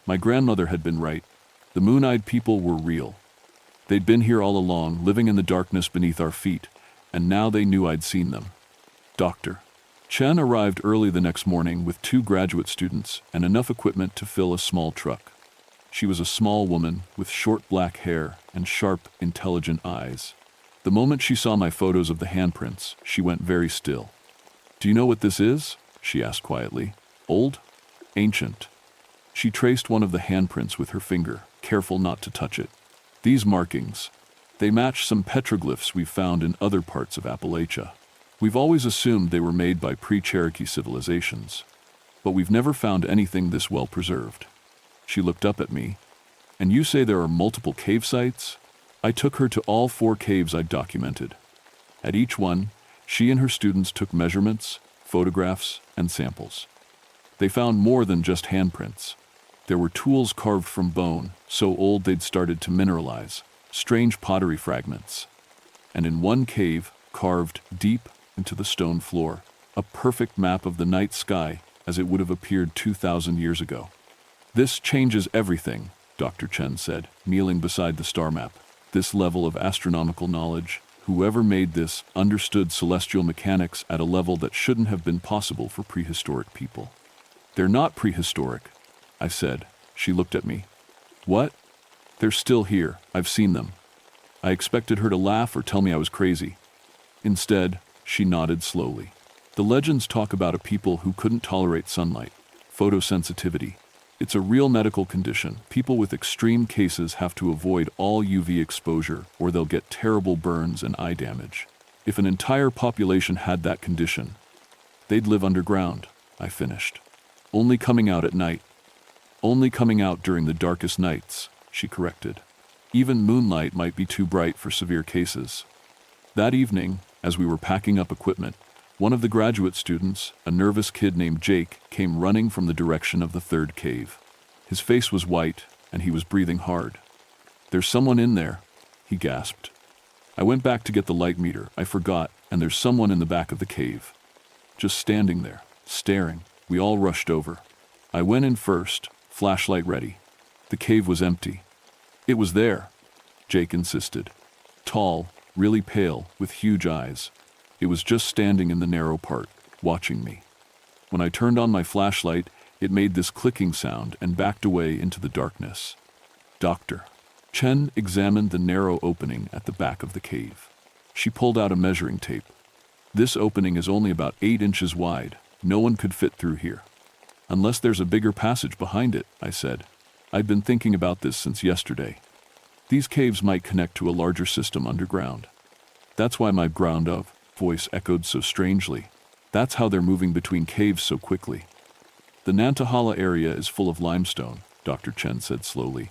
My grandmother had been right. The moon-eyed people were real. They'd been here all along, living in the darkness beneath our feet, and now they knew I'd seen them. Dr. Chen arrived early the next morning with 2 graduate students and enough equipment to fill a small truck. She was a small woman with short black hair and sharp, intelligent eyes. The moment she saw my photos of the handprints, she went very still. "Do you know what this is?" she asked quietly. "Old? Ancient." She traced one of the handprints with her finger, careful not to touch it. "These markings, they match some petroglyphs we've found in other parts of Appalachia. We've always assumed they were made by pre-Cherokee civilizations, but we've never found anything this well preserved." She looked up at me. "And you say there are multiple cave sites?" I took her to all 4 caves I'd documented. At each one, she and her students took measurements, photographs, and samples. They found more than just handprints. There were tools carved from bone, so old they'd started to mineralize, strange pottery fragments. And in one cave, carved deep into the stone floor, a perfect map of the night sky as it would have appeared 2,000 years ago. "This changes everything," Dr. Chen said, kneeling beside the star map. "This level of astronomical knowledge, whoever made this understood celestial mechanics at a level that shouldn't have been possible for prehistoric people." "They're not prehistoric," I said. She looked at me. "What?" "They're still here. I've seen them." I expected her to laugh or tell me I was crazy. Instead, she nodded slowly. "The legends talk about a people who couldn't tolerate sunlight, photosensitivity. It's a real medical condition. People with extreme cases have to avoid all UV exposure or they'll get terrible burns and eye damage. If an entire population had that condition, they'd live underground," I finished. "Only coming out at night." "Only coming out during the darkest nights," she corrected. "Even moonlight might be too bright for severe cases." That evening, as we were packing up equipment, one of the graduate students, a nervous kid named Jake, came running from the direction of the 3rd cave. His face was white, and he was breathing hard. "There's someone in there," he gasped. I went back to get the light meter. I forgot, and there's someone in the back of the cave. Just standing there, staring. We all rushed over. I went in first, flashlight ready. The cave was empty. "It was there," Jake insisted. Tall, really pale, with huge eyes. It was just standing in the narrow part, watching me. When I turned on my flashlight, it made this clicking sound and backed away into the darkness. Dr. Chen examined the narrow opening at the back of the cave. She pulled out a measuring tape. "This opening is only about 8 inches wide. No one could fit through here." "Unless there's a bigger passage behind it," I said. I'd been thinking about this since yesterday. These caves might connect to a larger system underground. That's why my ground of voice echoed so strangely. That's how they're moving between caves so quickly. "The Nantahala area is full of limestone," Dr. Chen said slowly.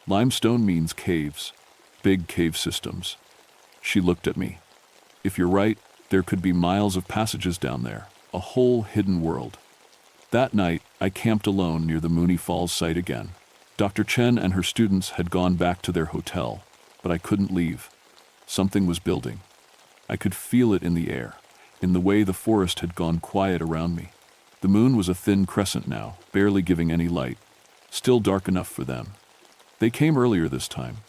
"Limestone means caves, big cave systems." She looked at me. "If you're right, there could be miles of passages down there, a whole hidden world." That night, I camped alone near the Mooney Falls site again. Dr. Chen and her students had gone back to their hotel, but I couldn't leave. Something was building. I could feel it in the air, in the way the forest had gone quiet around me. The moon was a thin crescent now, barely giving any light, still dark enough for them. They came earlier this time.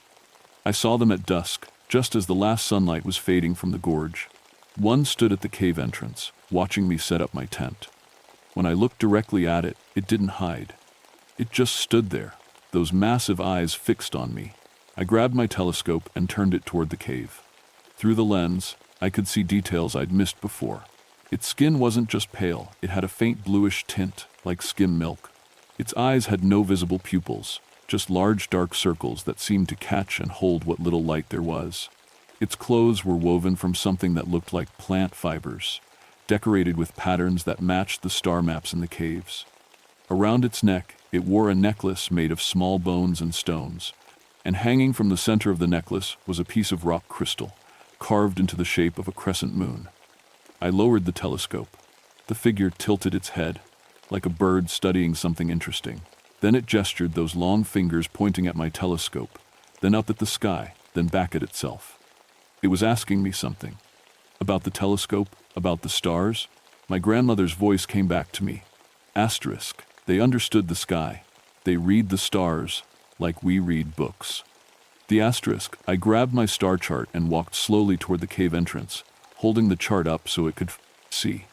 I saw them at dusk, just as the last sunlight was fading from the gorge. One stood at the cave entrance, watching me set up my tent. When I looked directly at it, it didn't hide. It just stood there, those massive eyes fixed on me. I grabbed my telescope and turned it toward the cave. Through the lens, I could see details I'd missed before. Its skin wasn't just pale, it had a faint bluish tint, like skim milk. Its eyes had no visible pupils, just large dark circles that seemed to catch and hold what little light there was. Its clothes were woven from something that looked like plant fibers, decorated with patterns that matched the star maps in the caves. Around its neck, it wore a necklace made of small bones and stones, and hanging from the center of the necklace was a piece of rock crystal, carved into the shape of a crescent moon. I lowered the telescope. The figure tilted its head, like a bird studying something interesting. Then it gestured, those long fingers pointing at my telescope, then up at the sky, then back at itself. It was asking me something. About the telescope, about the stars. My grandmother's voice came back to me. Asterisk. They understood the sky. They read the stars, like we read books. The asterisk. I grabbed my star chart and walked slowly toward the cave entrance, holding the chart up so it could see.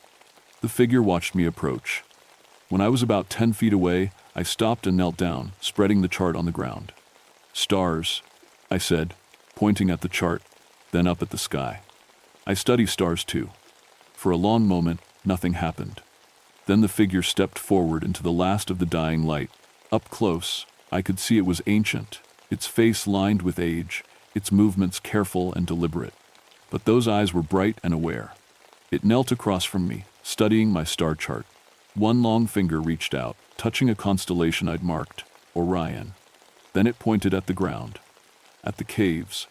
The figure watched me approach. When I was about 10 feet away, I stopped and knelt down, spreading the chart on the ground. Stars, I said, pointing at the chart, then up at the sky. I study stars too. For a long moment, nothing happened. Then the figure stepped forward into the last of the dying light. Up close, I could see it was ancient, its face lined with age, its movements careful and deliberate. But those eyes were bright and aware. It knelt across from me, studying my star chart. One long finger reached out, touching a constellation I'd marked, Orion. Then it pointed at the ground, at the caves,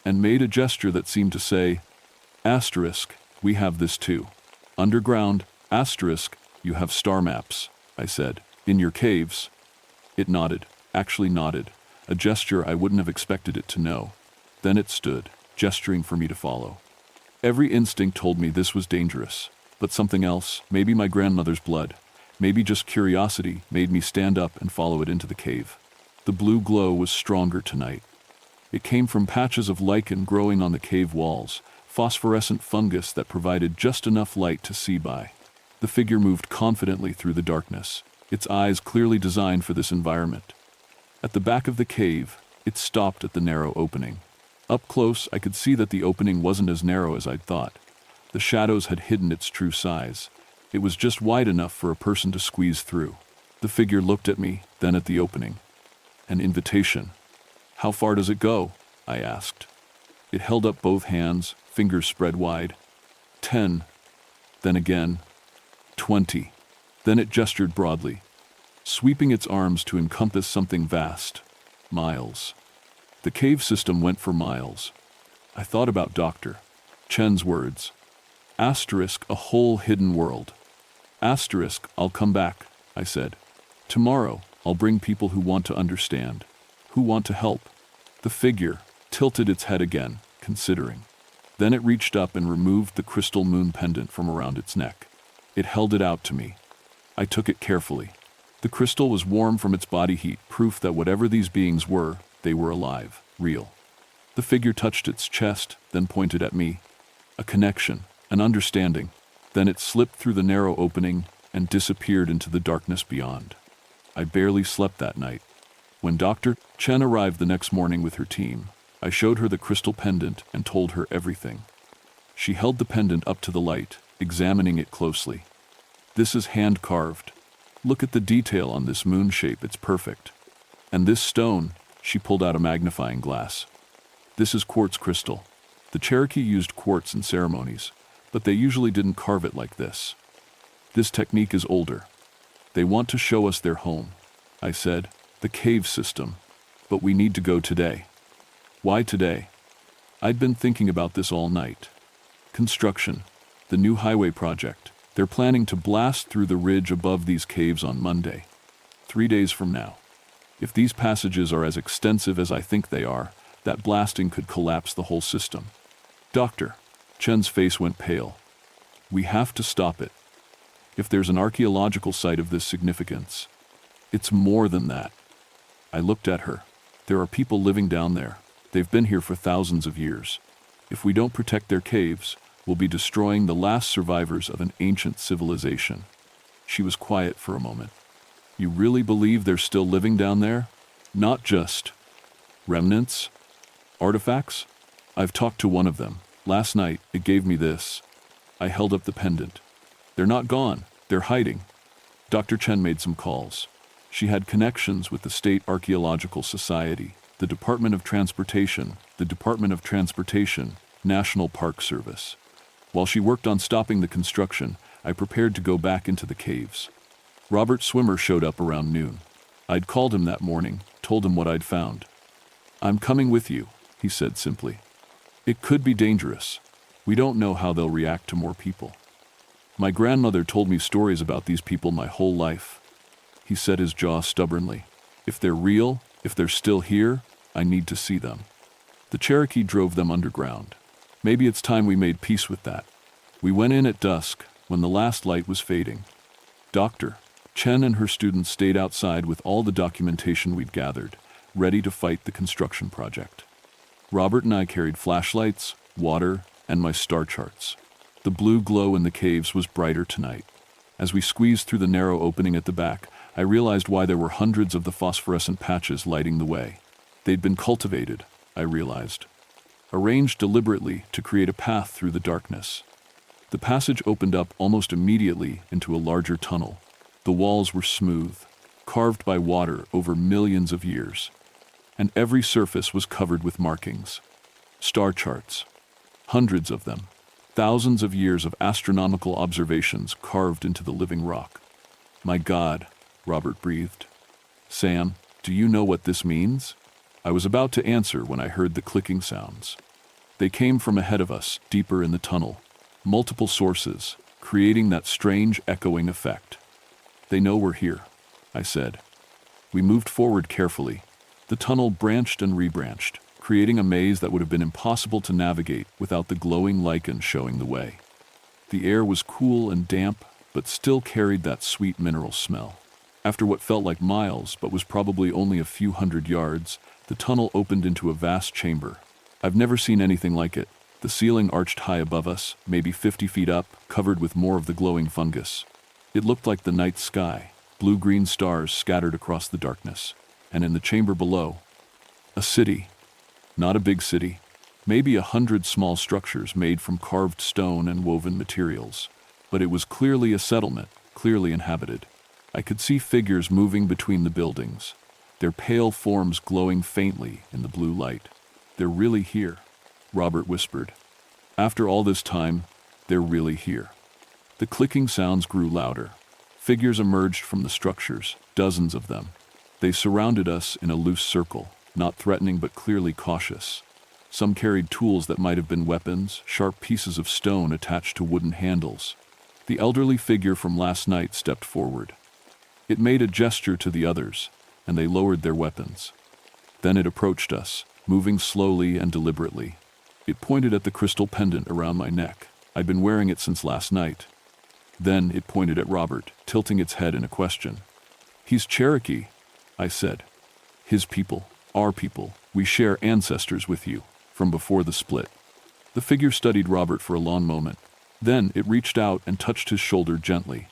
and made a gesture that seemed to say, asterisk, we have this too. Underground, asterisk, you have star maps, I said. In your caves. It nodded, actually nodded, a gesture I wouldn't have expected it to know. Then it stood, gesturing for me to follow. Every instinct told me this was dangerous, but something else, maybe my grandmother's blood, maybe just curiosity, made me stand up and follow it into the cave. The blue glow was stronger tonight. It came from patches of lichen growing on the cave walls, phosphorescent fungus that provided just enough light to see by. The figure moved confidently through the darkness, its eyes clearly designed for this environment. At the back of the cave, it stopped at the narrow opening. Up close, I could see that the opening wasn't as narrow as I'd thought. The shadows had hidden its true size. It was just wide enough for a person to squeeze through. The figure looked at me, then at the opening. An invitation. How far does it go? I asked. It held up both hands, fingers spread wide. 10. Then again. 20. Then it gestured broadly, sweeping its arms to encompass something vast. Miles. The cave system went for miles. I thought about Dr. Chen's words. Asterisk, a whole hidden world. Asterisk, I'll come back, I said. Tomorrow, I'll bring people who want to understand, who want to help. The figure tilted its head again, considering. Then it reached up and removed the crystal moon pendant from around its neck. It held it out to me. I took it carefully. The crystal was warm from its body heat, proof that whatever these beings were, they were alive, real. The figure touched its chest, then pointed at me. A connection, an understanding. Then it slipped through the narrow opening and disappeared into the darkness beyond. I barely slept that night. When Dr. Chen arrived the next morning with her team, I showed her the crystal pendant and told her everything. She held the pendant up to the light, examining it closely. This is hand-carved. Look at the detail on this moon shape, it's perfect. And this stone, she pulled out a magnifying glass. This is quartz crystal. The Cherokee used quartz in ceremonies, but they usually didn't carve it like this. This technique is older. They want to show us their home, I said, the cave system. But we need to go today. Why today? I'd been thinking about this all night. Construction. The new highway project. They're planning to blast through the ridge above these caves on Monday, 3 days from now. If these passages are as extensive as I think they are, that blasting could collapse the whole system. Dr. Chen's face went pale. We have to stop it. If there's an archaeological site of this significance, it's more than that. I looked at her. There are people living down there. They've been here for thousands of years. If we don't protect their caves, we'll be destroying the last survivors of an ancient civilization." She was quiet for a moment. "You really believe they're still living down there? Not just remnants? Artifacts? I've talked to one of them. Last night, it gave me this." I held up the pendant. "They're not gone. They're hiding." Dr. Chen made some calls. She had connections with the State Archaeological Society, the Department of Transportation, National Park Service. While she worked on stopping the construction, I prepared to go back into the caves. Robert Swimmer showed up around noon. I'd called him that morning, told him what I'd found. "I'm coming with you," he said simply. "It could be dangerous. We don't know how they'll react to more people. My grandmother told me stories about these people my whole life." He set his jaw stubbornly. "If they're real, if they're still here, I need to see them." The Cherokee drove them underground. Maybe it's time we made peace with that. We went in at dusk, when the last light was fading. Dr. Chen and her students stayed outside with all the documentation we'd gathered, ready to fight the construction project. Robert and I carried flashlights, water, and my star charts. The blue glow in the caves was brighter tonight. As we squeezed through the narrow opening at the back, I realized why there were hundreds of the phosphorescent patches lighting the way. They'd been cultivated, I realized, arranged deliberately to create a path through the darkness. The passage opened up almost immediately into a larger tunnel. The walls were smooth, carved by water over millions of years, and every surface was covered with markings. Star charts, hundreds of them, thousands of years of astronomical observations carved into the living rock. "My God," Robert breathed. "Sam, do you know what this means?" I was about to answer when I heard the clicking sounds. They came from ahead of us, deeper in the tunnel. Multiple sources, creating that strange echoing effect. "They know we're here," I said. We moved forward carefully. The tunnel branched and rebranched, creating a maze that would have been impossible to navigate without the glowing lichen showing the way. The air was cool and damp, but still carried that sweet mineral smell. After what felt like miles, but was probably only a few hundred yards, the tunnel opened into a vast chamber. I've never seen anything like it. The ceiling arched high above us, maybe 50 feet up, covered with more of the glowing fungus. It looked like the night sky, blue-green stars scattered across the darkness. And in the chamber below, a city. Not a big city. Maybe 100 small structures made from carved stone and woven materials. But it was clearly a settlement, clearly inhabited. I could see figures moving between the buildings, their pale forms glowing faintly in the blue light. "They're really here," Robert whispered. "After all this time, they're really here." The clicking sounds grew louder. Figures emerged from the structures, dozens of them. They surrounded us in a loose circle, not threatening but clearly cautious. Some carried tools that might have been weapons, sharp pieces of stone attached to wooden handles. The elderly figure from last night stepped forward. It made a gesture to the others, and they lowered their weapons. Then it approached us, moving slowly and deliberately. It pointed at the crystal pendant around my neck. I'd been wearing it since last night. Then it pointed at Robert, tilting its head in a question. "He's Cherokee," I said. "His people, our people, we share ancestors with you, from before the split." The figure studied Robert for a long moment. Then it reached out and touched his shoulder gently.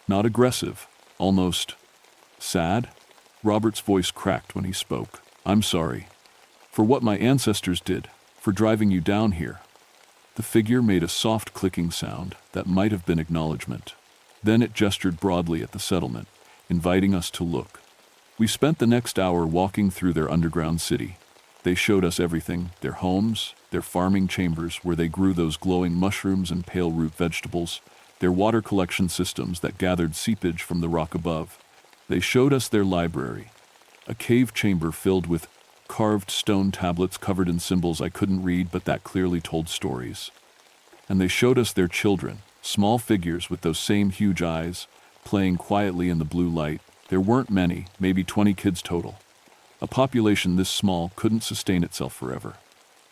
Not aggressive, almost sad. Robert's voice cracked when he spoke. "I'm sorry. For what my ancestors did, for driving you down here." The figure made a soft clicking sound that might have been acknowledgement. Then it gestured broadly at the settlement, inviting us to look. We spent the next hour walking through their underground city. They showed us everything, their homes, their farming chambers where they grew those glowing mushrooms and pale root vegetables, their water collection systems that gathered seepage from the rock above. They showed us their library, a cave chamber filled with carved stone tablets covered in symbols I couldn't read but that clearly told stories. And they showed us their children, small figures with those same huge eyes, playing quietly in the blue light. There weren't many, maybe 20 kids total. A population this small couldn't sustain itself forever.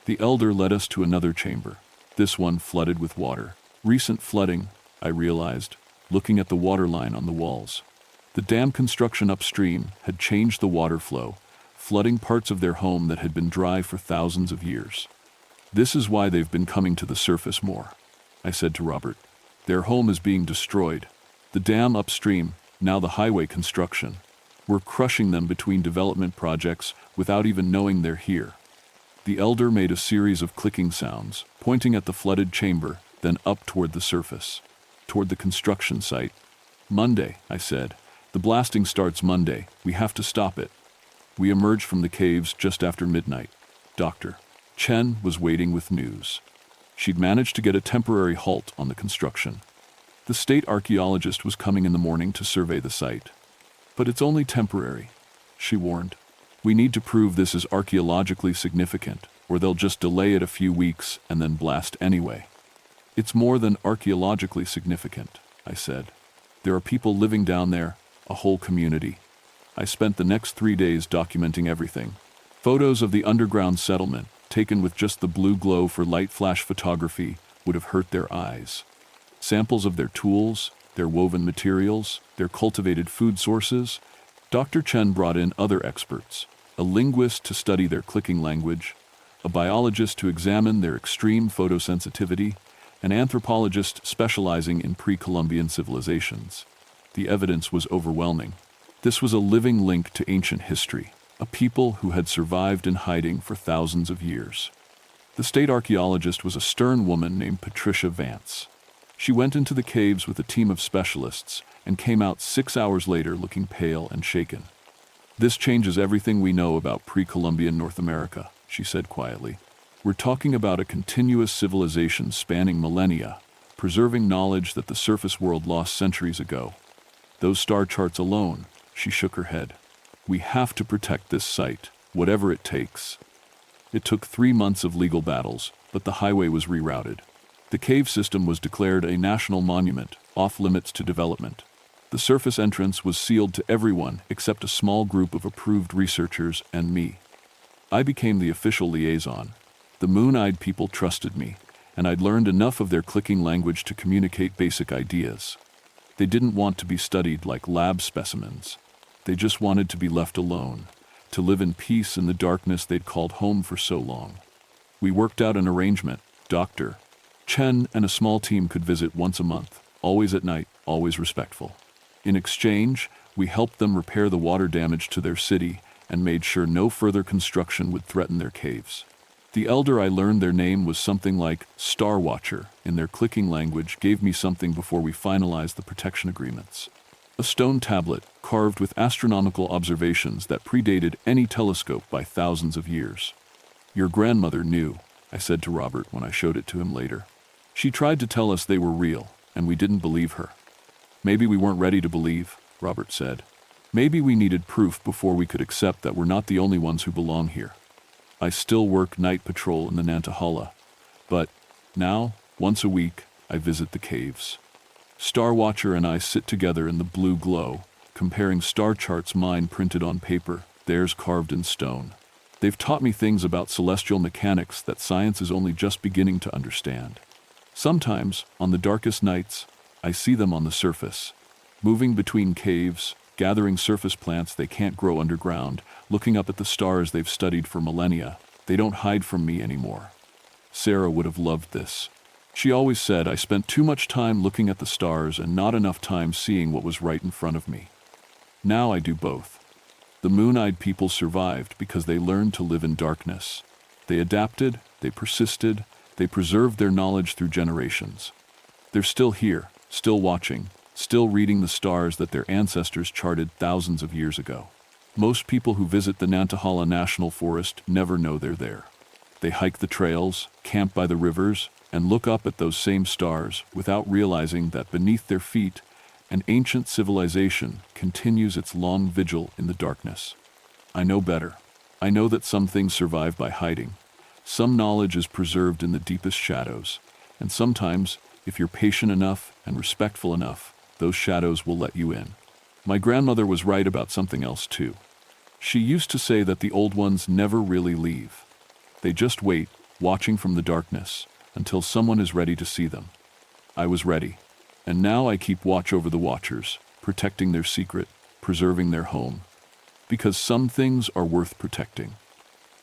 The elder led us to another chamber, this one flooded with water. Recent flooding, I realized, looking at the water line on the walls. The dam construction upstream had changed the water flow, flooding parts of their home that had been dry for thousands of years. "This is why they've been coming to the surface more," I said to Robert. "Their home is being destroyed. The dam upstream, now the highway construction. We're crushing them between development projects without even knowing they're here." The elder made a series of clicking sounds, pointing at the flooded chamber, then up toward the surface, toward the construction site. "Monday," I said. "The blasting starts Monday. We have to stop it." We emerged from the caves just after midnight. Dr. Chen was waiting with news. She'd managed to get a temporary halt on the construction. The state archaeologist was coming in the morning to survey the site. "But it's only temporary," she warned. "We need to prove this is archaeologically significant, or they'll just delay it a few weeks and then blast anyway." "It's more than archaeologically significant," I said. "There are people living down there, a whole community." I spent the next 3 days documenting everything. Photos of the underground settlement, taken with just the blue glow for light flash photography, would have hurt their eyes. Samples of their tools, their woven materials, their cultivated food sources. Dr. Chen brought in other experts, a linguist to study their clicking language, a biologist to examine their extreme photosensitivity, an anthropologist specializing in pre-Columbian civilizations. The evidence was overwhelming. This was a living link to ancient history, a people who had survived in hiding for thousands of years. The state archaeologist was a stern woman named Patricia Vance. She went into the caves with a team of specialists and came out 6 hours later looking pale and shaken. "This changes everything we know about pre-Columbian North America," she said quietly. "We're talking about a continuous civilization spanning millennia, preserving knowledge that the surface world lost centuries ago. Those star charts alone," she shook her head. "We have to protect this site, whatever it takes." It took 3 months of legal battles, but the highway was rerouted. The cave system was declared a national monument, off limits to development. The surface entrance was sealed to everyone except a small group of approved researchers and me. I became the official liaison. The moon-eyed people trusted me, and I'd learned enough of their clicking language to communicate basic ideas. They didn't want to be studied like lab specimens. They just wanted to be left alone, to live in peace in the darkness they'd called home for so long. We worked out an arrangement. Dr. Chen and a small team could visit once a month, always at night, always respectful. In exchange, we helped them repair the water damage to their city and made sure no further construction would threaten their caves. The elder I learned their name was something like Star Watcher in their clicking language gave me something before we finalized the protection agreements. A stone tablet carved with astronomical observations that predated any telescope by thousands of years. "Your grandmother knew," I said to Robert when I showed it to him later. "She tried to tell us they were real, and we didn't believe her." "Maybe we weren't ready to believe," Robert said. "Maybe we needed proof before we could accept that we're not the only ones who belong here." I still work night patrol in the Nantahala, but now, once a week, I visit the caves. Star Watcher and I sit together in the blue glow, comparing star charts, mine printed on paper, theirs carved in stone. They've taught me things about celestial mechanics that science is only just beginning to understand. Sometimes, on the darkest nights, I see them on the surface, moving between caves, gathering surface plants they can't grow underground, looking up at the stars they've studied for millennia. They don't hide from me anymore. Sarah would have loved this. She always said I spent too much time looking at the stars and not enough time seeing what was right in front of me. Now I do both. The moon-eyed people survived because they learned to live in darkness. They adapted, they persisted, they preserved their knowledge through generations. They're still here, still watching, still reading the stars that their ancestors charted thousands of years ago. Most people who visit the Nantahala National Forest never know they're there. They hike the trails, camp by the rivers, and look up at those same stars without realizing that beneath their feet, an ancient civilization continues its long vigil in the darkness. I know better. I know that some things survive by hiding. Some knowledge is preserved in the deepest shadows, and sometimes, if you're patient enough and respectful enough, those shadows will let you in. My grandmother was right about something else too. She used to say that the old ones never really leave. They just wait, watching from the darkness, until someone is ready to see them. I was ready, and now I keep watch over the watchers, protecting their secret, preserving their home. Because some things are worth protecting.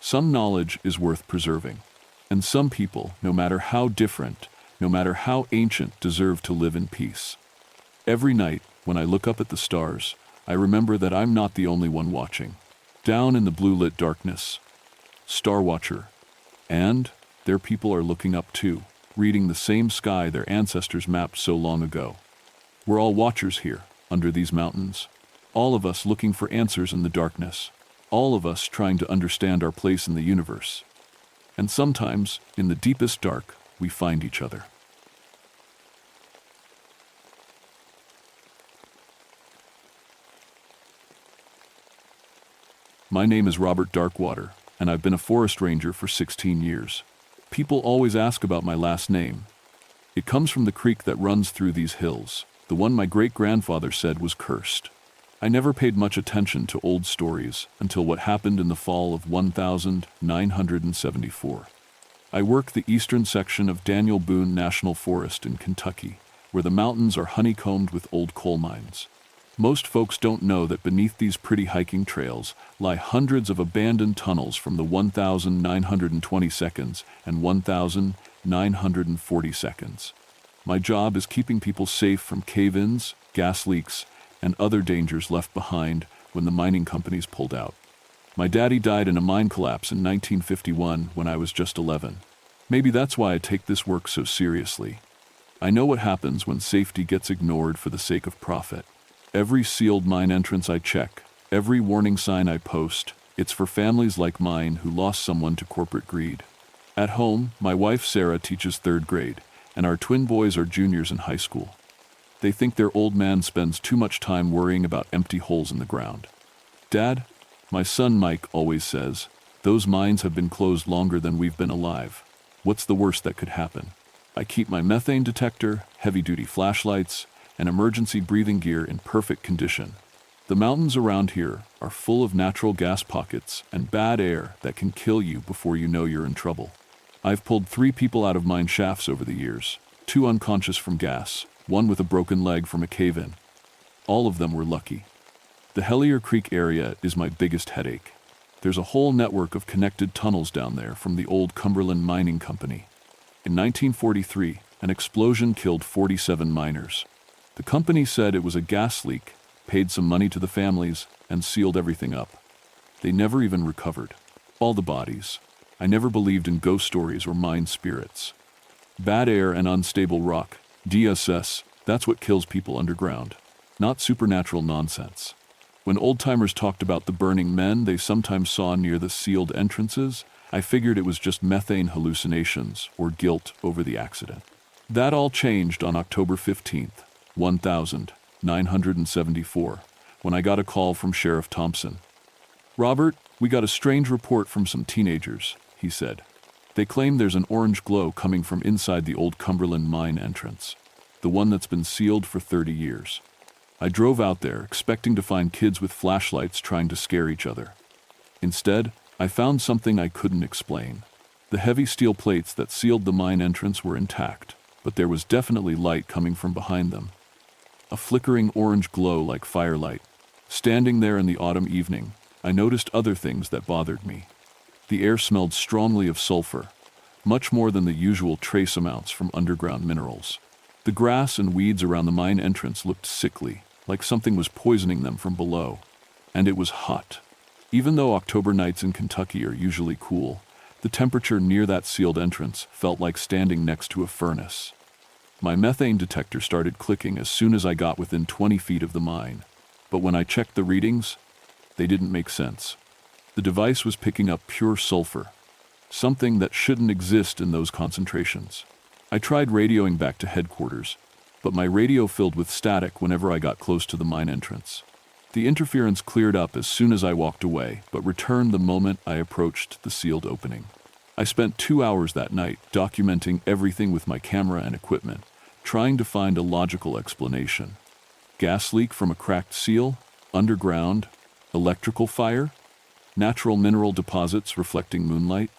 Some knowledge is worth preserving. And some people, no matter how different, no matter how ancient, deserve to live in peace. Every night, when I look up at the stars, I remember that I'm not the only one watching. Down in the blue-lit darkness, Star Watcher. And their people are looking up too, reading the same sky their ancestors mapped so long ago. We're all watchers here, under these mountains. All of us looking for answers in the darkness. All of us trying to understand our place in the universe. And sometimes, in the deepest dark, we find each other. My name is Robert Darkwater, and I've been a forest ranger for 16 years. People always ask about my last name. It comes from the creek that runs through these hills, the one my great-grandfather said was cursed. I never paid much attention to old stories until what happened in the fall of 1974. I work the eastern section of Daniel Boone National Forest in Kentucky, where the mountains are honeycombed with old coal mines. Most folks don't know that beneath these pretty hiking trails lie hundreds of abandoned tunnels from the 1920s and 1940s. My job is keeping people safe from cave-ins, gas leaks, and other dangers left behind when the mining companies pulled out. My daddy died in a mine collapse in 1951 when I was just 11. Maybe that's why I take this work so seriously. I know what happens when safety gets ignored for the sake of profit. Every sealed mine entrance I check, every warning sign I post, it's for families like mine who lost someone to corporate greed. At home, my wife Sarah teaches 3rd grade, and our twin boys are juniors in high school. They think their old man spends too much time worrying about empty holes in the ground. Dad, my son Mike always says, those mines have been closed longer than we've been alive. What's the worst that could happen? I keep my methane detector, heavy-duty flashlights, and emergency breathing gear in perfect condition. The mountains around here are full of natural gas pockets and bad air that can kill you before you know you're in trouble. I've pulled 3 people out of mine shafts over the years, 2 unconscious from gas, 1 with a broken leg from a cave-in. All of them were lucky. The Hellier Creek area is my biggest headache. There's a whole network of connected tunnels down there from the old Cumberland Mining Company. In 1943, an explosion killed 47 miners. The company said it was a gas leak, paid some money to the families, and sealed everything up. They never even recovered. All the bodies. I never believed in ghost stories or mine spirits. Bad air and unstable rock, DSS, that's what kills people underground. Not supernatural nonsense. When old-timers talked about the burning men they sometimes saw near the sealed entrances, I figured it was just methane hallucinations or guilt over the accident. That all changed on October 15th. 1974, when I got a call from Sheriff Thompson. "Robert, we got a strange report from some teenagers," he said. "They claim there's an orange glow coming from inside the old Cumberland mine entrance, the one that's been sealed for 30 years. I drove out there expecting to find kids with flashlights trying to scare each other. Instead, I found something I couldn't explain. The heavy steel plates that sealed the mine entrance were intact, but there was definitely light coming from behind them. A flickering orange glow like firelight. Standing there in the autumn evening, I noticed other things that bothered me. The air smelled strongly of sulfur, much more than the usual trace amounts from underground minerals. The grass and weeds around the mine entrance looked sickly, like something was poisoning them from below. And it was hot. Even though October nights in Kentucky are usually cool, the temperature near that sealed entrance felt like standing next to a furnace. My methane detector started clicking as soon as I got within 20 feet of the mine. But when I checked the readings, they didn't make sense. The device was picking up pure sulfur, something that shouldn't exist in those concentrations. I tried radioing back to headquarters, but my radio filled with static whenever I got close to the mine entrance. The interference cleared up as soon as I walked away, but returned the moment I approached the sealed opening. I spent 2 hours that night documenting everything with my camera and equipment, trying to find a logical explanation. Gas leak from a cracked seal? Underground? Electrical fire? Natural mineral deposits reflecting moonlight?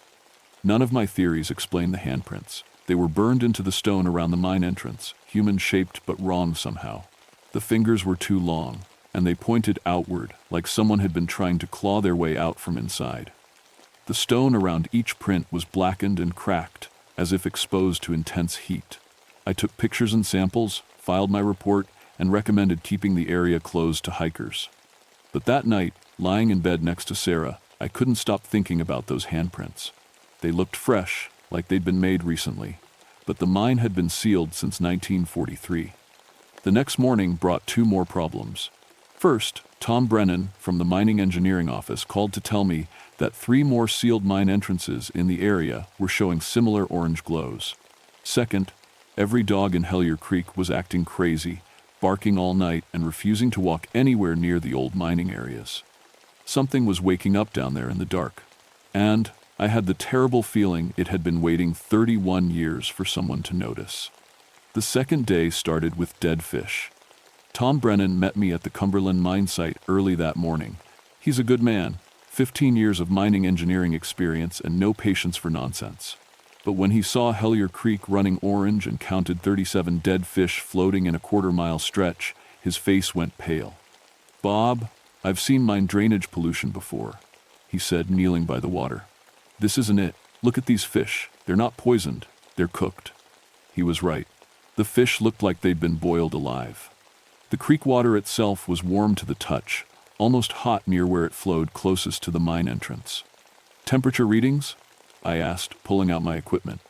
None of my theories explain the handprints. They were burned into the stone around the mine entrance, human-shaped but wrong somehow. The fingers were too long, and they pointed outward like someone had been trying to claw their way out from inside. The stone around each print was blackened and cracked, as if exposed to intense heat. I took pictures and samples, filed my report, and recommended keeping the area closed to hikers. But that night, lying in bed next to Sarah, I couldn't stop thinking about those handprints. They looked fresh, like they'd been made recently, but the mine had been sealed since 1943. The next morning brought two more problems. First, Tom Brennan from the mining engineering office called to tell me that 3 more sealed mine entrances in the area were showing similar orange glows. Second, every dog in Hellier Creek was acting crazy, barking all night and refusing to walk anywhere near the old mining areas. Something was waking up down there in the dark, and I had the terrible feeling it had been waiting 31 years for someone to notice. The second day started with dead fish. Tom Brennan met me at the Cumberland mine site early that morning. He's a good man, 15 years of mining engineering experience and no patience for nonsense. But when he saw Hellier Creek running orange and counted 37 dead fish floating in a quarter-mile stretch, his face went pale. "Bob, I've seen mine drainage pollution before," he said, kneeling by the water. "This isn't it. Look at these fish. They're not poisoned. They're cooked." He was right. The fish looked like they'd been boiled alive. The creek water itself was warm to the touch, almost hot near where it flowed closest to the mine entrance. "Temperature readings?" I asked, pulling out my equipment.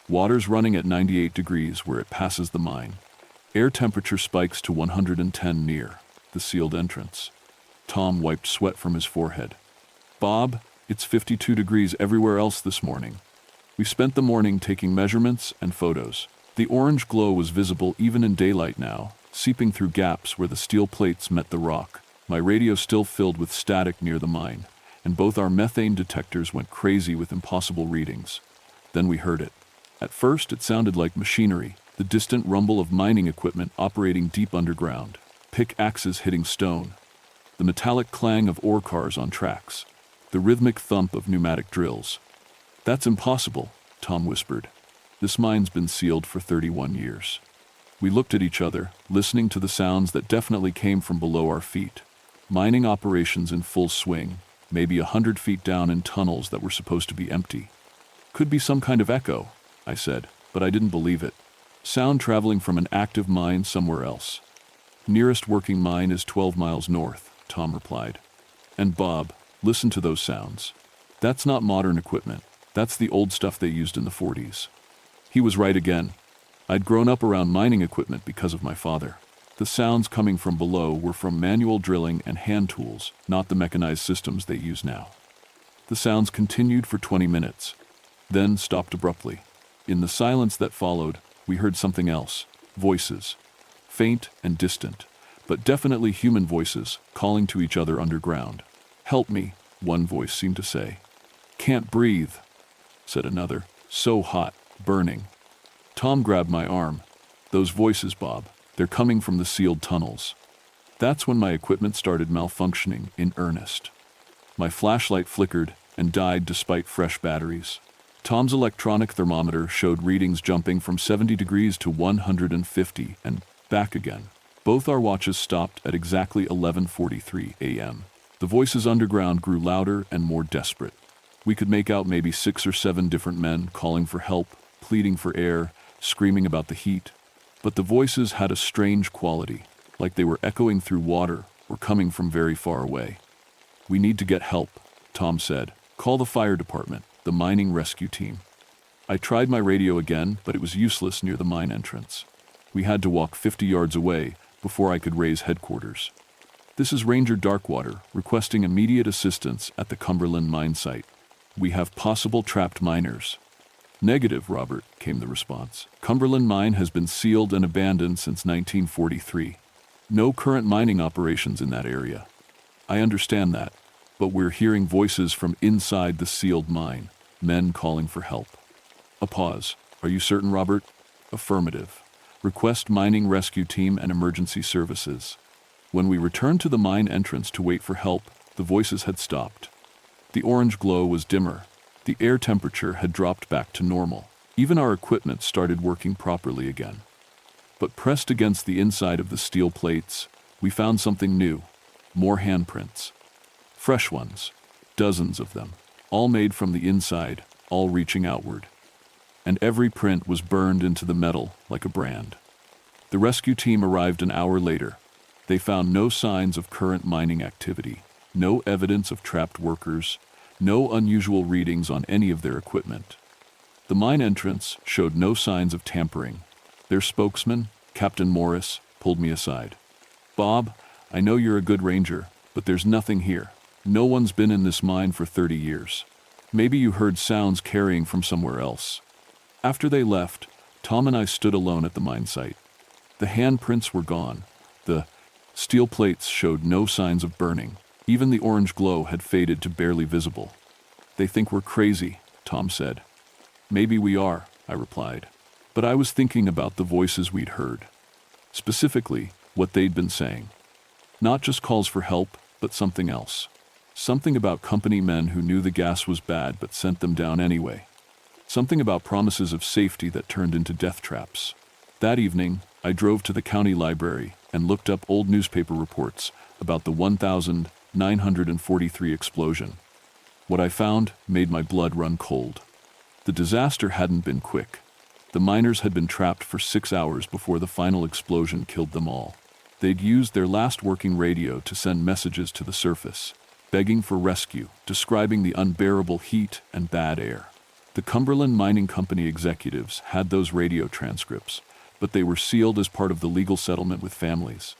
"Water's running at 98 degrees where it passes the mine. Air temperature spikes to 110 near the sealed entrance." Tom wiped sweat from his forehead. "Bob, it's 52 degrees everywhere else this morning." We spent the morning taking measurements and photos. The orange glow was visible even in daylight now, seeping through gaps where the steel plates met the rock. My radio still filled with static near the mine, and both our methane detectors went crazy with impossible readings. Then we heard it. At first it sounded like machinery, the distant rumble of mining equipment operating deep underground, pickaxes hitting stone, the metallic clang of ore cars on tracks, the rhythmic thump of pneumatic drills. "That's impossible," Tom whispered. "This mine's been sealed for 31 years. We looked at each other, listening to the sounds that definitely came from below our feet. Mining operations in full swing, maybe 100 feet down in tunnels that were supposed to be empty. "Could be some kind of echo," I said, but I didn't believe it. "Sound traveling from an active mine somewhere else." "Nearest working mine is 12 miles north," Tom replied. "And Bob, listen to those sounds. That's not modern equipment. That's the old stuff they used in the 40s. He was right again. I'd grown up around mining equipment because of my father. The sounds coming from below were from manual drilling and hand tools, not the mechanized systems they use now. The sounds continued for 20 minutes, then stopped abruptly. In the silence that followed, we heard something else. Voices. Faint and distant, but definitely human voices, calling to each other underground. "Help me," one voice seemed to say. "Can't breathe," said another. "So hot, burning." Tom grabbed my arm. "Those voices, Bob, they're coming from the sealed tunnels." That's when my equipment started malfunctioning in earnest. My flashlight flickered and died despite fresh batteries. Tom's electronic thermometer showed readings jumping from 70 degrees to 150 and back again. Both our watches stopped at exactly 11:43 a.m. The voices underground grew louder and more desperate. We could make out maybe 6 or 7 different men calling for help, pleading for air, screaming about the heat. But the voices had a strange quality, like they were echoing through water or coming from very far away. "We need to get help," Tom said. "Call the fire department, the mining rescue team." I tried my radio again, but it was useless near the mine entrance. We had to walk 50 yards away before I could raise headquarters. "This is Ranger Darkwater, requesting immediate assistance at the Cumberland mine site. We have possible trapped miners." "Negative, Robert," came the response. "Cumberland mine has been sealed and abandoned since 1943. No current mining operations in that area." "I understand that, but we're hearing voices from inside the sealed mine, men calling for help." A pause. "Are you certain, Robert?" "Affirmative. Request mining rescue team and emergency services." When we returned to the mine entrance to wait for help, the voices had stopped. The orange glow was dimmer. The air temperature had dropped back to normal. Even our equipment started working properly again. But pressed against the inside of the steel plates, We found something new. More handprints. Fresh ones. Dozens of them. All made from the inside, all reaching outward. And every print was burned into the metal like a brand. The rescue team arrived an hour later. They found no signs of current mining activity, no evidence of trapped workers, no unusual readings on any of their equipment. The mine entrance showed no signs of tampering. Their spokesman, Captain Morris, pulled me aside. "Bob, I know you're a good ranger, but there's nothing here. No one's been in this mine for 30 years. Maybe you heard sounds carrying from somewhere else." After they left, Tom and I stood alone at the mine site. The handprints were gone. The steel plates showed no signs of burning. Even the orange glow had faded to barely visible. "They think we're crazy," Tom said. "Maybe we are," I replied. But I was thinking about the voices we'd heard. Specifically, what they'd been saying. Not just calls for help, but something else. Something about company men who knew the gas was bad but sent them down anyway. Something about promises of safety that turned into death traps. That evening, I drove to the county library and looked up old newspaper reports about the 1943 explosion. What I found made my blood run cold. The disaster hadn't been quick. The miners had been trapped for 6 hours before the final explosion killed them all. They'd used their last working radio to send messages to the surface, begging for rescue, describing the unbearable heat and bad air. The Cumberland Mining Company executives had those radio transcripts, but they were sealed as part of the legal settlement with families.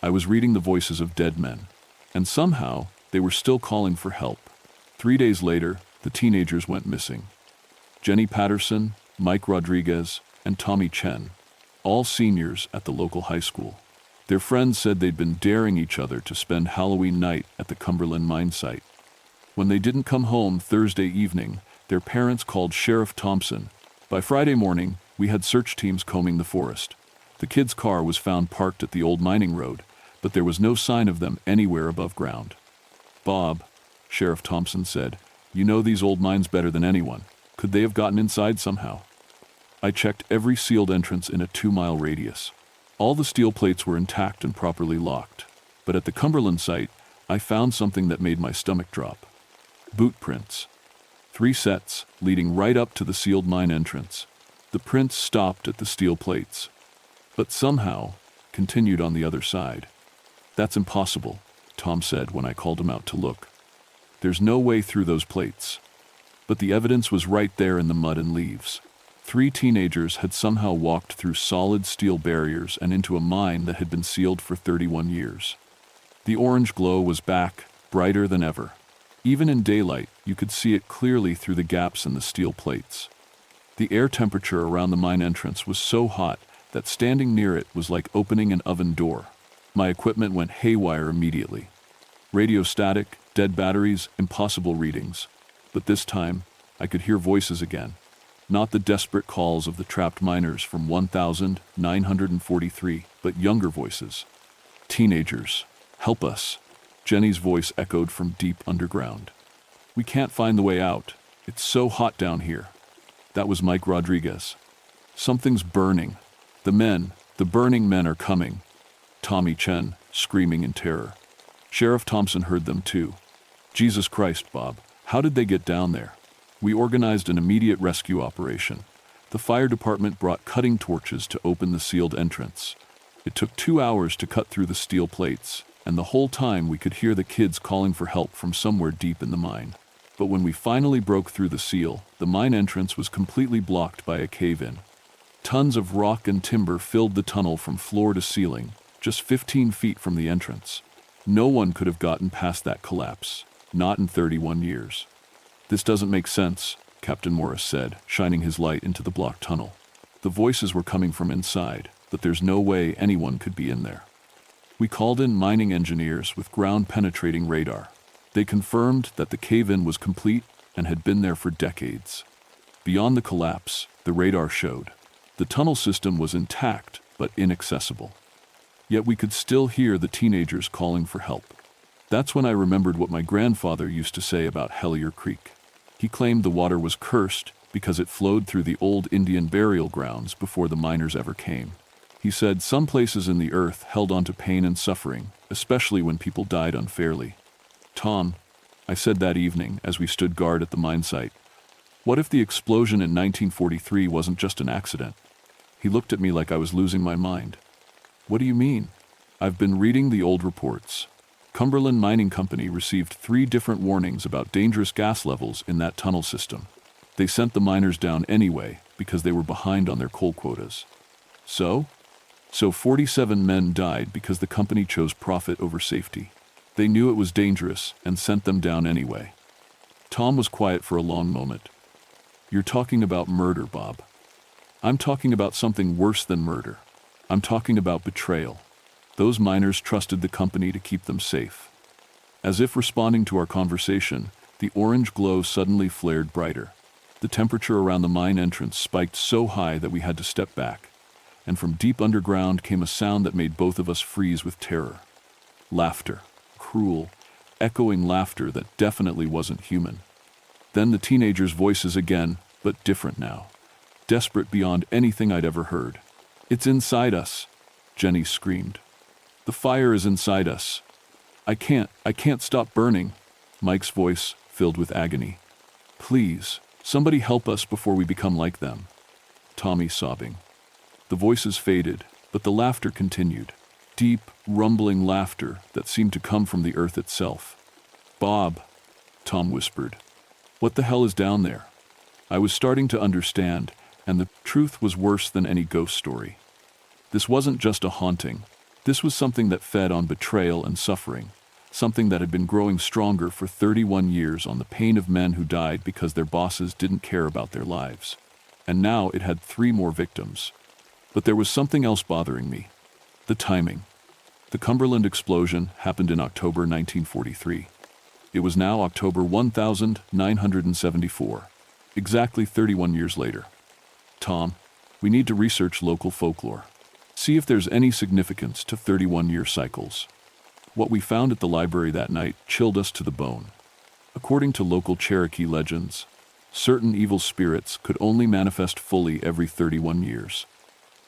I was reading the voices of dead men, and somehow they were still calling for help. 3 days later, the teenagers went missing. Jenny Patterson, Mike Rodriguez, and Tommy Chen, all seniors at the local high school. Their friends said they'd been daring each other to spend Halloween night at the Cumberland mine site. When they didn't come home Thursday evening, their parents called Sheriff Thompson. By Friday morning, we had search teams combing the forest. The kids' car was found parked at the old mining road, but there was no sign of them anywhere above ground. "Bob," Sheriff Thompson said, "you know these old mines better than anyone. Could they have gotten inside somehow?" I checked every sealed entrance in a 2-mile radius. All the steel plates were intact and properly locked. But at the Cumberland site, I found something that made my stomach drop. Boot prints. 3 sets, leading right up to the sealed mine entrance. The prints stopped at the steel plates, but somehow continued on the other side. "That's impossible," Tom said when I called him out to look. "There's no way through those plates." But the evidence was right there in the mud and leaves. 3 teenagers had somehow walked through solid steel barriers and into a mine that had been sealed for 31 years. The orange glow was back, brighter than ever. Even in daylight, you could see it clearly through the gaps in the steel plates. The air temperature around the mine entrance was so hot that standing near it was like opening an oven door. My equipment went haywire immediately. Radio static, dead batteries, impossible readings. But this time, I could hear voices again. Not the desperate calls of the trapped miners from 1943, but younger voices. "Teenagers, help us." Jenny's voice echoed from deep underground. "We can't find the way out. It's so hot down here." That was Mike Rodriguez. "Something's burning. The burning men are coming." Tommy Chen, screaming in terror. Sheriff Thompson heard them too. "Jesus Christ, Bob, how did they get down there?" We organized an immediate rescue operation. The fire department brought cutting torches to open the sealed entrance. It took 2 hours to cut through the steel plates, and the whole time we could hear the kids calling for help from somewhere deep in the mine. But when we finally broke through the seal, the mine entrance was completely blocked by a cave-in. Tons of rock and timber filled the tunnel from floor to ceiling, just 15 feet from the entrance. No one could have gotten past that collapse, not in 31 years. "This doesn't make sense," Captain Morris said, shining his light into the blocked tunnel. "The voices were coming from inside, but there's no way anyone could be in there." We called in mining engineers with ground-penetrating radar. They confirmed that the cave-in was complete and had been there for decades. Beyond the collapse, the radar showed. The tunnel system was intact but inaccessible. Yet we could still hear the teenagers calling for help. That's when I remembered what my grandfather used to say about Hellier Creek. He claimed the water was cursed because it flowed through the old Indian burial grounds before the miners ever came. He said some places in the earth held on to pain and suffering, especially when people died unfairly. Tom, I said that evening as we stood guard at the mine site, what if the explosion in 1943 wasn't just an accident? He looked at me like I was losing my mind. What do you mean? I've been reading the old reports. Cumberland Mining Company received 3 different warnings about dangerous gas levels in that tunnel system. They sent the miners down anyway because they were behind on their coal quotas. So 47 men died because the company chose profit over safety. They knew it was dangerous and sent them down anyway. Tom was quiet for a long moment. You're talking about murder, Bob. I'm talking about something worse than murder. I'm talking about betrayal. Those miners trusted the company to keep them safe. As if responding to our conversation, the orange glow suddenly flared brighter. The temperature around the mine entrance spiked so high that we had to step back, and from deep underground came a sound that made both of us freeze with terror. Laughter. Cruel, echoing laughter that definitely wasn't human. Then the teenagers' voices again, but different now. Desperate beyond anything I'd ever heard. It's inside us, Jenny screamed. The fire is inside us. I can't stop burning. Mike's voice filled with agony. Please, somebody help us before we become like them. Tommy sobbing. The voices faded, but the laughter continued. Deep, rumbling laughter that seemed to come from the earth itself. Bob, Tom whispered. What the hell is down there? I was starting to understand, and the truth was worse than any ghost story. This wasn't just a haunting. This was something that fed on betrayal and suffering, something that had been growing stronger for 31 years on the pain of men who died because their bosses didn't care about their lives. And now it had 3 more victims. But there was something else bothering me. The timing. The Cumberland explosion happened in October 1943. It was now October 1974, exactly 31 years later. Tom, we need to research local folklore. See if there's any significance to 31-year cycles. What we found at the library that night chilled us to the bone. According to local Cherokee legends, certain evil spirits could only manifest fully every 31 years.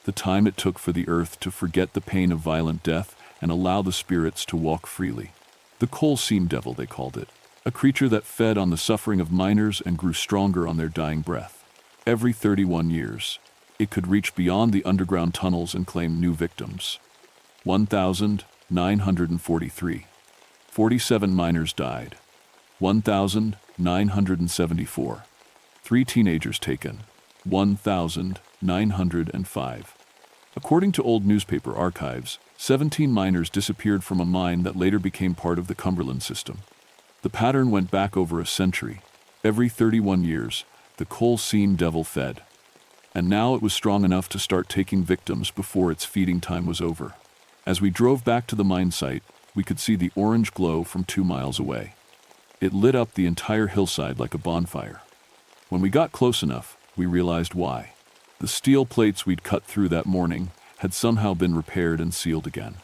The time it took for the earth to forget the pain of violent death and allow the spirits to walk freely. The coal seam devil, they called it, a creature that fed on the suffering of miners and grew stronger on their dying breath. Every 31 years, it could reach beyond the underground tunnels and claim new victims. 1,943. 47 miners died. 1,974. 3 teenagers taken. 1,905. According to old newspaper archives, 17 miners disappeared from a mine that later became part of the Cumberland system. The pattern went back over a century. Every 31 years, the coal seam devil fed. And now it was strong enough to start taking victims before its feeding time was over. As we drove back to the mine site, we could see the orange glow from 2 miles away. It lit up the entire hillside like a bonfire. When we got close enough, we realized why. The steel plates we'd cut through that morning had somehow been repaired and sealed again.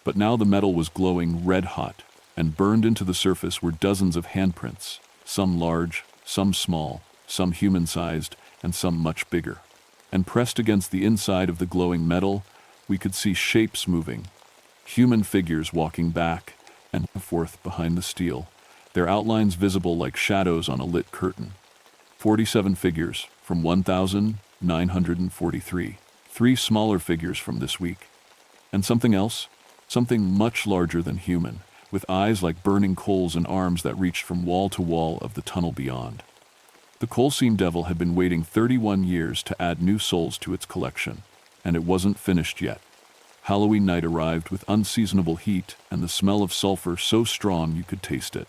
But now the metal was glowing red hot, and burned into the surface were dozens of handprints, some large, some small, some human-sized, and some much bigger. And pressed against the inside of the glowing metal, we could see shapes moving, human figures walking back and forth behind the steel, their outlines visible like shadows on a lit curtain. 47 figures from 1,943. 3 smaller figures from this week. And something else, something much larger than human, with eyes like burning coals and arms that reached from wall to wall of the tunnel beyond. The coal seam devil had been waiting 31 years to add new souls to its collection, and it wasn't finished yet. Halloween night arrived with unseasonable heat and the smell of sulfur so strong you could taste it.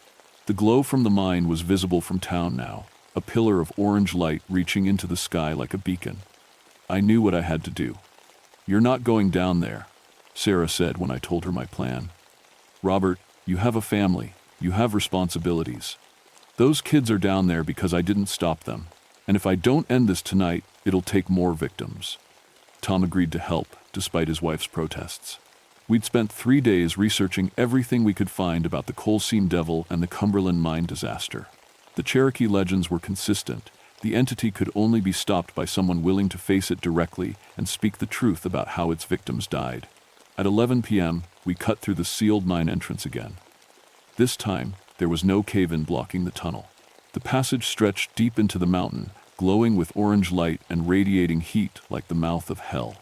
The glow from the mine was visible from town now, a pillar of orange light reaching into the sky like a beacon. I knew what I had to do. "You're not going down there," Sarah said when I told her my plan. "Robert, you have a family, you have responsibilities. Those kids are down there because I didn't stop them, and if I don't end this tonight, it'll take more victims." Tom agreed to help, despite his wife's protests. We'd spent 3 days researching everything we could find about the coal seam devil and the Cumberland mine disaster. The Cherokee legends were consistent. The entity could only be stopped by someone willing to face it directly and speak the truth about how its victims died. At 11 p.m., we cut through the sealed mine entrance again. This time, there was no cave-in blocking the tunnel. The passage stretched deep into the mountain, glowing with orange light and radiating heat like the mouth of hell.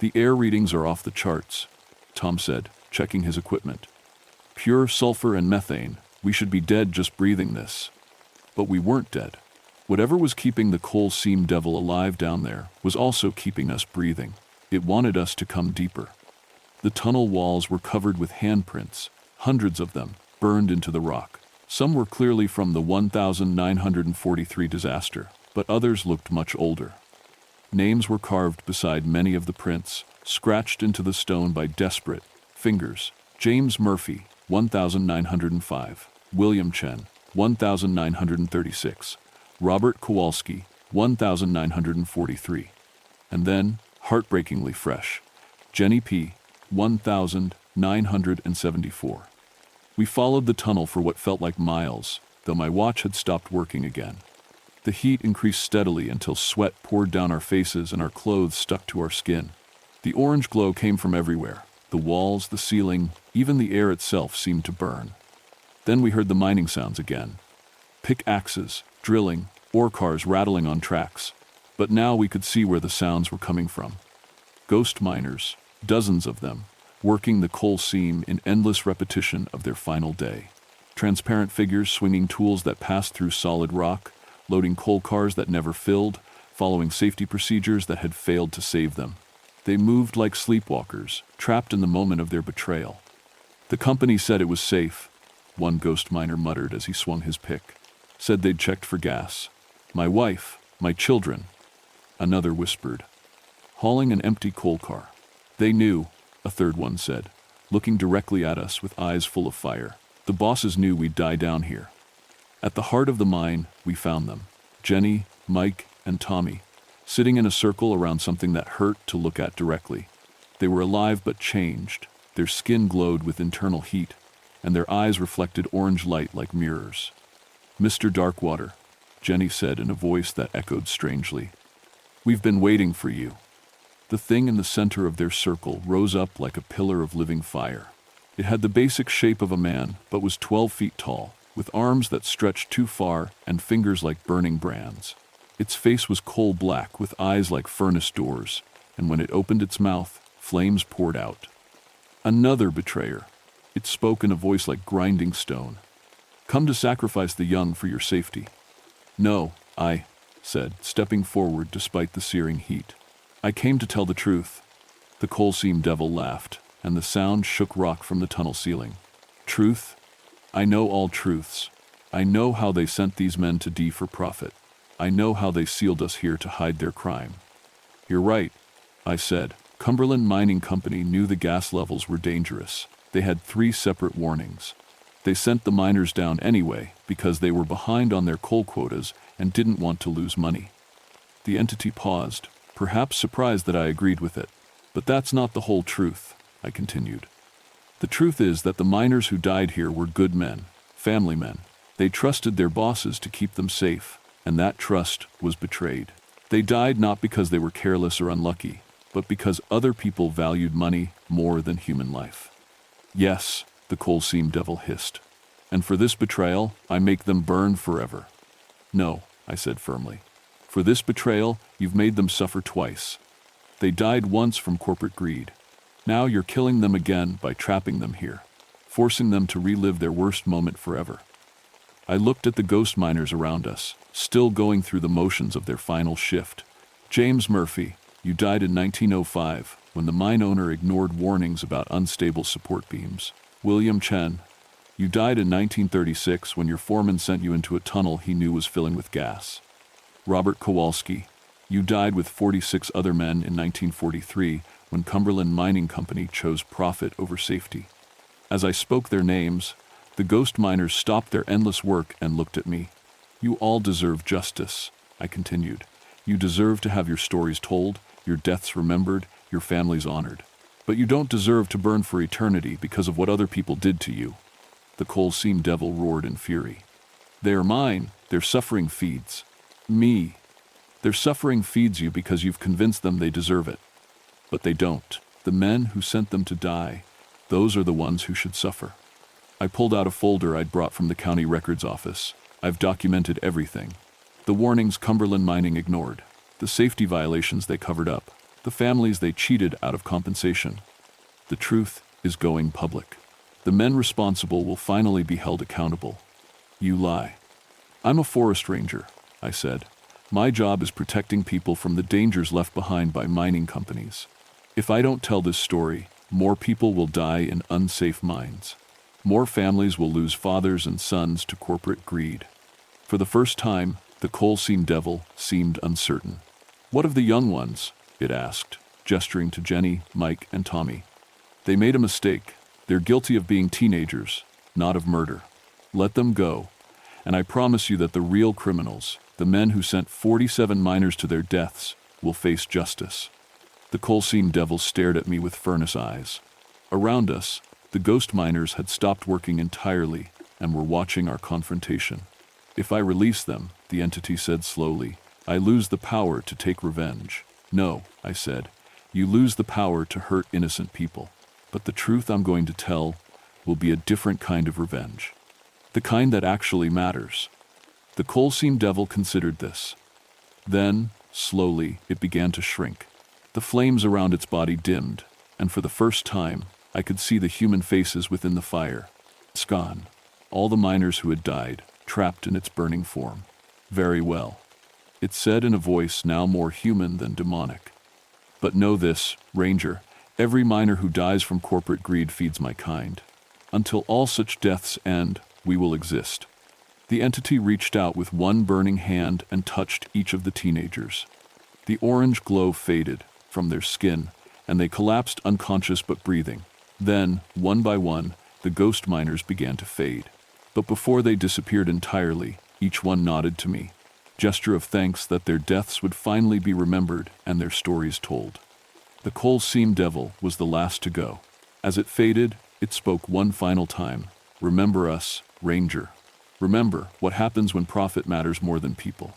"The air readings are off the charts," Tom said, checking his equipment. "Pure sulfur and methane. We should be dead just breathing this." But we weren't dead. Whatever was keeping the coal seam devil alive down there was also keeping us breathing. It wanted us to come deeper. The tunnel walls were covered with handprints, hundreds of them, burned into the rock. Some were clearly from the 1943 disaster, but others looked much older. Names were carved beside many of the prints, scratched into the stone by desperate fingers. James Murphy, 1905. William Chen, 1936. Robert Kowalski, 1943. And then, heartbreakingly fresh, Jenny P., 1974. We followed the tunnel for what felt like miles, though my watch had stopped working again. The heat increased steadily until sweat poured down our faces and our clothes stuck to our skin. The orange glow came from everywhere. The walls, the ceiling, even the air itself seemed to burn. Then we heard the mining sounds again. Pickaxes, drilling, ore cars rattling on tracks. But now we could see where the sounds were coming from. Ghost miners, dozens of them, working the coal seam in endless repetition of their final day. Transparent figures swinging tools that passed through solid rock, loading coal cars that never filled, following safety procedures that had failed to save them. They moved like sleepwalkers, trapped in the moment of their betrayal. "The company said it was safe," one ghost miner muttered as he swung his pick. "Said they'd checked for gas. My wife, my children," another whispered. "Hauling an empty coal car. They knew," a third one said, looking directly at us with eyes full of fire. "The bosses knew we'd die down here." At the heart of the mine, we found them. Jenny, Mike, and Tommy, sitting in a circle around something that hurt to look at directly. They were alive but changed. Their skin glowed with internal heat, and their eyes reflected orange light like mirrors. "Mr. Darkwater," Jenny said in a voice that echoed strangely. "We've been waiting for you." The thing in the center of their circle rose up like a pillar of living fire. It had the basic shape of a man, but was 12 feet tall, with arms that stretched too far and fingers like burning brands. Its face was coal black with eyes like furnace doors, and when it opened its mouth, flames poured out. "Another betrayer," it spoke in a voice like grinding stone. "Come to sacrifice the young for your safety." "No," I said, stepping forward despite the searing heat. "I came to tell the truth." The coal seam devil laughed, and the sound shook rock from the tunnel ceiling. "Truth? I know all truths. I know how they sent these men to D for profit. I know how they sealed us here to hide their crime." "You're right," I said. Cumberland Mining Company knew the gas levels were dangerous. They had 3 separate warnings. They sent the miners down anyway because they were behind on their coal quotas and didn't want to lose money. The entity paused, perhaps surprised that I agreed with it. "But that's not the whole truth," I continued. "The truth is that the miners who died here were good men, family men. They trusted their bosses to keep them safe, and that trust was betrayed. They died not because they were careless or unlucky, but because other people valued money more than human life." "Yes," the coal seam devil hissed. "And for this betrayal, I make them burn forever." "No," I said firmly. "For this betrayal, you've made them suffer twice. They died once from corporate greed. Now you're killing them again by trapping them here, forcing them to relive their worst moment forever." I looked at the ghost miners around us, still going through the motions of their final shift. "James Murphy, you died in 1905 when the mine owner ignored warnings about unstable support beams. William Chen, you died in 1936 when your foreman sent you into a tunnel he knew was filling with gas. Robert Kowalski, you died with 46 other men in 1943 when Cumberland Mining Company chose profit over safety." As I spoke their names, the ghost miners stopped their endless work and looked at me. "You all deserve justice," I continued. "You deserve to have your stories told, your deaths remembered, your families honored. But you don't deserve to burn for eternity because of what other people did to you." The coal seam devil roared in fury. "They are mine, their suffering feeds. Me. Their suffering feeds you because you've convinced them they deserve it. But they don't. The men who sent them to die, those are the ones who should suffer. I pulled out a folder I'd brought from the county records office. I've documented everything. The warnings Cumberland Mining ignored, the safety violations they covered up, the families they cheated out of compensation. The truth is going public. The men responsible will finally be held accountable. You lie. I'm a forest ranger, I said. My job is protecting people from the dangers left behind by mining companies. If I don't tell this story, more people will die in unsafe mines. More families will lose fathers and sons to corporate greed. For the first time, the coal seam devil seemed uncertain. What of the young ones? It asked, gesturing to Jenny, Mike, and Tommy. They made a mistake. They're guilty of being teenagers, not of murder. Let them go. And I promise you that the real criminals, the men who sent 47 miners to their deaths, will face justice. The coal seam devil stared at me with furnace eyes. Around us, the ghost miners had stopped working entirely and were watching our confrontation. If I release them, the entity said slowly, I lose the power to take revenge. No, I said, you lose the power to hurt innocent people. But the truth I'm going to tell will be a different kind of revenge. The kind that actually matters. The coal seam devil considered this. Then, slowly, it began to shrink. The flames around its body dimmed, and for the first time, I could see the human faces within the fire. It's gone. All the miners who had died, trapped in its burning form. Very well. It said in a voice now more human than demonic. But know this, Ranger, every miner who dies from corporate greed feeds my kind. Until all such deaths end, we will exist. The entity reached out with one burning hand and touched each of the teenagers. The orange glow faded from their skin, and they collapsed unconscious but breathing. Then, one by one, the ghost miners began to fade. But before they disappeared entirely, each one nodded to me, gesture of thanks that their deaths would finally be remembered and their stories told. The coal seam devil was the last to go. As it faded, it spoke one final time. Remember us, Ranger. Remember what happens when profit matters more than people.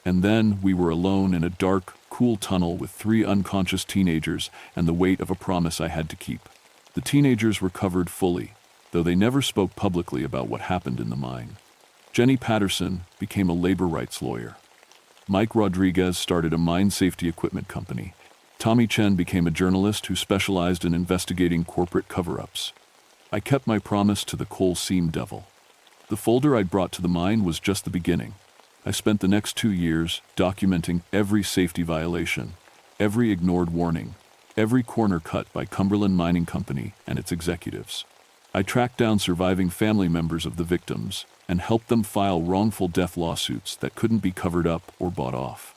And then we were alone in a dark, cool tunnel with 3 unconscious teenagers and the weight of a promise I had to keep. The teenagers recovered fully, though they never spoke publicly about what happened in the mine. Jenny Patterson became a labor rights lawyer. Mike Rodriguez started a mine safety equipment company. Tommy Chen became a journalist who specialized in investigating corporate cover-ups. I kept my promise to the coal seam devil. The folder I'd brought to the mine was just the beginning. I spent the next 2 years documenting every safety violation, every ignored warning, every corner cut by Cumberland Mining Company and its executives. I tracked down surviving family members of the victims and helped them file wrongful death lawsuits that couldn't be covered up or bought off.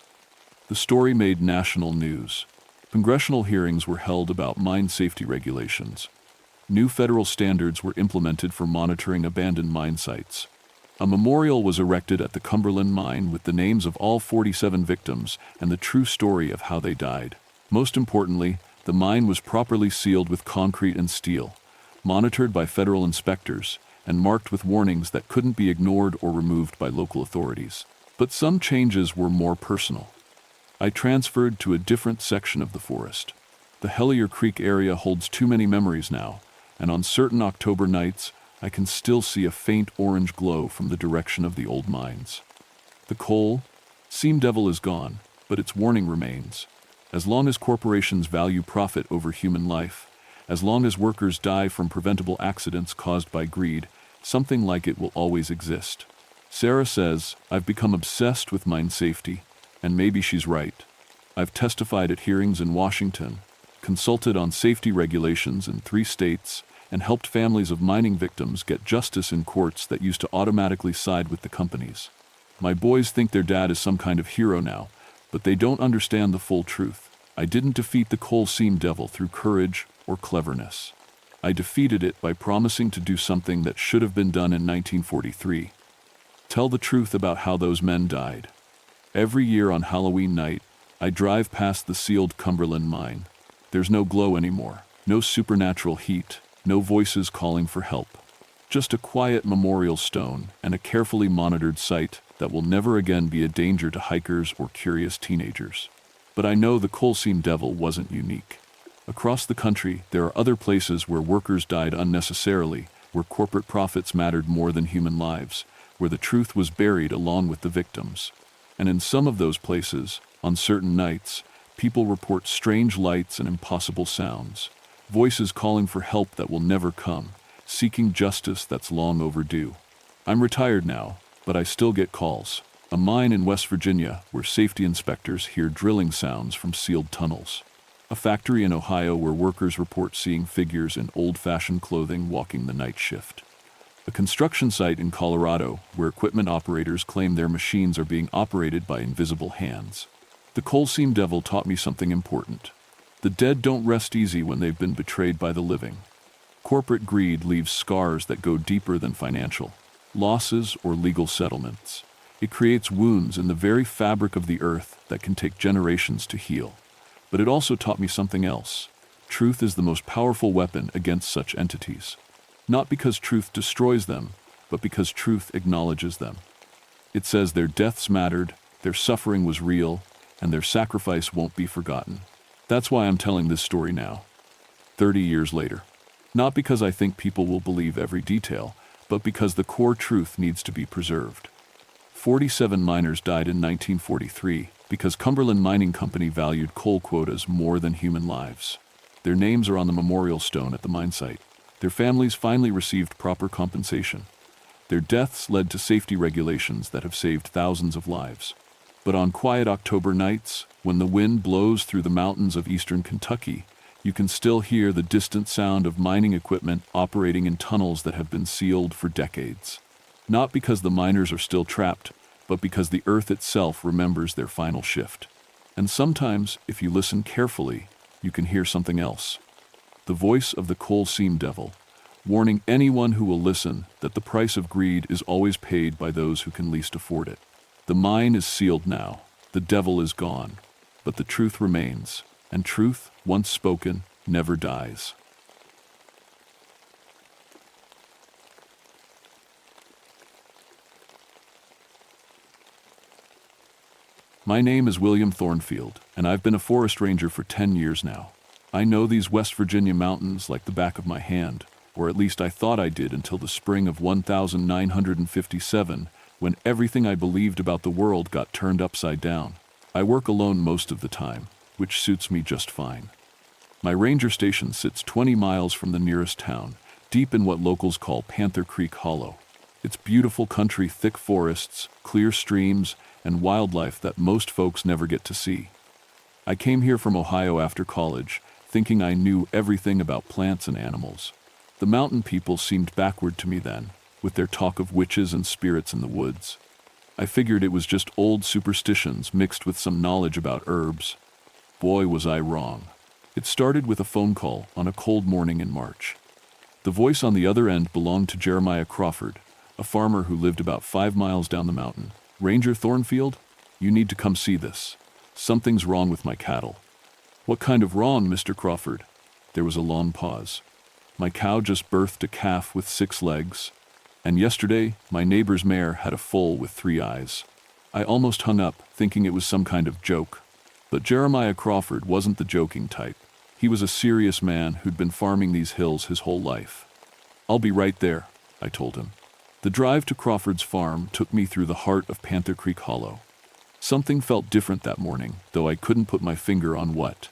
The story made national news. Congressional hearings were held about mine safety regulations. New federal standards were implemented for monitoring abandoned mine sites. A memorial was erected at the Cumberland mine with the names of all 47 victims and the true story of how they died. Most importantly, the mine was properly sealed with concrete and steel, monitored by federal inspectors, and marked with warnings that couldn't be ignored or removed by local authorities. But some changes were more personal. I transferred to a different section of the forest. The Hellier Creek area holds too many memories now, and on certain October nights, I can still see a faint orange glow from the direction of the old mines. The coal seam devil is gone, but its warning remains. As long as corporations value profit over human life, as long as workers die from preventable accidents caused by greed, something like it will always exist. Sarah says, I've become obsessed with mine safety, and maybe she's right. I've testified at hearings in Washington, consulted on safety regulations in 3 states, and helped families of mining victims get justice in courts that used to automatically side with the companies. My boys think their dad is some kind of hero now, but they don't understand the full truth. I didn't defeat the coal seam devil through courage or cleverness. I defeated it by promising to do something that should have been done in 1943. Tell the truth about how those men died. Every year on Halloween night, I drive past the sealed Cumberland mine. There's no glow anymore, no supernatural heat, no voices calling for help. Just a quiet memorial stone and a carefully monitored site that will never again be a danger to hikers or curious teenagers. But I know the coal seam devil wasn't unique. Across the country, there are other places where workers died unnecessarily, where corporate profits mattered more than human lives, where the truth was buried along with the victims. And in some of those places, on certain nights, people report strange lights and impossible sounds, voices calling for help that will never come, seeking justice that's long overdue. I'm retired now, but I still get calls. A mine in West Virginia where safety inspectors hear drilling sounds from sealed tunnels. A factory in Ohio where workers report seeing figures in old-fashioned clothing walking the night shift. A construction site in Colorado where equipment operators claim their machines are being operated by invisible hands. The coal seam devil taught me something important. The dead don't rest easy when they've been betrayed by the living. Corporate greed leaves scars that go deeper than financial losses or legal settlements. It creates wounds in the very fabric of the earth that can take generations to heal. But it also taught me something else. Truth is the most powerful weapon against such entities. Not because truth destroys them, but because truth acknowledges them. It says their deaths mattered, their suffering was real, and their sacrifice won't be forgotten. That's why I'm telling this story now, 30 years later. Not because I think people will believe every detail, but because the core truth needs to be preserved. 47 miners died in 1943 because Cumberland Mining Company valued coal quotas more than human lives. Their names are on the memorial stone at the mine site. Their families finally received proper compensation. Their deaths led to safety regulations that have saved thousands of lives. But on quiet October nights, when the wind blows through the mountains of eastern Kentucky, you can still hear the distant sound of mining equipment operating in tunnels that have been sealed for decades. Not because the miners are still trapped, but because the earth itself remembers their final shift. And sometimes, if you listen carefully, you can hear something else. The voice of the coal seam devil, warning anyone who will listen that the price of greed is always paid by those who can least afford it. The mine is sealed now, the devil is gone, but the truth remains, and truth, once spoken, never dies. My name is William Thornfield, and I've been a forest ranger for 10 years now. I know these West Virginia mountains like the back of my hand, or at least I thought I did until the spring of 1957, when everything I believed about the world got turned upside down. I work alone most of the time, which suits me just fine. My ranger station sits 20 miles from the nearest town, deep in what locals call Panther Creek Hollow. It's beautiful country, thick forests, clear streams, and wildlife that most folks never get to see. I came here from Ohio after college, thinking I knew everything about plants and animals. The mountain people seemed backward to me then, with their talk of witches and spirits in the woods. I figured it was just old superstitions mixed with some knowledge about herbs. Boy, was I wrong. It started with a phone call on a cold morning in March. The voice on the other end belonged to Jeremiah Crawford, a farmer who lived about 5 miles down the mountain. "Ranger Thornfield, you need to come see this. Something's wrong with my cattle." "What kind of wrong, Mr. Crawford?" There was a long pause. "My cow just birthed a calf with 6 legs, and yesterday my neighbor's mare had a foal with 3 eyes." I almost hung up, thinking it was some kind of joke. But Jeremiah Crawford wasn't the joking type. He was a serious man who'd been farming these hills his whole life. "I'll be right there," I told him. The drive to Crawford's farm took me through the heart of Panther Creek Hollow. Something felt different that morning, though I couldn't put my finger on what.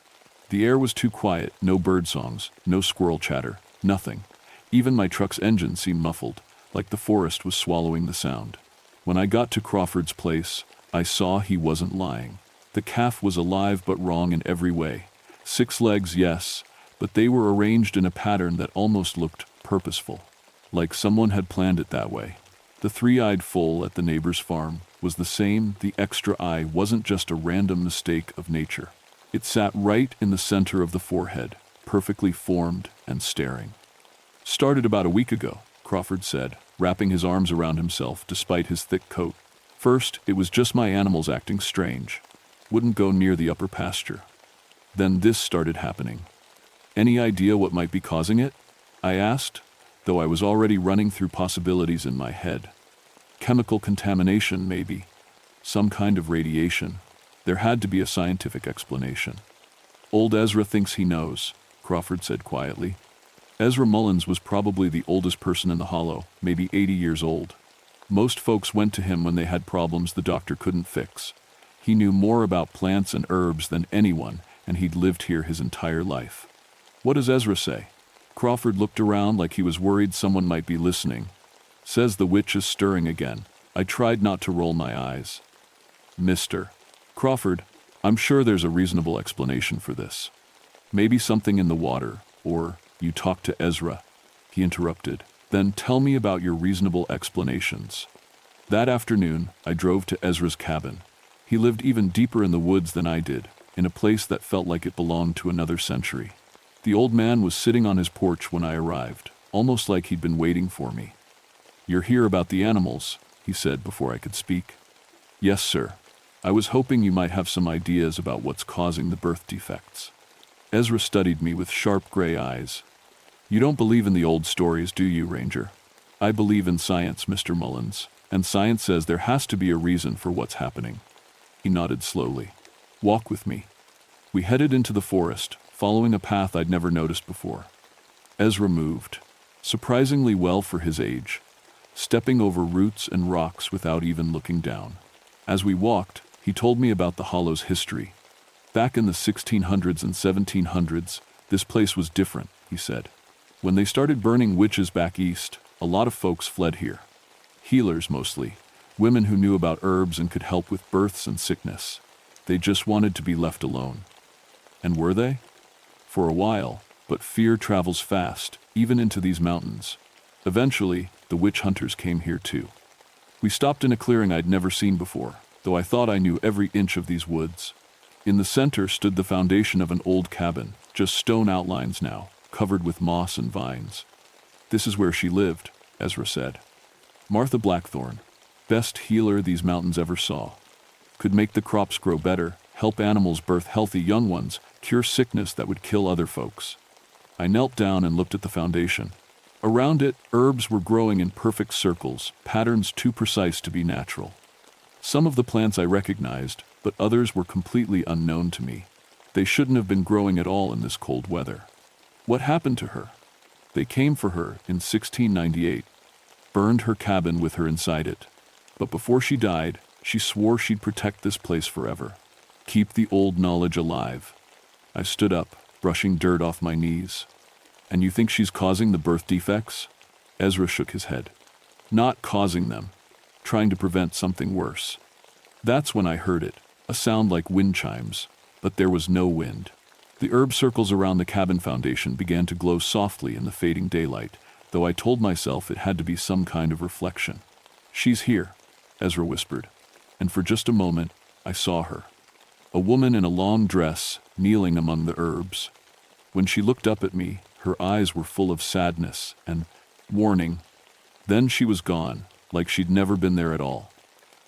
The air was too quiet, no bird songs, no squirrel chatter, nothing. Even my truck's engine seemed muffled, like the forest was swallowing the sound. When I got to Crawford's place, I saw he wasn't lying. The calf was alive but wrong in every way. 6 legs, yes, but they were arranged in a pattern that almost looked purposeful. Like someone had planned it that way. The 3-eyed foal at the neighbor's farm was the same. The extra eye wasn't just a random mistake of nature. It sat right in the center of the forehead, perfectly formed and staring. "Started about a week ago," Crawford said, wrapping his arms around himself despite his thick coat. "First, it was just my animals acting strange. Wouldn't go near the upper pasture. Then this started happening." "Any idea what might be causing it?" I asked, though I was already running through possibilities in my head. Chemical contamination, maybe. Some kind of radiation. There had to be a scientific explanation. Old Ezra thinks he knows, Crawford said quietly. Ezra Mullins was probably the oldest person in the hollow, maybe 80 years old. Most folks went to him when they had problems the doctor couldn't fix. He knew more about plants and herbs than anyone, and he'd lived here his entire life. What does Ezra say? Crawford looked around like he was worried someone might be listening. Says the witch is stirring again. I tried not to roll my eyes. Mr. Crawford, I'm sure there's a reasonable explanation for this. Maybe something in the water, or you talked to Ezra. He interrupted. Then tell me about your reasonable explanations. That afternoon, I drove to Ezra's cabin. He lived even deeper in the woods than I did, in a place that felt like it belonged to another century. The old man was sitting on his porch when I arrived, almost like he'd been waiting for me. You're here about the animals, he said before I could speak. Yes, sir. I was hoping you might have some ideas about what's causing the birth defects. Ezra studied me with sharp gray eyes. You don't believe in the old stories, do you, Ranger? I believe in science, Mr. Mullins, and science says there has to be a reason for what's happening. He nodded slowly. Walk with me. We headed into the forest, following a path I'd never noticed before. Ezra moved, surprisingly well for his age, stepping over roots and rocks without even looking down. As we walked, he told me about the hollow's history. Back in the 1600s and 1700s, this place was different, he said. When they started burning witches back east, a lot of folks fled here. Healers mostly, women who knew about herbs and could help with births and sickness. They just wanted to be left alone. And were they? For a while, but fear travels fast, even into these mountains. Eventually, the witch hunters came here too. We stopped in a clearing I'd never seen before, though I thought I knew every inch of these woods. In the center stood the foundation of an old cabin, just stone outlines now, covered with moss and vines. This is where she lived, Ezra said. Martha Blackthorne, best healer these mountains ever saw. Could make the crops grow better, help animals birth healthy young ones, cure sickness that would kill other folks. I knelt down and looked at the foundation. Around it, herbs were growing in perfect circles, patterns too precise to be natural. Some of the plants I recognized, but others were completely unknown to me. They shouldn't have been growing at all in this cold weather. What happened to her? They came for her in 1698, burned her cabin with her inside it. But before she died, she swore she'd protect this place forever. Keep the old knowledge alive. I stood up, brushing dirt off my knees. And you think she's causing the birth defects? Ezra shook his head. Not causing them. Trying to prevent something worse. That's when I heard it, a sound like wind chimes, but there was no wind. The herb circles around the cabin foundation began to glow softly in the fading daylight, though I told myself it had to be some kind of reflection. She's here, Ezra whispered, and for just a moment, I saw her. A woman in a long dress, kneeling among the herbs. When she looked up at me, her eyes were full of sadness and warning. Then she was gone, like she'd never been there at all.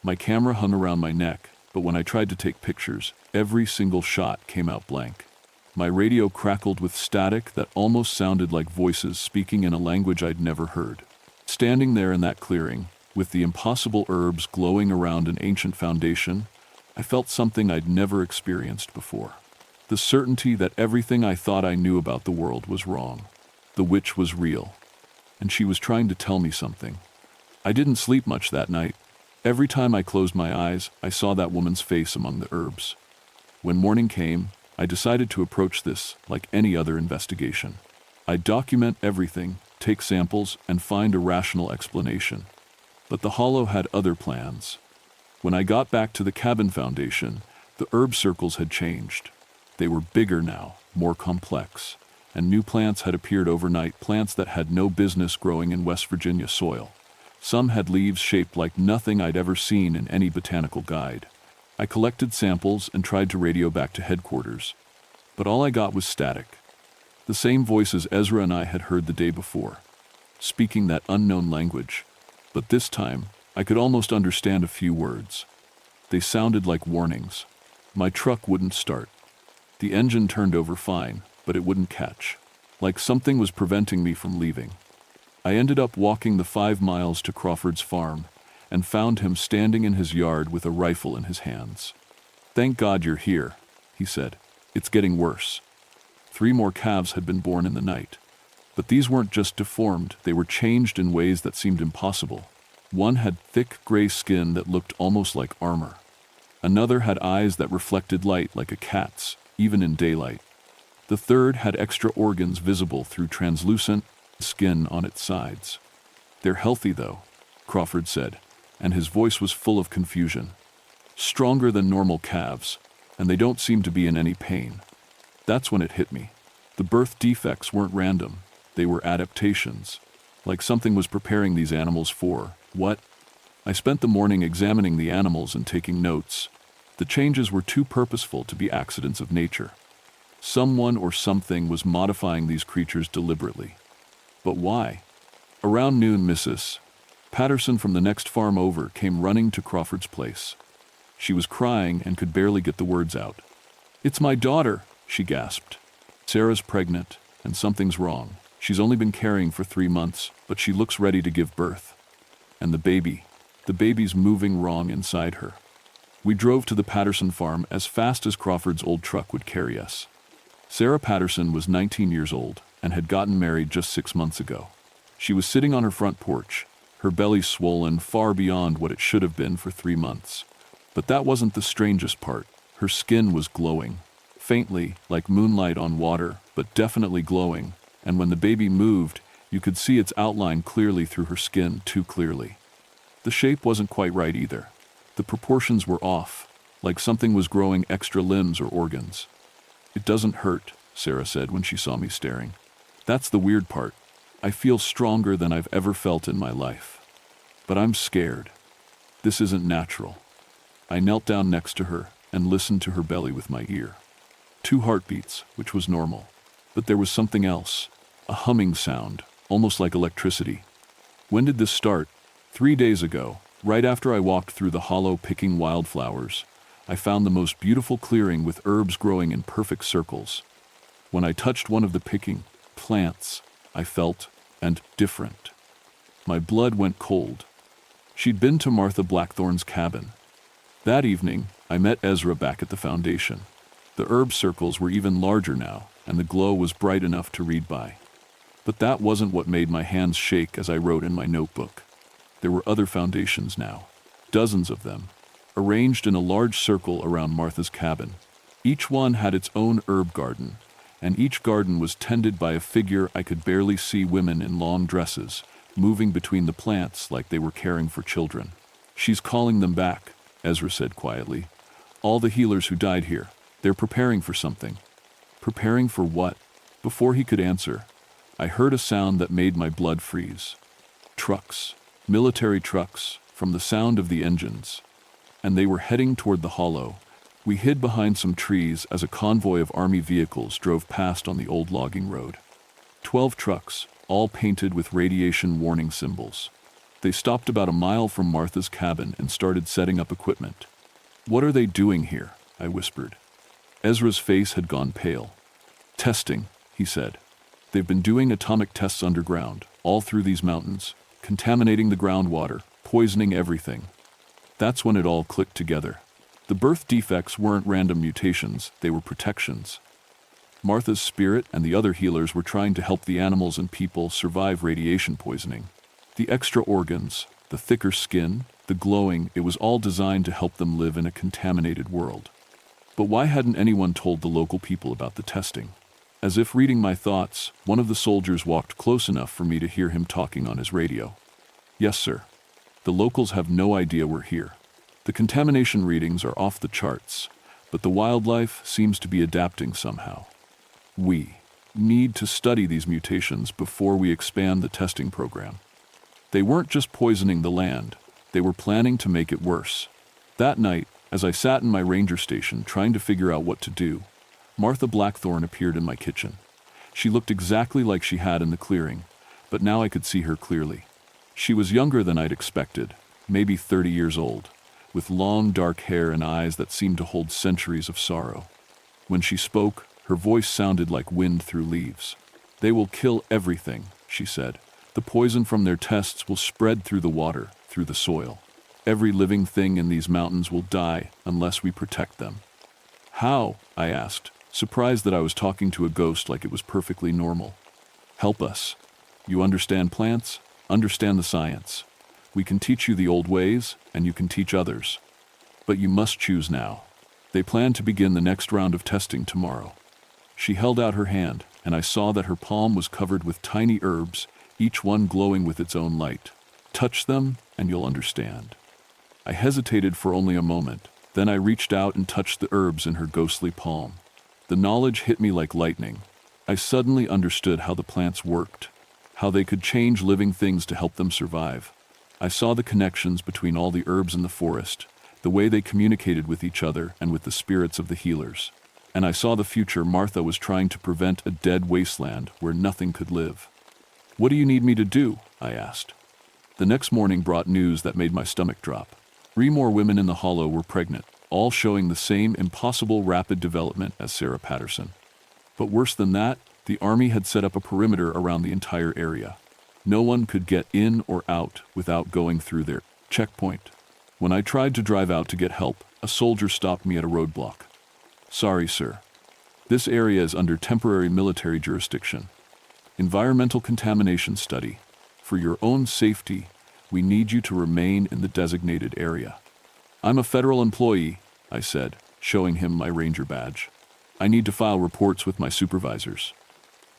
My camera hung around my neck, but when I tried to take pictures, every single shot came out blank. My radio crackled with static that almost sounded like voices speaking in a language I'd never heard. Standing there in that clearing, with the impossible herbs glowing around an ancient foundation, I felt something I'd never experienced before. The certainty that everything I thought I knew about the world was wrong. The witch was real, and she was trying to tell me something. I didn't sleep much that night. Every time I closed my eyes, I saw that woman's face among the herbs. When morning came, I decided to approach this like any other investigation. I'd document everything, take samples, and find a rational explanation. But the hollow had other plans. When I got back to the cabin foundation, the herb circles had changed. They were bigger now, more complex, and new plants had appeared overnight, plants that had no business growing in West Virginia soil. Some had leaves shaped like nothing I'd ever seen in any botanical guide. I collected samples and tried to radio back to headquarters, but all I got was static. The same voices Ezra and I had heard the day before, speaking that unknown language, but this time I could almost understand a few words. They sounded like warnings. My truck wouldn't start. The engine turned over fine, but it wouldn't catch, like something was preventing me from leaving. I ended up walking the 5 miles to Crawford's farm, and found him standing in his yard with a rifle in his hands. "Thank God you're here," he said. "It's getting worse." 3 more calves had been born in the night. But these weren't just deformed, they were changed in ways that seemed impossible. One had thick gray skin that looked almost like armor. Another had eyes that reflected light like a cat's, even in daylight. The third had extra organs visible through translucent skin on its sides. "They're healthy, though," Crawford said, and his voice was full of confusion. "Stronger than normal calves, and they don't seem to be in any pain." That's when it hit me. The birth defects weren't random, they were adaptations. Like something was preparing these animals for what? I spent the morning examining the animals and taking notes. The changes were too purposeful to be accidents of nature. Someone or something was modifying these creatures deliberately. But why? Around noon, Mrs. Patterson from the next farm over came running to Crawford's place. She was crying and could barely get the words out. "It's my daughter," she gasped. "Sarah's pregnant, and something's wrong. She's only been carrying for 3 months, but she looks ready to give birth. And the baby's moving wrong inside her." We drove to the Patterson farm as fast as Crawford's old truck would carry us. Sarah Patterson was 19 years old and had gotten married just 6 months ago. She was sitting on her front porch, her belly swollen far beyond what it should have been for 3 months. But that wasn't the strangest part. Her skin was glowing, faintly like moonlight on water, but definitely glowing, and when the baby moved, you could see its outline clearly through her skin, too clearly. The shape wasn't quite right either. The proportions were off, like something was growing extra limbs or organs. "It doesn't hurt," Sarah said when she saw me staring. "That's the weird part. I feel stronger than I've ever felt in my life. But I'm scared. This isn't natural." I knelt down next to her and listened to her belly with my ear. 2 heartbeats, which was normal. But there was something else, a humming sound, almost like electricity. "When did this start?" 3 days ago, right after I walked through the hollow picking wildflowers. I found the most beautiful clearing with herbs growing in perfect circles. When I touched one of the picking plants, I felt different. My blood went cold. She'd been to Martha Blackthorn's cabin. That evening, I met Ezra back at the foundation. The herb circles were even larger now, and the glow was bright enough to read by. But that wasn't what made my hands shake as I wrote in my notebook. There were other foundations now, dozens of them, arranged in a large circle around Martha's cabin. Each one had its own herb garden, and each garden was tended by a figure I could barely see, women in long dresses, moving between the plants like they were caring for children. "She's calling them back," Ezra said quietly. "All the healers who died here. They're preparing for something." "Preparing for what?" Before he could answer, I heard a sound that made my blood freeze. Trucks, military trucks, from the sound of the engines. And they were heading toward the hollow. We hid behind some trees as a convoy of army vehicles drove past on the old logging road. 12 trucks, all painted with radiation warning symbols. They stopped about a mile from Martha's cabin and started setting up equipment. "What are they doing here?" I whispered. Ezra's face had gone pale. "Testing," he said. "They've been doing atomic tests underground, all through these mountains, contaminating the groundwater, poisoning everything." That's when it all clicked together. The birth defects weren't random mutations, they were protections. Martha's spirit and the other healers were trying to help the animals and people survive radiation poisoning. The extra organs, the thicker skin, the glowing, it was all designed to help them live in a contaminated world. But why hadn't anyone told the local people about the testing? As if reading my thoughts, one of the soldiers walked close enough for me to hear him talking on his radio. "Yes, sir. The locals have no idea we're here. The contamination readings are off the charts, but the wildlife seems to be adapting somehow. We need to study these mutations before we expand the testing program." They weren't just poisoning the land, they were planning to make it worse. That night, as I sat in my ranger station trying to figure out what to do, Martha Blackthorn appeared in my kitchen. She looked exactly like she had in the clearing, but now I could see her clearly. She was younger than I'd expected, maybe 30 years old, with long dark hair and eyes that seemed to hold centuries of sorrow. When she spoke, her voice sounded like wind through leaves. "They will kill everything," she said. "The poison from their tests will spread through the water, through the soil. Every living thing in these mountains will die unless we protect them." "How?" I asked, surprised that I was talking to a ghost like it was perfectly normal. "Help us. You understand plants? Understand the science. We can teach you the old ways, and you can teach others. But you must choose now. They plan to begin the next round of testing tomorrow." She held out her hand, and I saw that her palm was covered with tiny herbs, each one glowing with its own light. "Touch them, and you'll understand." I hesitated for only a moment. Then I reached out and touched the herbs in her ghostly palm. The knowledge hit me like lightning. I suddenly understood how the plants worked, how they could change living things to help them survive. I saw the connections between all the herbs in the forest, the way they communicated with each other and with the spirits of the healers. And I saw the future Martha was trying to prevent, a dead wasteland where nothing could live. "What do you need me to do?" I asked. The next morning brought news that made my stomach drop. 3 more women in the hollow were pregnant, all showing the same impossible rapid development as Sarah Patterson. But worse than that, the army had set up a perimeter around the entire area. No one could get in or out without going through their checkpoint. When I tried to drive out to get help, a soldier stopped me at a roadblock. "Sorry, sir. This area is under temporary military jurisdiction. Environmental contamination study. For your own safety, we need you to remain in the designated area." "I'm a federal employee," I said, showing him my ranger badge. "I need to file reports with my supervisors."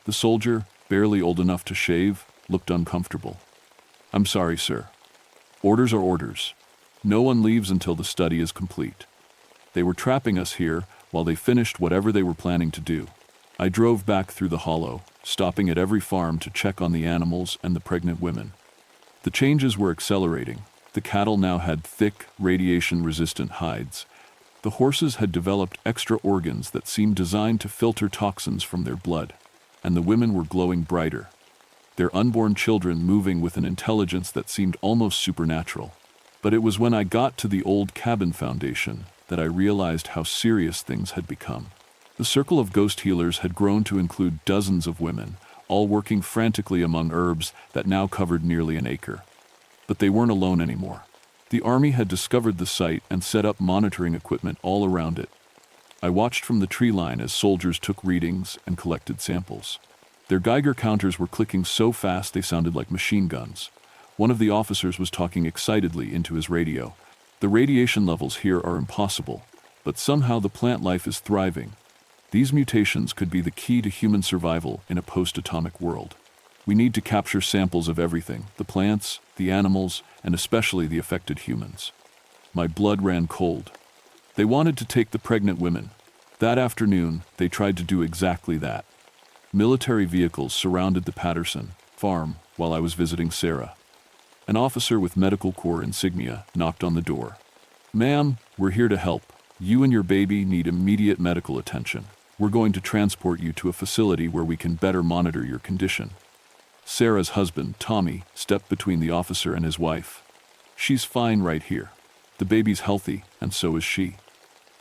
The soldier, barely old enough to shave, looked uncomfortable. "I'm sorry, sir. Orders are orders. No one leaves until the study is complete." They were trapping us here while they finished whatever they were planning to do. I drove back through the hollow, stopping at every farm to check on the animals and the pregnant women. The changes were accelerating. The cattle now had thick, radiation-resistant hides. The horses had developed extra organs that seemed designed to filter toxins from their blood, and the women were glowing brighter, their unborn children moving with an intelligence that seemed almost supernatural. But it was when I got to the old cabin foundation that I realized how serious things had become. The circle of ghost healers had grown to include dozens of women, all working frantically among herbs that now covered nearly an acre. But they weren't alone anymore. The army had discovered the site and set up monitoring equipment all around it. I watched from the tree line as soldiers took readings and collected samples. Their Geiger counters were clicking so fast they sounded like machine guns. One of the officers was talking excitedly into his radio. "The radiation levels here are impossible, but somehow the plant life is thriving. These mutations could be the key to human survival in a post-atomic world. We need to capture samples of everything, the plants, the animals, and especially the affected humans." My blood ran cold. They wanted to take the pregnant women. That afternoon, they tried to do exactly that. Military vehicles surrounded the Patterson farm while I was visiting Sarah. An officer with medical corps insignia knocked on the door. "Ma'am, we're here to help. You and your baby need immediate medical attention. We're going to transport you to a facility where we can better monitor your condition." Sarah's husband, Tommy, stepped between the officer and his wife. "She's fine right here. The baby's healthy, and so is she."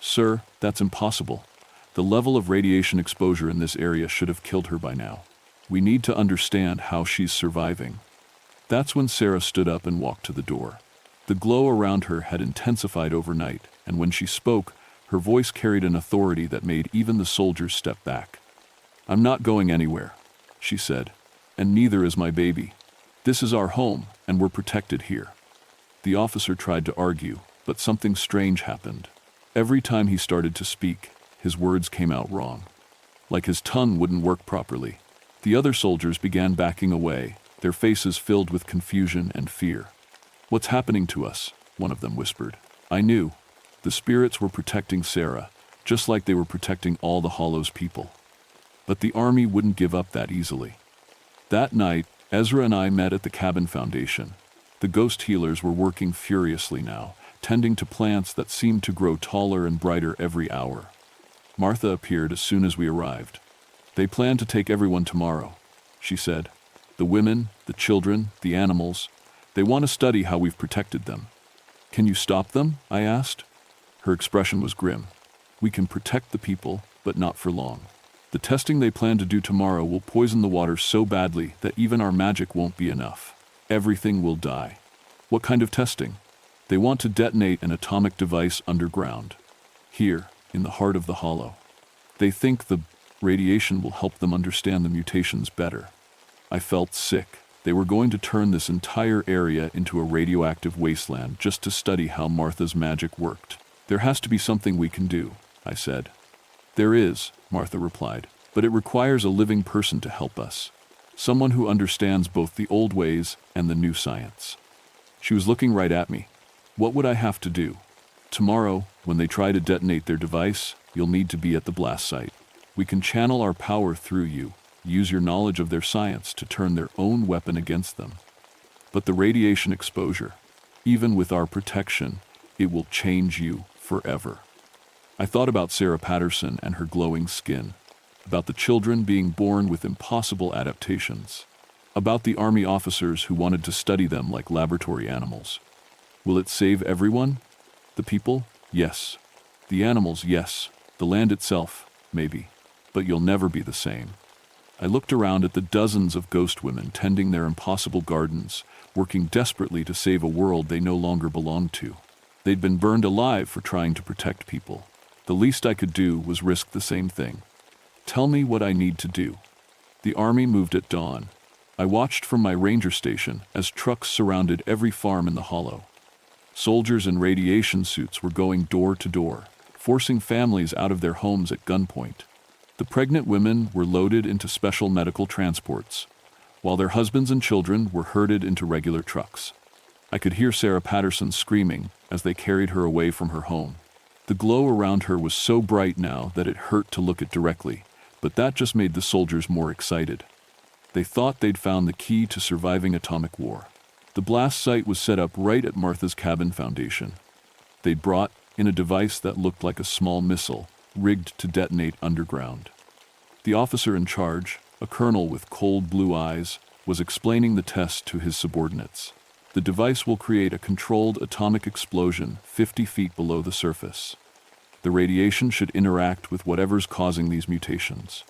"Sir, that's impossible. The level of radiation exposure in this area should have killed her by now. We need to understand how she's surviving." That's when Sarah stood up and walked to the door. The glow around her had intensified overnight, and when she spoke, her voice carried an authority that made even the soldiers step back. "I'm not going anywhere," she said, "and neither is my baby. This is our home, and we're protected here." The officer tried to argue, but something strange happened. Every time he started to speak, his words came out wrong. Like his tongue wouldn't work properly. The other soldiers began backing away, their faces filled with confusion and fear. "What's happening to us?" one of them whispered. I knew. The spirits were protecting Sarah, just like they were protecting all the Hollow's people. But the army wouldn't give up that easily. That night, Ezra and I met at the cabin foundation. The ghost healers were working furiously now, tending to plants that seemed to grow taller and brighter every hour. Martha appeared as soon as we arrived. "They plan to take everyone tomorrow," she said. "The women, the children, the animals. They want to study how we've protected them." "Can you stop them?" I asked. Her expression was grim. "We can protect the people, but not for long. The testing they plan to do tomorrow will poison the water so badly that even our magic won't be enough. Everything will die." "What kind of testing?" They want to detonate an atomic device underground, here, in the heart of the hollow. They think the radiation will help them understand the mutations better. I felt sick. They were going to turn this entire area into a radioactive wasteland just to study how Martha's magic worked. There has to be something we can do, I said. There is, Martha replied, but it requires a living person to help us. Someone who understands both the old ways and the new science. She was looking right at me. What would I have to do? Tomorrow, when they try to detonate their device, you'll need to be at the blast site. We can channel our power through you, use your knowledge of their science to turn their own weapon against them. But the radiation exposure, even with our protection, it will change you forever. I thought about Sarah Patterson and her glowing skin, about the children being born with impossible adaptations, about the army officers who wanted to study them like laboratory animals. Will it save everyone? The people? Yes. The animals? Yes. The land itself? Maybe. But you'll never be the same. I looked around at the dozens of ghost women tending their impossible gardens, working desperately to save a world they no longer belonged to. They'd been burned alive for trying to protect people. The least I could do was risk the same thing. Tell me what I need to do. The army moved at dawn. I watched from my ranger station as trucks surrounded every farm in the hollow. Soldiers in radiation suits were going door to door, forcing families out of their homes at gunpoint. The pregnant women were loaded into special medical transports, while their husbands and children were herded into regular trucks. I could hear Sarah Patterson screaming as they carried her away from her home. The glow around her was so bright now that it hurt to look at directly, but that just made the soldiers more excited. They thought they'd found the key to surviving atomic war. The blast site was set up right at Martha's cabin foundation. They'd brought in a device that looked like a small missile, rigged to detonate underground. The officer in charge, a colonel with cold blue eyes, was explaining the test to his subordinates. The device will create a controlled atomic explosion 50 feet below the surface. The radiation should interact with whatever's causing these mutations.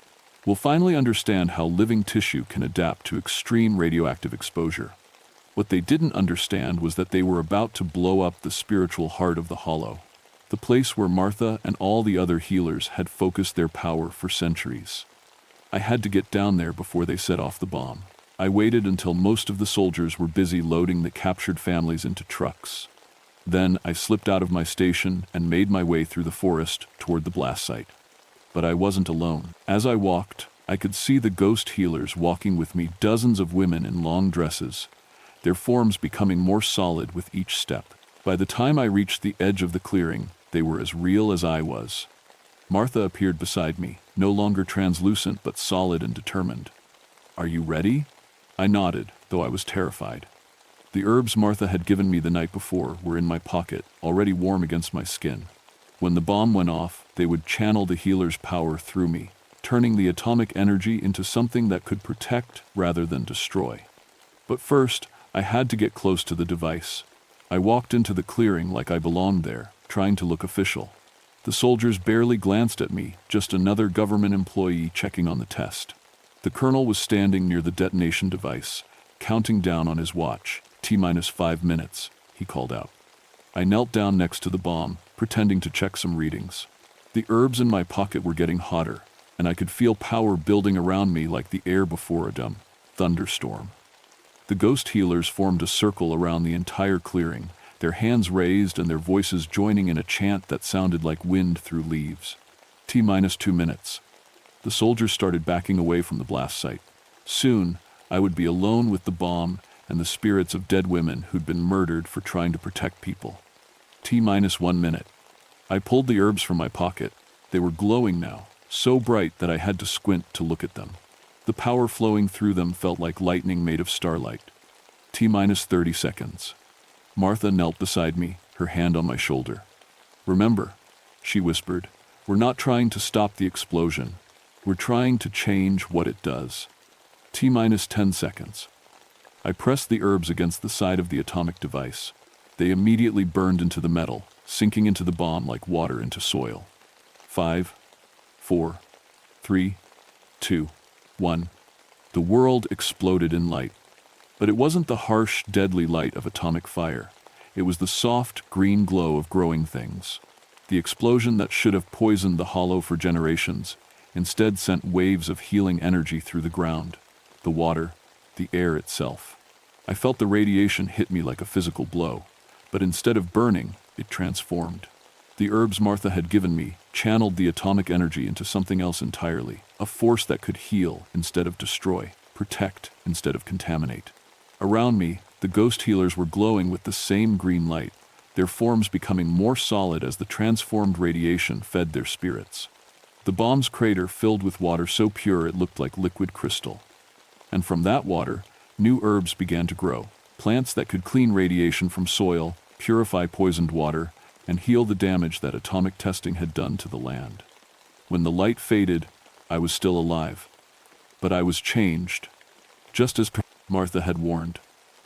We'll finally understand how living tissue can adapt to extreme radioactive exposure. What they didn't understand was that they were about to blow up the spiritual heart of the hollow, the place where Martha and all the other healers had focused their power for centuries. I had to get down there before they set off the bomb. I waited until most of the soldiers were busy loading the captured families into trucks. Then I slipped out of my station and made my way through the forest toward the blast site. But I wasn't alone. As I walked, I could see the ghost healers walking with me, dozens of women in long dresses, their forms becoming more solid with each step. By the time I reached the edge of the clearing, they were as real as I was. Martha appeared beside me, no longer translucent but solid and determined. "Are you ready?" I nodded, though I was terrified. The herbs Martha had given me the night before were in my pocket, already warm against my skin. When the bomb went off, they would channel the healer's power through me, turning the atomic energy into something that could protect rather than destroy. But first, I had to get close to the device. I walked into the clearing like I belonged there, trying to look official. The soldiers barely glanced at me, just another government employee checking on the test. The colonel was standing near the detonation device, counting down on his watch. T-5 minutes, he called out. I knelt down next to the bomb, pretending to check some readings. The herbs in my pocket were getting hotter, and I could feel power building around me like the air before a thunderstorm. The ghost healers formed a circle around the entire clearing, their hands raised and their voices joining in a chant that sounded like wind through leaves. T-2 minutes. The soldiers started backing away from the blast site. Soon, I would be alone with the bomb and the spirits of dead women who'd been murdered for trying to protect people. T-1 minute. I pulled the herbs from my pocket. They were glowing now, so bright that I had to squint to look at them. The power flowing through them felt like lightning made of starlight. T-30 seconds. Martha knelt beside me, her hand on my shoulder. "Remember," she whispered, "we're not trying to stop the explosion. We're trying to change what it does." T-10 seconds. I pressed the herbs against the side of the atomic device. They immediately burned into the metal, sinking into the bomb like water into soil. 5, 4, 3, 2, 1. The world exploded in light. But it wasn't the harsh, deadly light of atomic fire. It was the soft, green glow of growing things. The explosion that should have poisoned the hollow for generations instead sent waves of healing energy through the ground, the water, the air itself. I felt the radiation hit me like a physical blow, but instead of burning, it transformed. The herbs Martha had given me channeled the atomic energy into something else entirely, a force that could heal instead of destroy, protect instead of contaminate. Around me, the ghost healers were glowing with the same green light, their forms becoming more solid as the transformed radiation fed their spirits. The bomb's crater filled with water so pure it looked like liquid crystal. And from that water, new herbs began to grow, plants that could clean radiation from soil, purify poisoned water, and heal the damage that atomic testing had done to the land. When the light faded, I was still alive. But I was changed. Just as Martha had warned.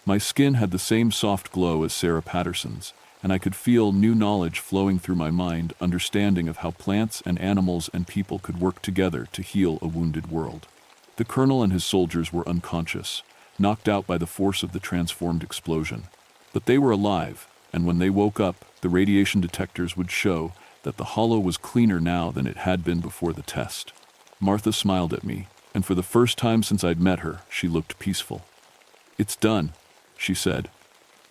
My skin had the same soft glow as Sarah Patterson's, and I could feel new knowledge flowing through my mind, understanding of how plants and animals and people could work together to heal a wounded world. The colonel and his soldiers were unconscious, knocked out by the force of the transformed explosion. But they were alive, and when they woke up, the radiation detectors would show that the hollow was cleaner now than it had been before the test. Martha smiled at me, and for the first time since I'd met her, she looked peaceful. "It's done," she said.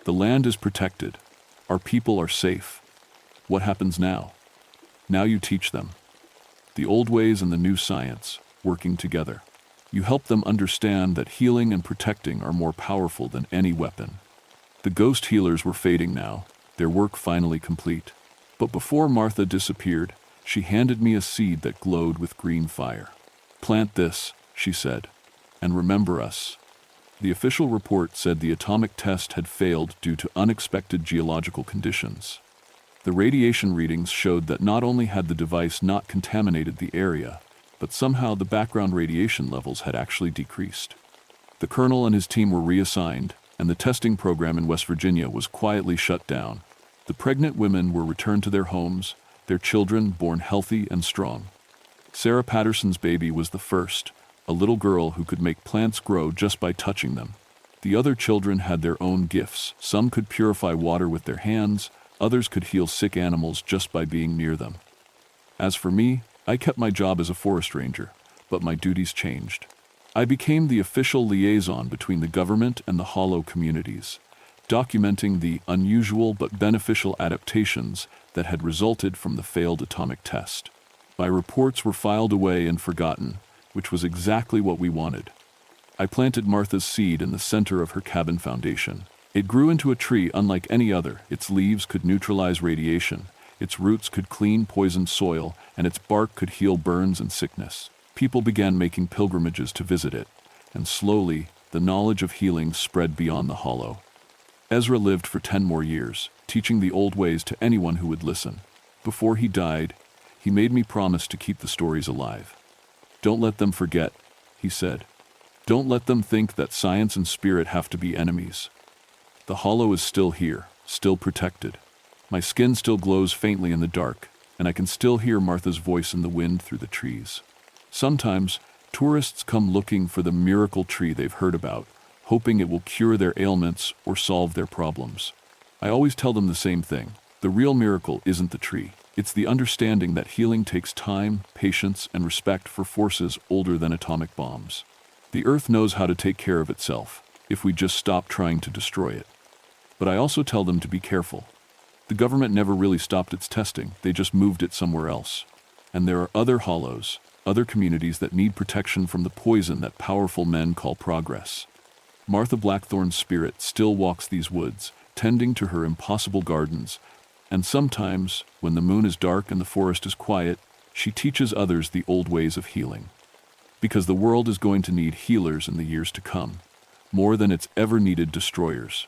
"The land is protected. Our people are safe. What happens now? Now you teach them. The old ways and the new science, working together. You help them understand that healing and protecting are more powerful than any weapon." The ghost healers were fading now, their work finally complete. But before Martha disappeared, she handed me a seed that glowed with green fire. "Plant this," she said, "and remember us." The official report said the atomic test had failed due to unexpected geological conditions. The radiation readings showed that not only had the device not contaminated the area, but somehow the background radiation levels had actually decreased. The colonel and his team were reassigned, and the testing program in West Virginia was quietly shut down. The pregnant women were returned to their homes, their children born healthy and strong. Sarah Patterson's baby was the first, a little girl who could make plants grow just by touching them. The other children had their own gifts. Some could purify water with their hands, others could heal sick animals just by being near them. As for me, I kept my job as a forest ranger, but my duties changed. I became the official liaison between the government and the hollow communities, documenting the unusual but beneficial adaptations that had resulted from the failed atomic test. My reports were filed away and forgotten, which was exactly what we wanted. I planted Martha's seed in the center of her cabin foundation. It grew into a tree unlike any other. Its leaves could neutralize radiation, its roots could clean poisoned soil, and its bark could heal burns and sickness. People began making pilgrimages to visit it, and slowly, the knowledge of healing spread beyond the hollow. Ezra lived for 10 more years, teaching the old ways to anyone who would listen. Before he died, he made me promise to keep the stories alive. "Don't let them forget," he said. "Don't let them think that science and spirit have to be enemies. The hollow is still here, still protected. My skin still glows faintly in the dark, and I can still hear Martha's voice in the wind through the trees. Sometimes, tourists come looking for the miracle tree they've heard about, hoping it will cure their ailments or solve their problems. I always tell them the same thing. The real miracle isn't the tree. It's the understanding that healing takes time, patience, and respect for forces older than atomic bombs. The earth knows how to take care of itself, if we just stop trying to destroy it. But I also tell them to be careful. The government never really stopped its testing, they just moved it somewhere else. And there are other hollows, other communities that need protection from the poison that powerful men call progress. Martha Blackthorn's spirit still walks these woods, tending to her impossible gardens, and sometimes, when the moon is dark and the forest is quiet, she teaches others the old ways of healing. Because the world is going to need healers in the years to come, more than it's ever needed destroyers.